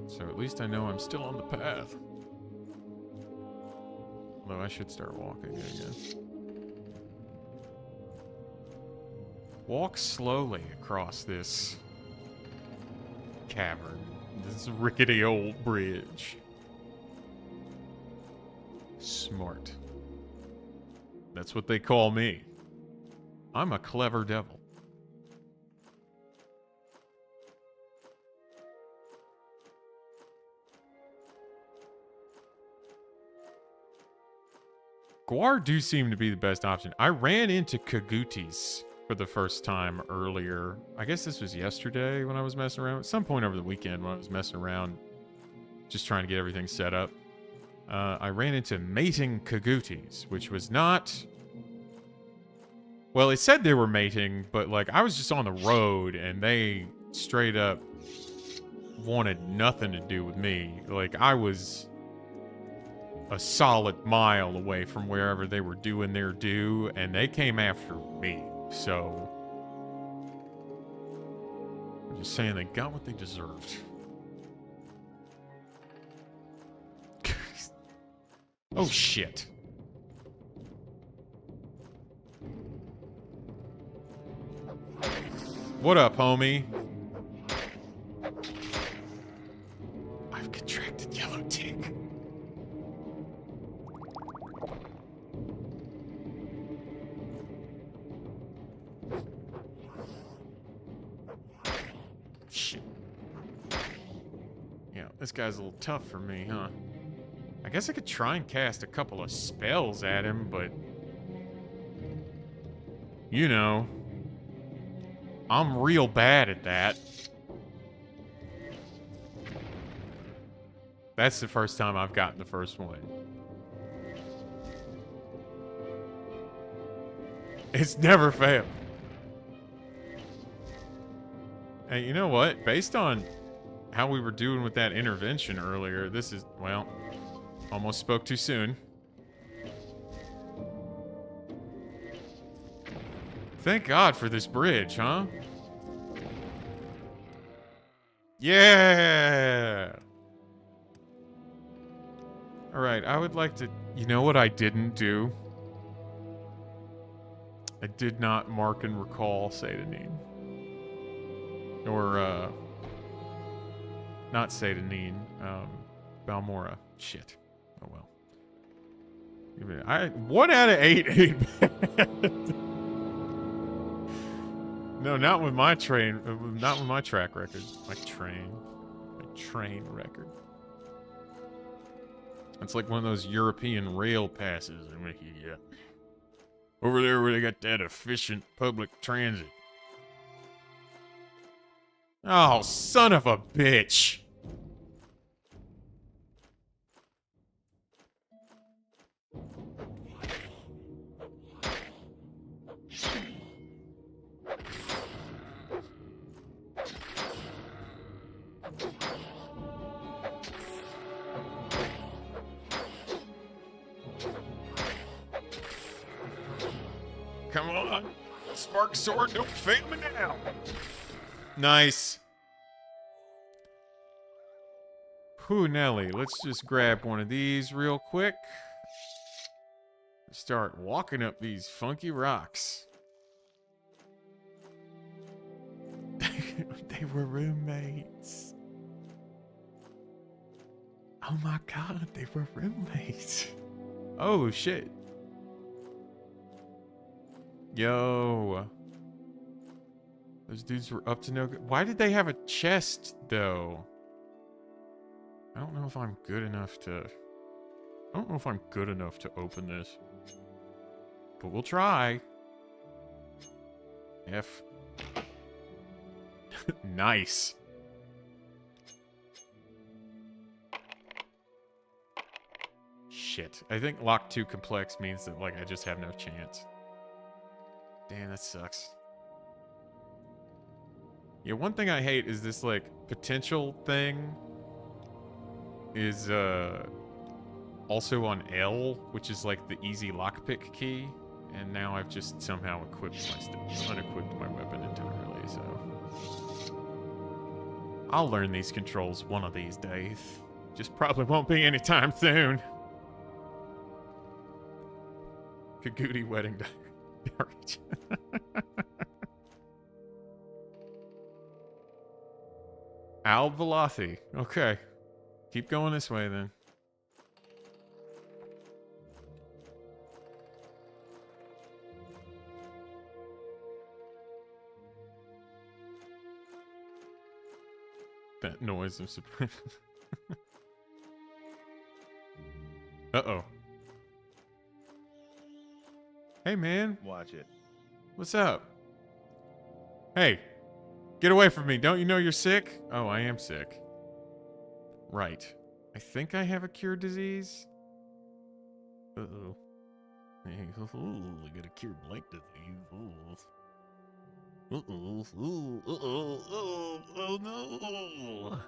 so at least I know I'm still on the path. Although I should start walking, I guess. Walk slowly across this cavern. This rickety old bridge. Smart. That's what they call me. I'm a clever devil. Guar do seem to be the best option. I ran into Kagutis for the first time earlier. I guess this was yesterday when I was messing around. At some point over the weekend when I was messing around, just trying to get everything set up. I ran into mating Kagutis, which was not... Well, it said they were mating, but, like, I was just on the road, and they straight up wanted nothing to do with me. Like, I was a solid mile away from wherever they were doing their due, and they came after me. So, I'm just saying they got what they deserved. Oh, shit. What up, homie? I've contracted yellow tick. This guy's a little tough for me, huh? I guess I could try and cast a couple of spells at him, but... You know... I'm real bad at that. That's the first time I've gotten the first one. It's never failed. Hey, you know what? Based on how we were doing with that intervention earlier, this is, well, almost spoke too soon. Thank God for this bridge, huh? Yeah! Alright, I would like to... You know what I didn't do? I did not mark and recall Satanin. Or, not Satanin, Balmora. Shit. Oh well. 1 out of 8 ain't bad. No, not with my not with my track record. My train record. It's like one of those European rail passes that make you get. Over there where they got that efficient public transit. Oh, son of a bitch. Come on. Spark sword, don't fail me now. Nice. Whew, Nelly. Let's just grab one of these real quick. Start walking up these funky rocks. They were roommates. Oh my God, they were roommates. Oh shit. Yo. Those dudes were up to no good. Why did they have a chest, though? I don't know if I'm good enough to... I don't know if I'm good enough to open this. But we'll try. F. Nice. Shit. I think lock 2 complex means that, like, I just have no chance. Damn, that sucks. Yeah, one thing I hate is this, like, potential thing is, also on L, which is, like, the easy lockpick key. And now I've just somehow unequipped my weapon entirely, so... I'll learn these controls one of these days. Just probably won't be anytime soon. Kagudi wedding day. Al Velothi. Okay. Keep going this way then. That noise of surprise. Uh-oh. Hey, man. Watch it. What's up? Hey. Get away from me. Don't you know you're sick? Oh, I am sick. Right. I think I have a cure disease. Uh-oh. Hey, I got a cure blight disease. Oh no.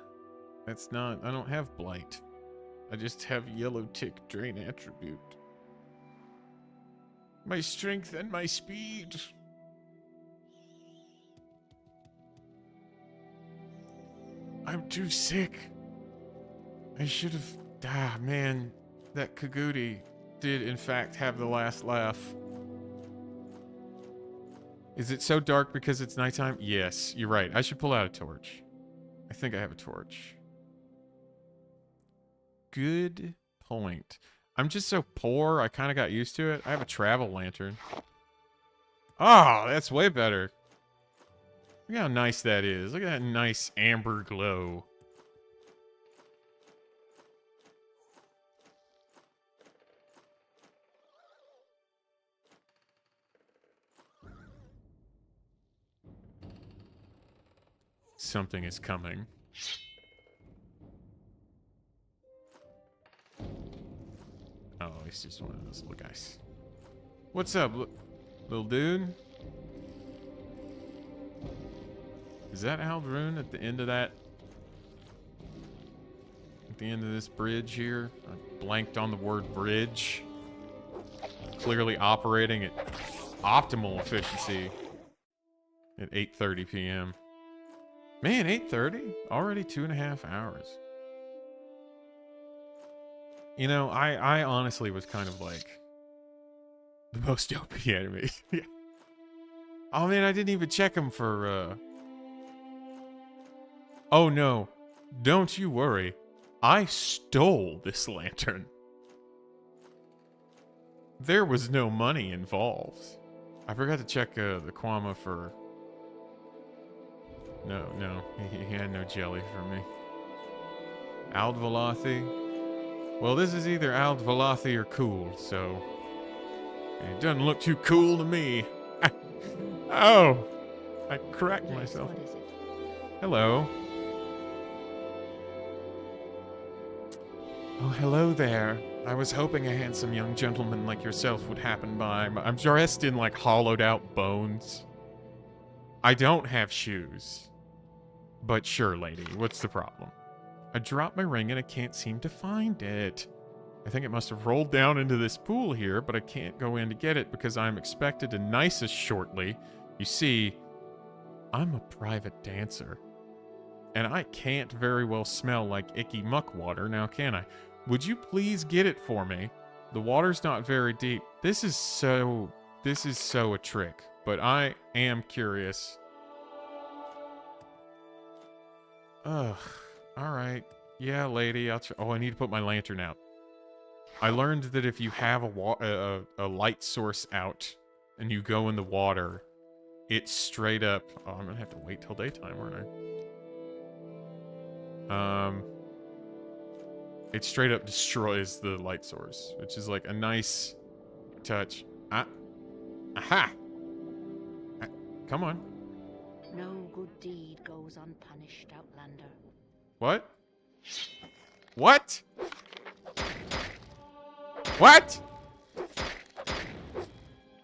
That's not, I don't have blight. I just have yellow tick drain attribute. My strength and my speed. I'm too sick. I should have, man, that Kagudi did in fact have the last laugh. Is it so dark because it's nighttime? Yes, you're right. I should pull out a torch. I think I have a torch. Good point. I'm just so poor, I kind of got used to it. I have a travel lantern. Oh, that's way better. Look how nice that is. Look at that nice amber glow. something is coming. Oh, he's just one of those little guys. What's up, little dude? Is that Aldrune at the end of that? At the end of this bridge here? I blanked on the word bridge. Clearly operating at optimal efficiency at 8:30 p.m. Man, 8:30? Already 2.5 hours. You know, I honestly was kind of like the most OP enemy. Yeah. Oh man, I didn't even check him for Oh no, don't you worry. I stole this lantern. There was no money involved. I forgot to check the Kwama for... No, he had no jelly for me. Aldvalathi. Well, this is either Aldvalathi or cool, so... It doesn't look too cool to me. Oh! I cracked myself. What is it? Hello. Oh, hello there. I was hoping a handsome young gentleman like yourself would happen by. I'm dressed in, like, hollowed-out bones. I don't have shoes. But sure, lady, what's the problem? I dropped my ring and I can't seem to find it. I think it must have rolled down into this pool here, but I can't go in to get it because I'm expected to nice us shortly. You see, I'm a private dancer. And I can't very well smell like icky muck water, now can I? Would you please get it for me? The water's not very deep. This is so a trick, but I am curious. Ugh. Alright. Yeah, lady, I'll try. Oh, I need to put my lantern out. I learned that if you have a light source out and you go in the water, it's straight up... Oh, I'm gonna have to wait till daytime, aren't I? It straight up destroys the light source, which is like a nice touch. Aha! Come on. No good deed goes unpunished, Outlander. What? What? What?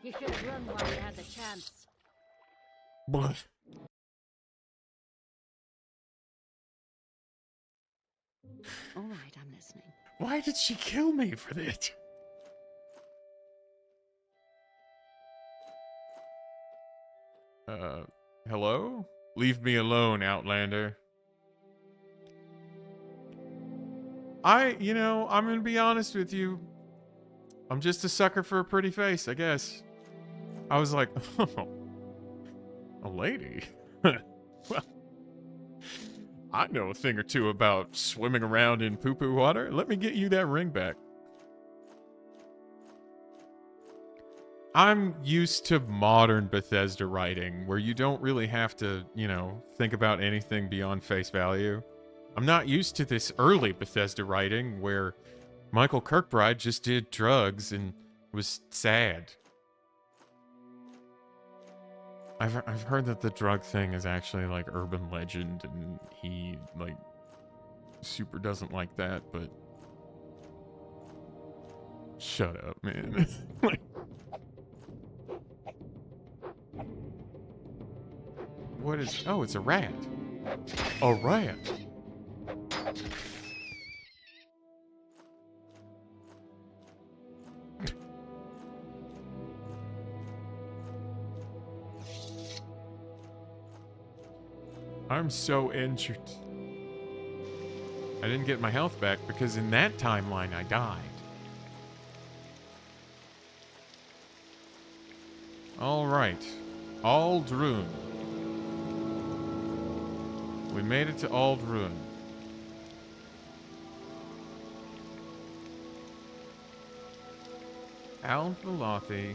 You should have run while you had the chance. Blah. All right, I'm listening. Why did she kill me for this? Hello? Leave me alone, Outlander. You know, I'm gonna be honest with you. I'm just a sucker for a pretty face, I guess. I was like, oh, a lady? Well, I know a thing or two about swimming around in poo-poo water. Let me get you that ring back. I'm used to modern Bethesda writing, where you don't really have to, you know, think about anything beyond face value. I'm not used to this early Bethesda writing, where Michael Kirkbride just did drugs and was sad. I've heard that the drug thing is actually like urban legend, and he like super doesn't like that, but shut up, man. Like, what is... Oh, it's a rat. A rat. I'm so injured. I didn't get my health back because in that timeline I died. Alright. Aldrune. We made it to Aldrune. Aldvalathi.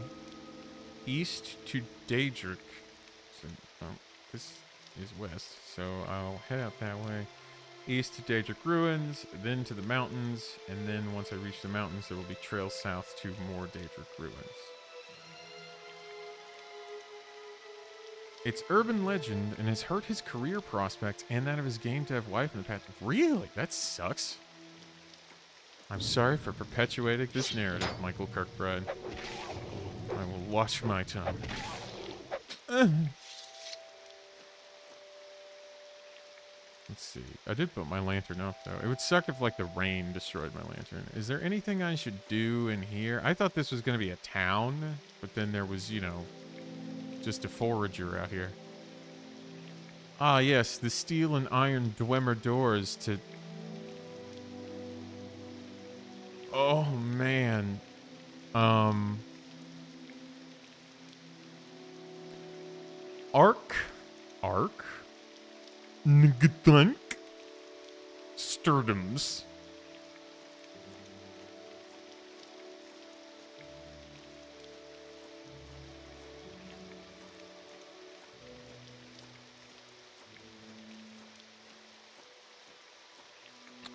East to Daedric. So, oh, this is west, so I'll head out that way. East to Daedric Ruins, then to the mountains, and then once I reach the mountains, there will be trails south to more Daedric Ruins. It's urban legend and has hurt his career prospects and that of his game-dev wife in the past. Really? That sucks. I'm sorry for perpetuating this narrative, Michael Kirkbride. I will watch my tongue. Let's see. I did put my lantern up, though. It would suck if, like, the rain destroyed my lantern. Is there anything I should do in here? I thought this was going to be a town, but then there was, you know, just a forager out here. Ah, yes, the steel and iron Dwemer doors to... Oh, man. Ark? Ngthunk? Sturdums.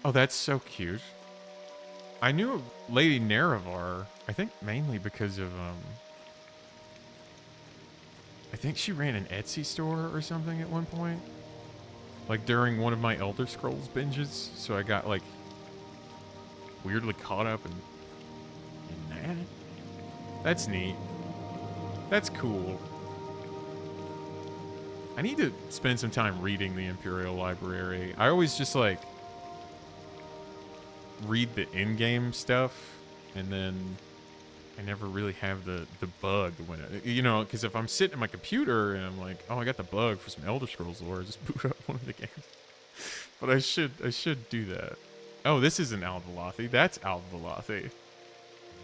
Oh, that's so cute. I knew of Lady Nerevar, I think mainly because of, I think she ran an Etsy store or something at one point. Like, during one of my Elder Scrolls binges, so I got, like, weirdly caught up in that. That's neat. That's cool. I need to spend some time reading the Imperial Library. I always just, like, read the in-game stuff, and then I never really have the bug when it, you know, because if I'm sitting at my computer and I'm like, oh, I got the bug for some Elder Scrolls lore, I just boot up one of the games. But I should do that. Oh, this isn't Al-Valathi. That's Al-Valathi.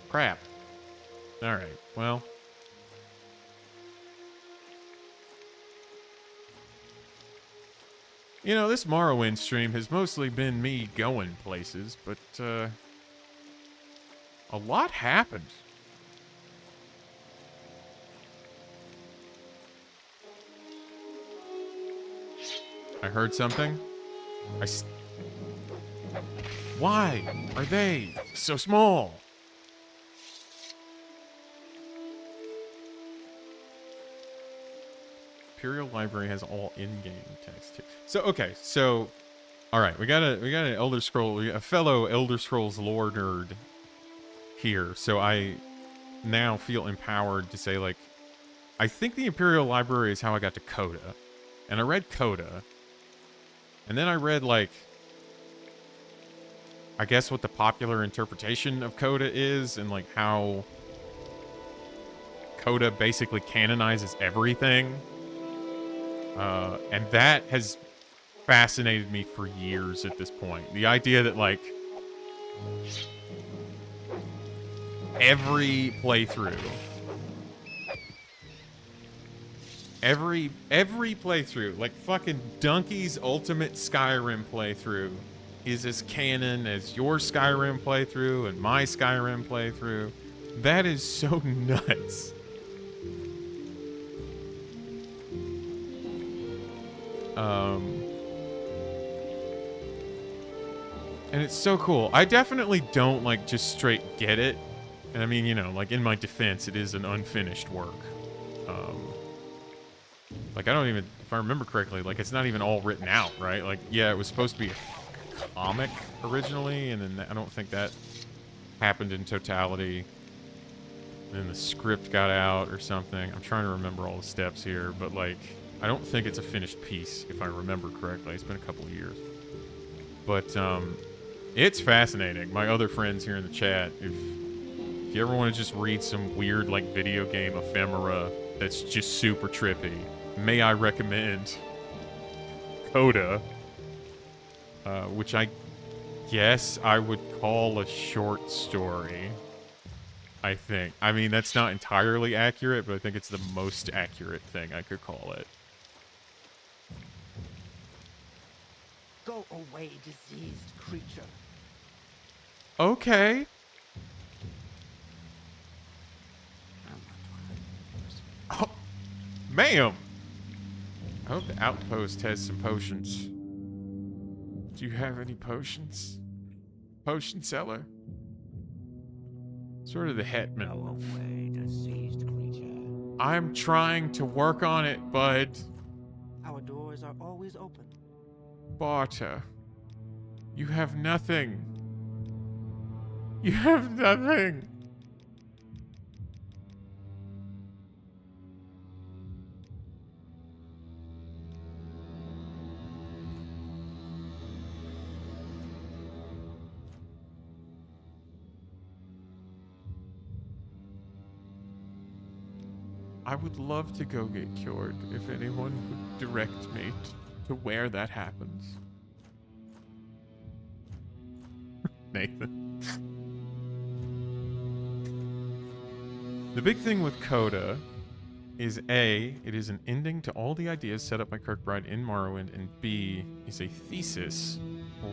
Crap. All right. Well. You know, this Morrowind stream has mostly been me going places, but a lot happened. I heard something. Why are they so small? Imperial Library has all in-game text too. So okay, so all right, we got an Elder Scroll, a fellow Elder Scrolls lore nerd here. So I now feel empowered to say, like, I think the Imperial Library is how I got to Coda, and I read Coda, and then I read, like, I guess what the popular interpretation of Coda is, and like how Coda basically canonizes everything. And that has fascinated me for years at this point. The idea that, like, every playthrough, like fucking Donkey's Ultimate Skyrim playthrough is as canon as your Skyrim playthrough and my Skyrim playthrough. That is so nuts. And it's so cool. I definitely don't, like, just straight get it. And I mean, you know, like, in my defense, it is an unfinished work. Like, I don't even, if I remember correctly, like, it's not even all written out, right? Like, yeah, it was supposed to be a comic originally, and then I don't think that happened in totality. And then the script got out or something. I'm trying to remember all the steps here, but, like, I don't think it's a finished piece, if I remember correctly. It's been a couple of years. But, it's fascinating. My other friends here in the chat, if you ever want to just read some weird, like, video game ephemera that's just super trippy, may I recommend Coda, which I guess I would call a short story, I think. I mean, that's not entirely accurate, but I think it's the most accurate thing I could call it. Go away, diseased creature. Okay. Oh, ma'am. I hope the outpost has some potions. Do you have any potions? Potion seller? Sort of the hetman. Go away, diseased creature. I'm trying to work on it, bud. Our doors are always open. Barter, you have nothing. You have nothing. I would love to go get cured if anyone would direct me to where that happens. Nathan. The big thing with Coda is A, it is an ending to all the ideas set up by Kirkbride in Morrowind, and B, is a thesis,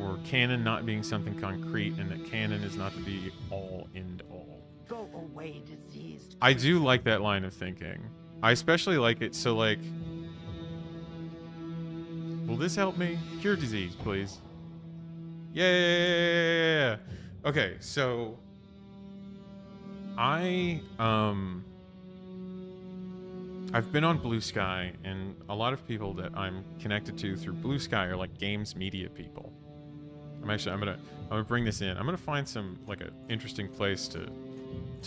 or canon not being something concrete, and that canon is not to be all end all. Go away, diseased. I do like that line of thinking. I especially like it, so like... Will this help me? Cure disease, please. Yeah. Okay, so... I've been on Blue Sky, and a lot of people that I'm connected to through Blue Sky are like games media people. I'm gonna bring this in. I'm gonna find some like an interesting place to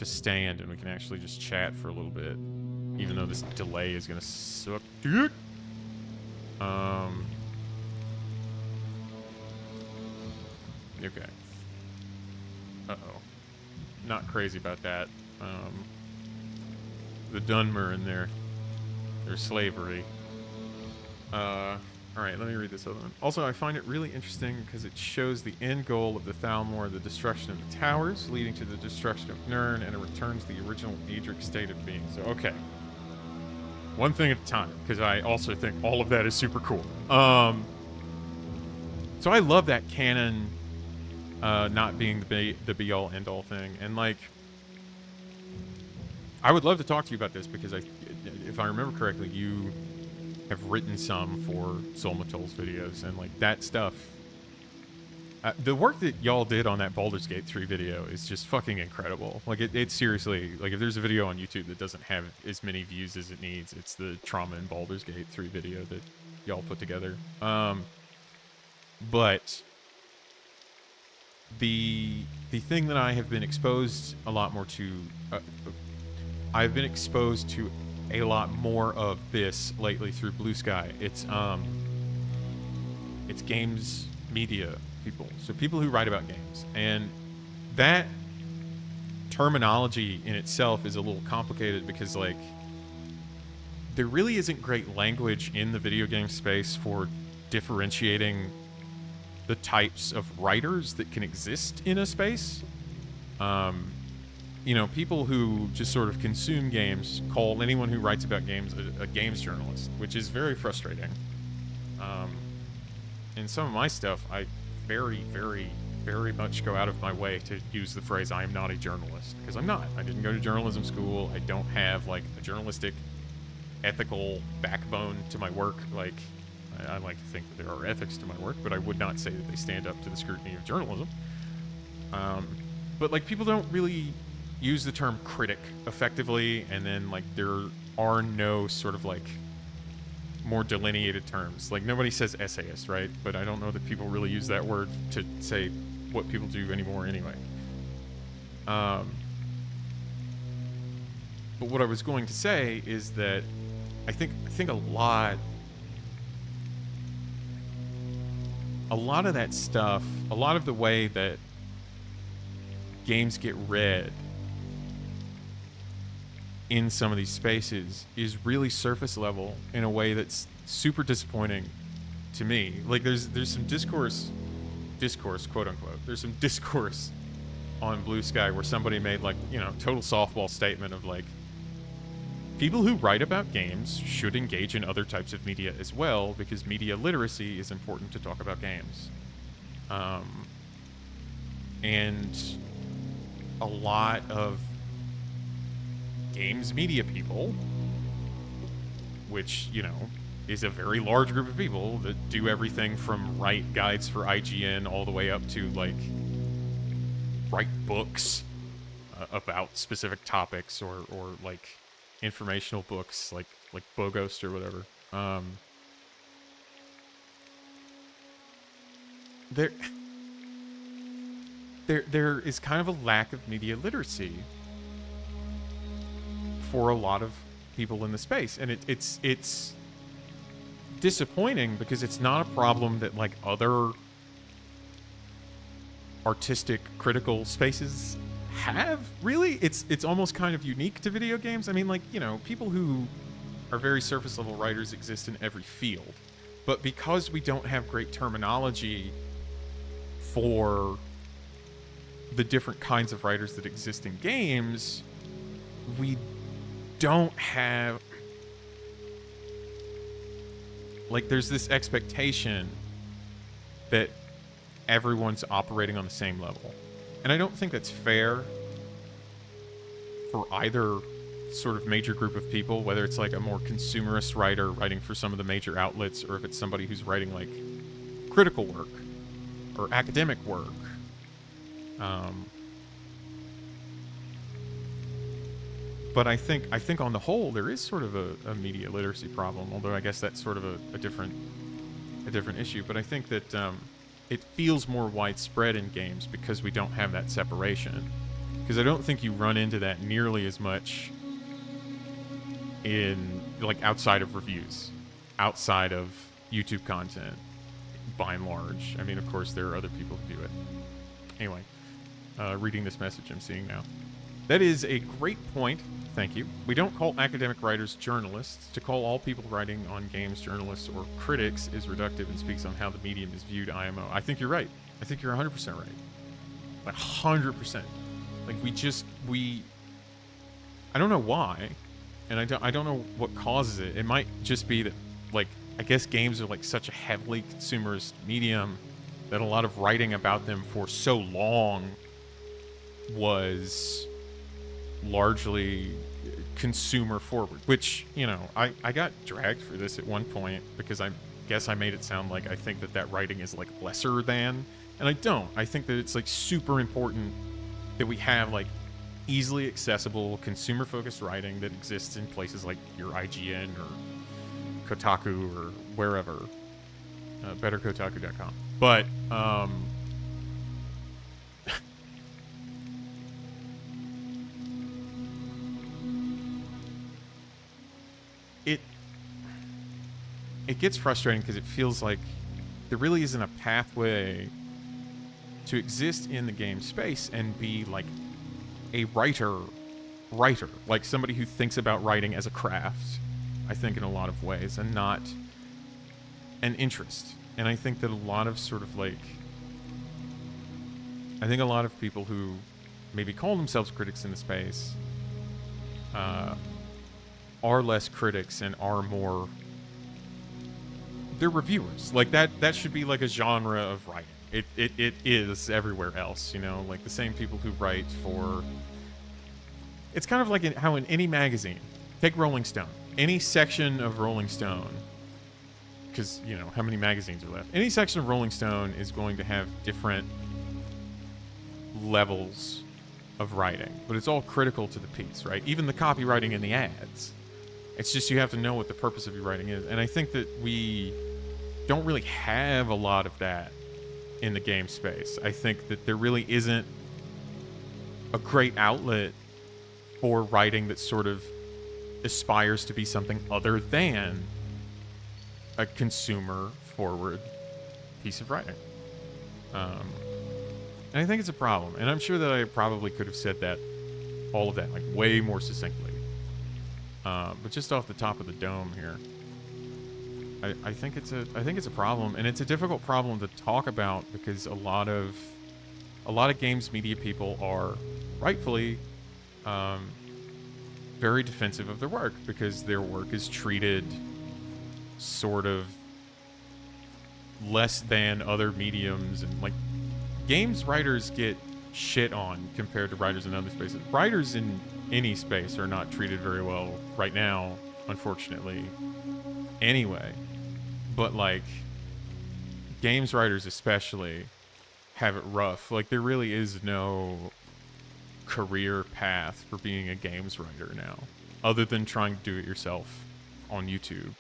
stand, and we can actually just chat for a little bit, even though this delay is gonna suck dick. Okay. Uh-oh. Not crazy about that. The Dunmer in their slavery. Alright, let me read this other one. Also, I find it really interesting because it shows the end goal of the Thalmor, the destruction of the towers, leading to the destruction of Nirn, and it returns the original Aedric state of being. So, okay. One thing at a time, because I also think all of that is super cool. So I love that canon not being the be-all, end-all thing. And, like, I would love to talk to you about this because, if I remember correctly, you have written some for Solmatol's videos, and, like, that stuff... the work that y'all did on that Baldur's Gate 3 video is just fucking incredible. Like, it's seriously... Like, if there's a video on YouTube that doesn't have as many views as it needs, it's the Trauma in Baldur's Gate 3 video that y'all put together. But... The thing that I have been exposed a lot more to... I've been exposed to a lot more of this lately through Blue Sky. It's games media people. So people who write about games. And that terminology in itself is a little complicated because, like, there really isn't great language in the video game space for differentiating the types of writers that can exist in a space. You know, people who just sort of consume games call anyone who writes about games a games journalist, which is very frustrating. In some of my stuff, I very, very, very much go out of my way to use the phrase, I am not a journalist, because I'm not. I didn't go to journalism school. I don't have, like, a journalistic ethical backbone to my work. Like, I like to think that there are ethics to my work, but I would not say that they stand up to the scrutiny of journalism. But, like, people don't really use the term critic effectively, and then, like, there are no sort of, like, more delineated terms. Like, nobody says essayist, right? But I don't know that people really use that word to say what people do anymore anyway. But what I was going to say is that I think a lot of that stuff, a lot of the way that games get read in some of these spaces is really surface level in a way that's super disappointing to me. Like, there's some discourse, quote unquote. There's some discourse on Blue Sky where somebody made, like, you know, total softball statement of, like, people who write about games should engage in other types of media as well, because media literacy is important to talk about games. And a lot of games media people, which, you know, is a very large group of people that do everything from write guides for IGN all the way up to, like, write books about specific topics, or like, informational books like Bogost or whatever. There is kind of a lack of media literacy for a lot of people in the space, and it's disappointing because it's not a problem that like other artistic critical spaces have. Really, it's almost kind of unique to video games. I mean, like, you know, people who are very surface level writers exist in every field, but because we don't have great terminology for the different kinds of writers that exist in games, we don't have, like, there's this expectation that everyone's operating on the same level. And I don't think that's fair for either sort of major group of people, whether it's like a more consumerist writer writing for some of the major outlets, or if it's somebody who's writing like critical work or academic work. But I think on the whole there is sort of a media literacy problem, although I guess that's sort of a different issue. But I think that it feels more widespread in games because we don't have that separation. Because I don't think you run into that nearly as much in, like, outside of reviews, outside of YouTube content, by and large. I mean, of course, there are other people who do it. Anyway, reading this message I'm seeing now. That is a great point. Thank you. We don't call academic writers journalists. To call all people writing on games journalists or critics is reductive and speaks on how the medium is viewed. IMO. I think you're right. I think you're 100% right. Like 100%. Like I don't know why, and I don't know what causes it. It might just be that, like, I guess games are like such a heavily consumerist medium that a lot of writing about them for so long was largely consumer forward, which, you know, I got dragged for this at one point because I guess I made it sound like I think that writing is like lesser than, and I don't. I think that it's like super important that we have like easily accessible consumer focused writing that exists in places like your IGN or Kotaku or wherever, betterkotaku.com. But it gets frustrating because it feels like there really isn't a pathway to exist in the game space and be like a writer, like somebody who thinks about writing as a craft, I think, in a lot of ways, and not an interest. And I think that a lot of sort of like, I think a lot of people who maybe call themselves critics in the space are less critics and are more, they're reviewers. Like that should be like a genre of writing. It is everywhere else, you know, like the same people who write for, it's kind of like how in any magazine, take Rolling Stone, any section of Rolling Stone, because, you know, how many magazines are left? Any section of Rolling Stone is going to have different levels of writing, but it's all critical to the piece, right? Even the copywriting in the ads. It's just you have to know what the purpose of your writing is. And I think that we don't really have a lot of that in the game space. I think that there really isn't a great outlet for writing that sort of aspires to be something other than a consumer forward piece of writing. And I think it's a problem. And I'm sure that I probably could have said that, all of that, like way more succinctly. But just off the top of the dome here, I think it's a problem, and it's a difficult problem to talk about because a lot of games media people are rightfully very defensive of their work because their work is treated sort of less than other mediums, and like games writers get shit on compared to writers in other spaces. Writers in any space are not treated very well right now, unfortunately, anyway. But like games writers especially have it rough. Like there really is no career path for being a games writer now. other than trying to do it yourself on YouTube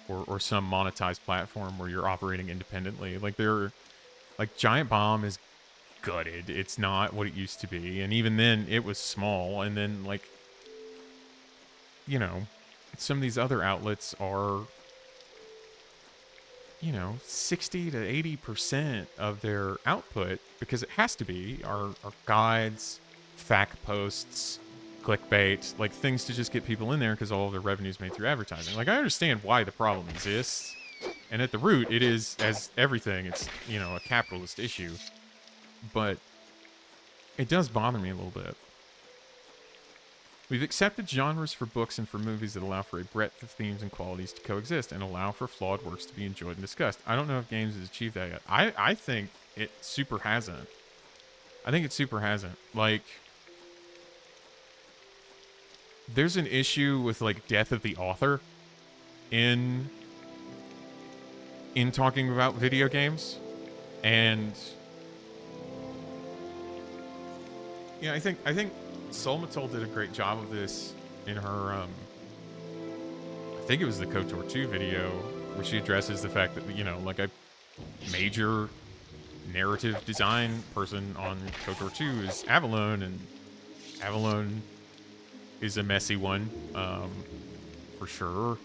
or some monetized platform where you're operating independently. Like Giant Bomb is gutted. It's not what it used to be, and even then it was small. And then, like, you know, some of these other outlets are, you know, 60 to 80% of their output, because it has to be, are guides, fact posts, clickbait, like things to just get people in there because all of their revenue is made through advertising. Like, I understand why the problem exists, and at the root, it is, as everything, it's, you know, a capitalist issue. But it does bother me a little bit. We've accepted genres for books and for movies that allow for a breadth of themes and qualities to coexist and allow for flawed works to be enjoyed and discussed. I don't know if games has achieved that yet. I think it super hasn't. I think it super hasn't. Like, there's an issue with, like, death of the author in talking about video games. And yeah, I think Solmatol did a great job of this in her, I think it was the KOTOR 2 video, where she addresses the fact that, you know, like, a major narrative design person on KOTOR 2 is Avalon, and Avalon is a messy one, for sure.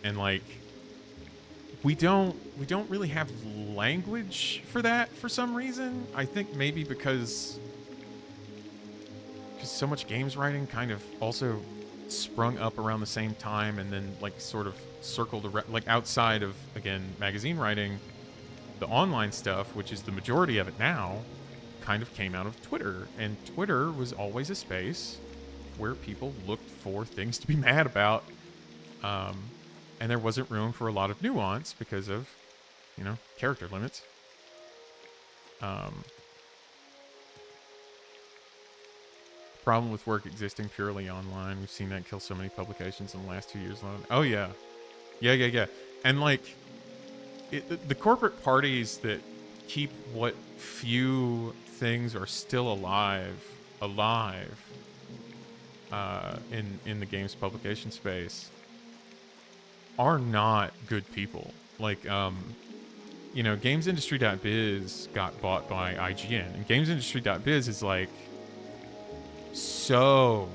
And, like, we don't really have language for that for some reason. I think maybe because so much games writing kind of also sprung up around the same time, and then, like, sort of circled around, like, outside of, again, magazine writing, the online stuff, which is the majority of it now, kind of came out of Twitter. And Twitter was always a space where people looked for things to be mad about. And there wasn't room for a lot of nuance because of, you know, character limits. Problem with work existing purely online. We've seen that kill so many publications in the last 2 years alone. Oh, yeah. Yeah. And, like, the corporate parties that keep what few things are still alive in the games publication space are not good people. Like, you know, GamesIndustry.biz got bought by IGN, and GamesIndustry.biz is, like, so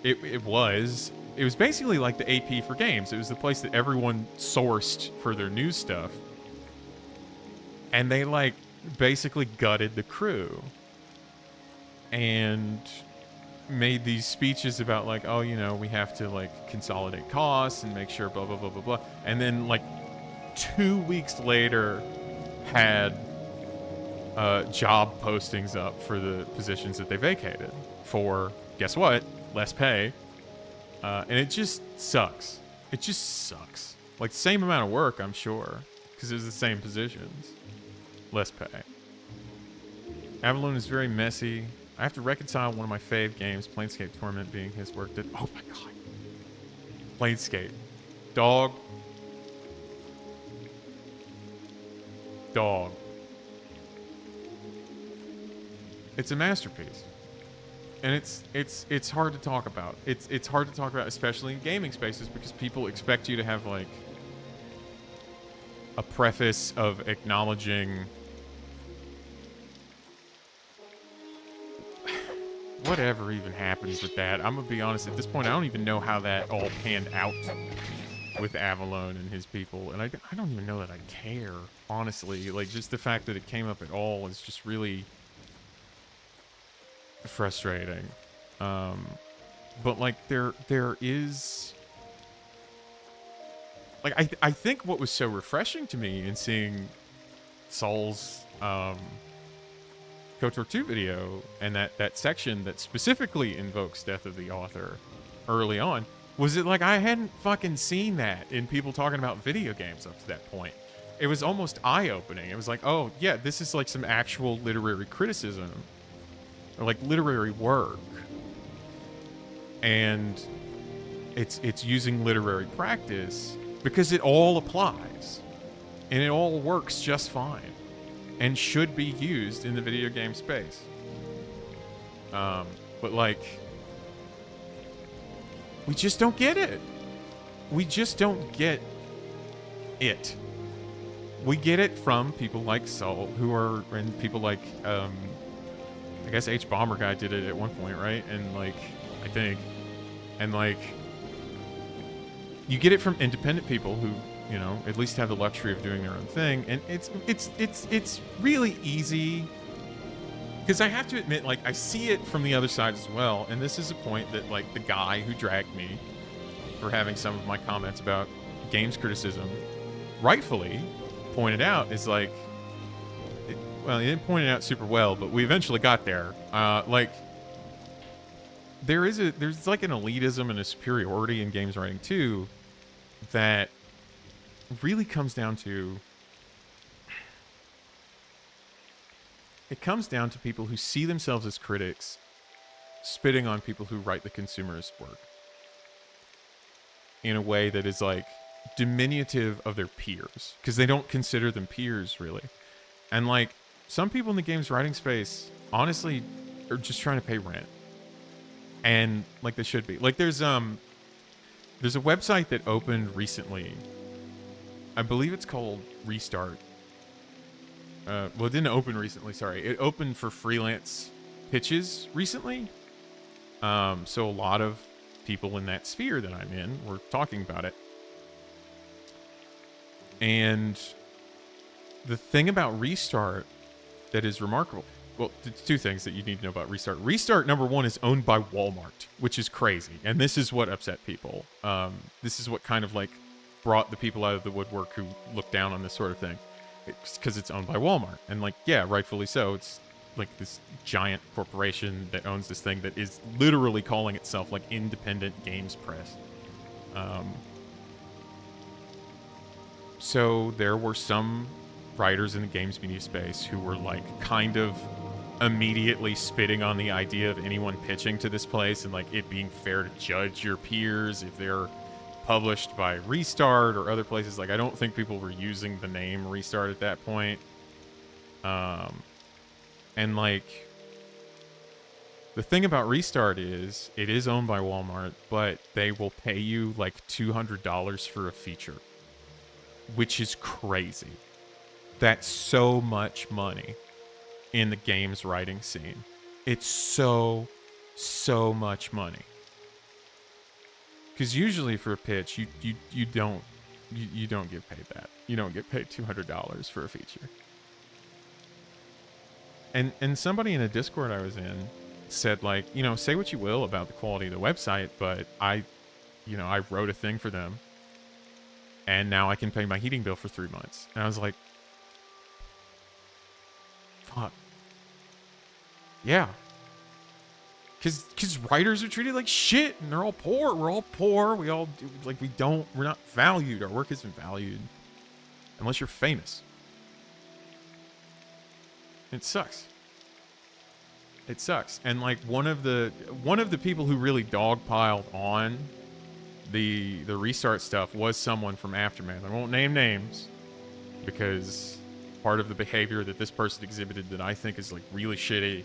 it was basically like the AP for games. It was the place that everyone sourced for their news stuff, and they, like, basically gutted the crew and made these speeches about, like, oh, you know, we have to, like, consolidate costs and make sure blah blah blah blah blah, and then, like, 2 weeks later had job postings up for the positions that they vacated for, guess what, less pay. And it just sucks. It just sucks. Like, same amount of work, I'm sure, because it's the same positions, less pay. Avalon is very messy. I have to reconcile one of my fave games, Planescape Torment, being his work that, oh my god, Planescape, dog. It's a masterpiece, and it's hard to talk about. It's hard to talk about, especially in gaming spaces, because people expect you to have, like, a preface of acknowledging whatever even happens with that. I'm gonna be honest, at this point, I don't even know how that all panned out with Avalon and his people, and I don't even know that I care, honestly. Like, just the fact that it came up at all is just really frustrating. But, like, there is, like, I think what was so refreshing to me in seeing Saul's KOTOR 2 video, and that section that specifically invokes death of the author early on, was it, like, I hadn't fucking seen that in people talking about video games up to that point. It was almost eye-opening. It was like, oh, yeah, this is, like, some actual literary criticism, or, like, literary work. And it's using literary practice because it all applies. And it all works just fine. And should be used in the video game space. But, like, We just don't get it. We just don't get it. We get it from people like Soul, and people like, I guess H Bomber Guy did it at one point, right? And like, I think, and like, you get it from independent people who, you know, at least have the luxury of doing their own thing, and it's really easy. Because I have to admit, like, I see it from the other side as well, and this is a point that, like, the guy who dragged me for having some of my comments about games criticism rightfully pointed out is, like, well, he didn't point it out super well, but we eventually got there. Like, there's like an elitism and a superiority in games writing, too, that really comes down to... It comes down to people who see themselves as critics spitting on people who write the consumerist work in a way that is like diminutive of their peers, because they don't consider them peers really. And like some people in the games writing space honestly are just trying to pay rent, and like they should be. Like there's a website that opened recently. I believe it's called Restart. Well, it didn't open recently, sorry. It opened for freelance pitches recently. So a lot of people in that sphere that I'm in were talking about it. And the thing about Restart that is remarkable, well, two things that you need to know about Restart. Restart, number one, is owned by Walmart, which is crazy. And this is what upset people. This is what kind of like brought the people out of the woodwork who look down on this sort of thing. It's because it's owned by Walmart, and like, yeah, rightfully so. It's like this giant corporation that owns this thing that is literally calling itself like Independent Games Press. So there were some writers in the games media space who were like kind of immediately spitting on the idea of anyone pitching to this place and like it being fair to judge your peers if they're published by Restart or other places. Like, I don't think people were using the name Restart at that point. And like, the thing about Restart is it is owned by Walmart, but they will pay you like $200 for a feature, which is crazy. That's so much money in the games writing scene. It's so much money. Because usually for a pitch, you don't get paid that. You don't get paid $200 for a feature. And somebody in a Discord I was in said, like, you know, say what you will about the quality of the website, but I wrote a thing for them, and now I can pay my heating bill for 3 months. And I was like, fuck. Yeah. Because writers are treated like shit, and they're all poor. We're all poor. We all do, like, we're not valued. Our work isn't valued unless you're famous. It sucks. It sucks. And like one of the people who really dogpiled on the Restart stuff was someone from Aftermath. I won't name names because part of the behavior that this person exhibited that I think is like really shitty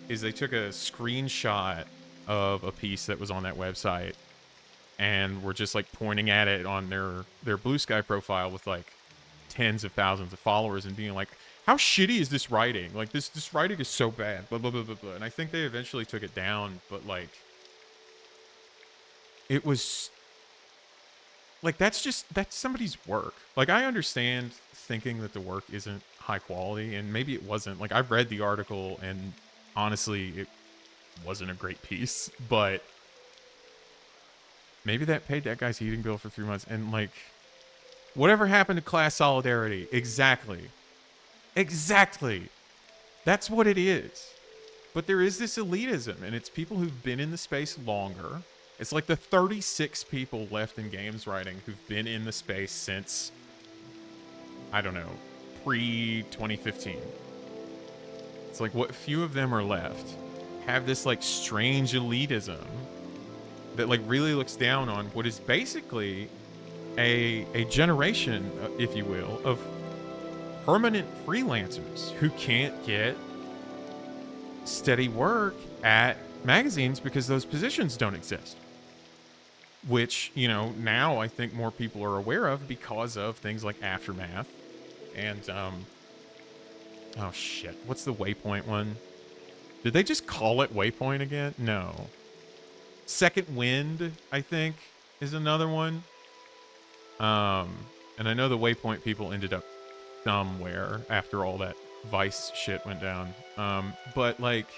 is they took a screenshot of a piece that was on that website and were just like pointing at it on their Blue Sky profile with like tens of thousands of followers and being like, how shitty is this writing? Like this writing is so bad, blah, blah, blah, blah, blah. And I think they eventually took it down, but like, it was like, that's somebody's work. Like, I understand thinking that the work isn't high quality, and maybe it wasn't. Like, I've read the article and honestly, it wasn't a great piece, but maybe that paid that guy's heating bill for 3 months. And like, whatever happened to class solidarity? Exactly. That's what it is. But there is this elitism, and it's people who've been in the space longer. It's like the 36 people left in games writing who've been in the space since, I don't know, pre-2015. It's like what few of them are left have this like strange elitism that like really looks down on what is basically a generation, if you will, of permanent freelancers who can't get steady work at magazines because those positions don't exist. which, you know, now I think more people are aware of because of things like Aftermath and, oh shit, what's the Waypoint one? Did they just call it Waypoint again? No. Second Wind, I think, is another one. And I know the Waypoint people ended up somewhere after all that Vice shit went down. But like,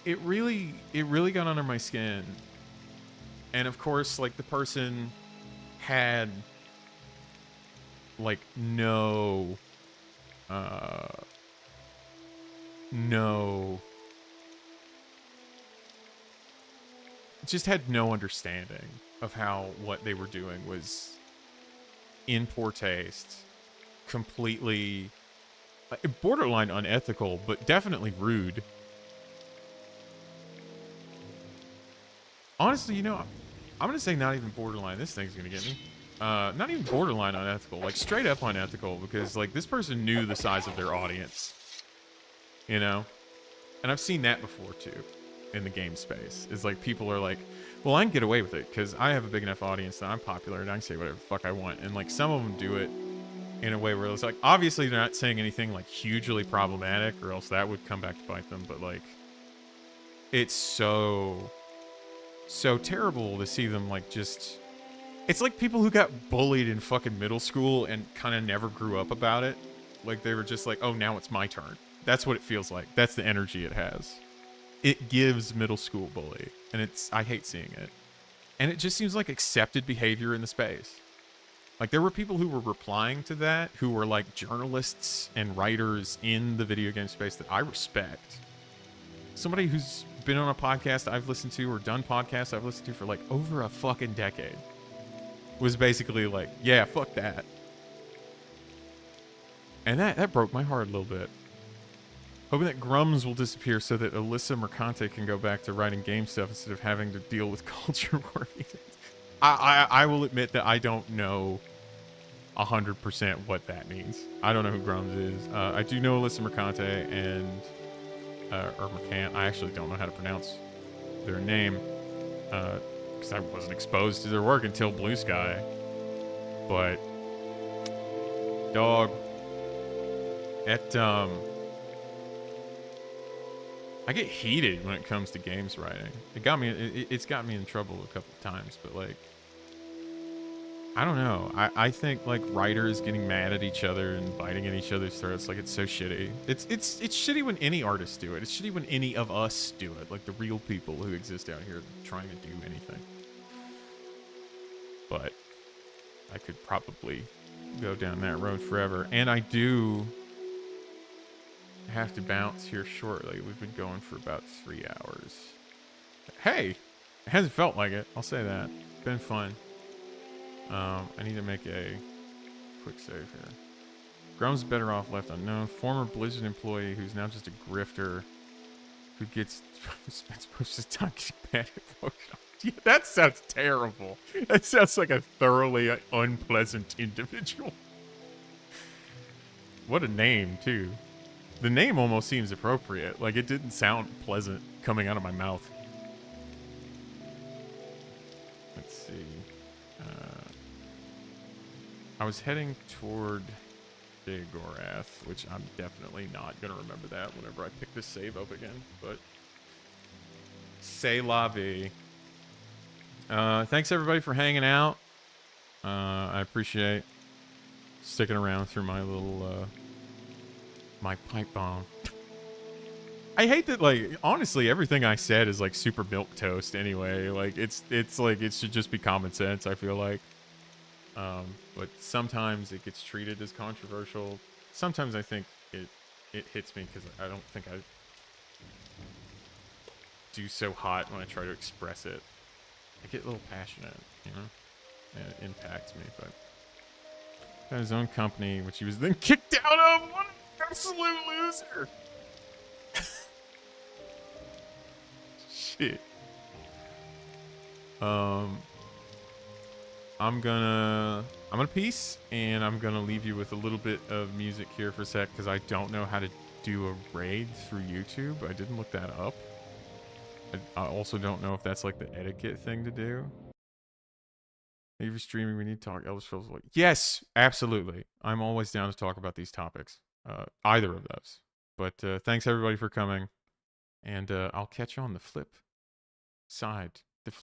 it really got under my skin. And of course, like, the person had like no just had no understanding of how what they were doing was in poor taste, completely borderline unethical, but definitely rude. Honestly, you know, I'm gonna say not even borderline. This thing's gonna get me. Not even borderline unethical, like straight up unethical, because like this person knew the size of their audience, you know? And I've seen that before too in the game space. Is like people are like, well, I can get away with it because I have a big enough audience that I'm popular and I can say whatever the fuck I want. And like some of them do it in a way where it's like, obviously they're not saying anything like hugely problematic, or else that would come back to bite them. But like, it's so terrible to see them like just, it's like people who got bullied in fucking middle school and kind of never grew up about it. Like they were just like, oh, now it's my turn. That's what it feels like. That's the energy it has. It gives middle school bully, and I hate seeing it. And it just seems like accepted behavior in the space. Like there were people who were replying to that who were like journalists and writers in the video game space that I respect. Somebody who's been on a podcast I've listened to, or done podcasts I've listened to for like over a fucking decade, was basically like, yeah, fuck that. And that broke my heart a little bit. Hoping that Grums will disappear so that Alyssa Mercante can go back to writing game stuff instead of having to deal with culture war. I will admit that I don't know 100% what that means. I don't know who Grums is. I do know Alyssa Mercante and or Mercant. I actually don't know how to pronounce their name because I wasn't exposed to their work until Blue Sky. But dog, I get heated when it comes to games writing. It's got me in trouble a couple of times, but like, I don't know. I think like writers getting mad at each other and biting at each other's throats, like, it's so shitty. It's shitty when any artists do it. It's shitty when any of us do it, like the real people who exist out here trying to do anything. But I could probably go down that road forever. And I do have to bounce here shortly. We've been going for about 3 hours. Hey, it hasn't felt like it. I'll say that. It's been fun. I need to make a quick save here. Grum's better off left unknown. Former Blizzard employee who's now just a grifter who gets spends most of his time getting mad at folks. Yeah, that sounds terrible. That sounds like a thoroughly unpleasant individual. What a name, too. The name almost seems appropriate. Like, it didn't sound pleasant coming out of my mouth. Let's see. I was heading toward Dagorath, which I'm definitely not going to remember that whenever I pick this save up again. But, c'est la vie. Thanks, everybody, for hanging out. I appreciate sticking around through my little... my pipe bomb. I hate that, like, honestly, everything I said is like super milquetoast anyway. Like, it's like, it should just be common sense, I feel like. But sometimes it gets treated as controversial. Sometimes I think it hits me because I don't think I do so hot when I try to express it. I get a little passionate, you know? And it impacts me, but... Got his own company, which he was then kicked out of! What an absolute loser! Shit. I'm gonna peace, and I'm gonna leave you with a little bit of music here for a sec, because I don't know how to do a raid through YouTube. I didn't look that up. I also don't know if that's like the etiquette thing to do. Maybe for streaming, we need to talk Elder Scrolls. Yes, absolutely. I'm always down to talk about these topics. Either of those. But thanks everybody for coming. And I'll catch you on the flip side.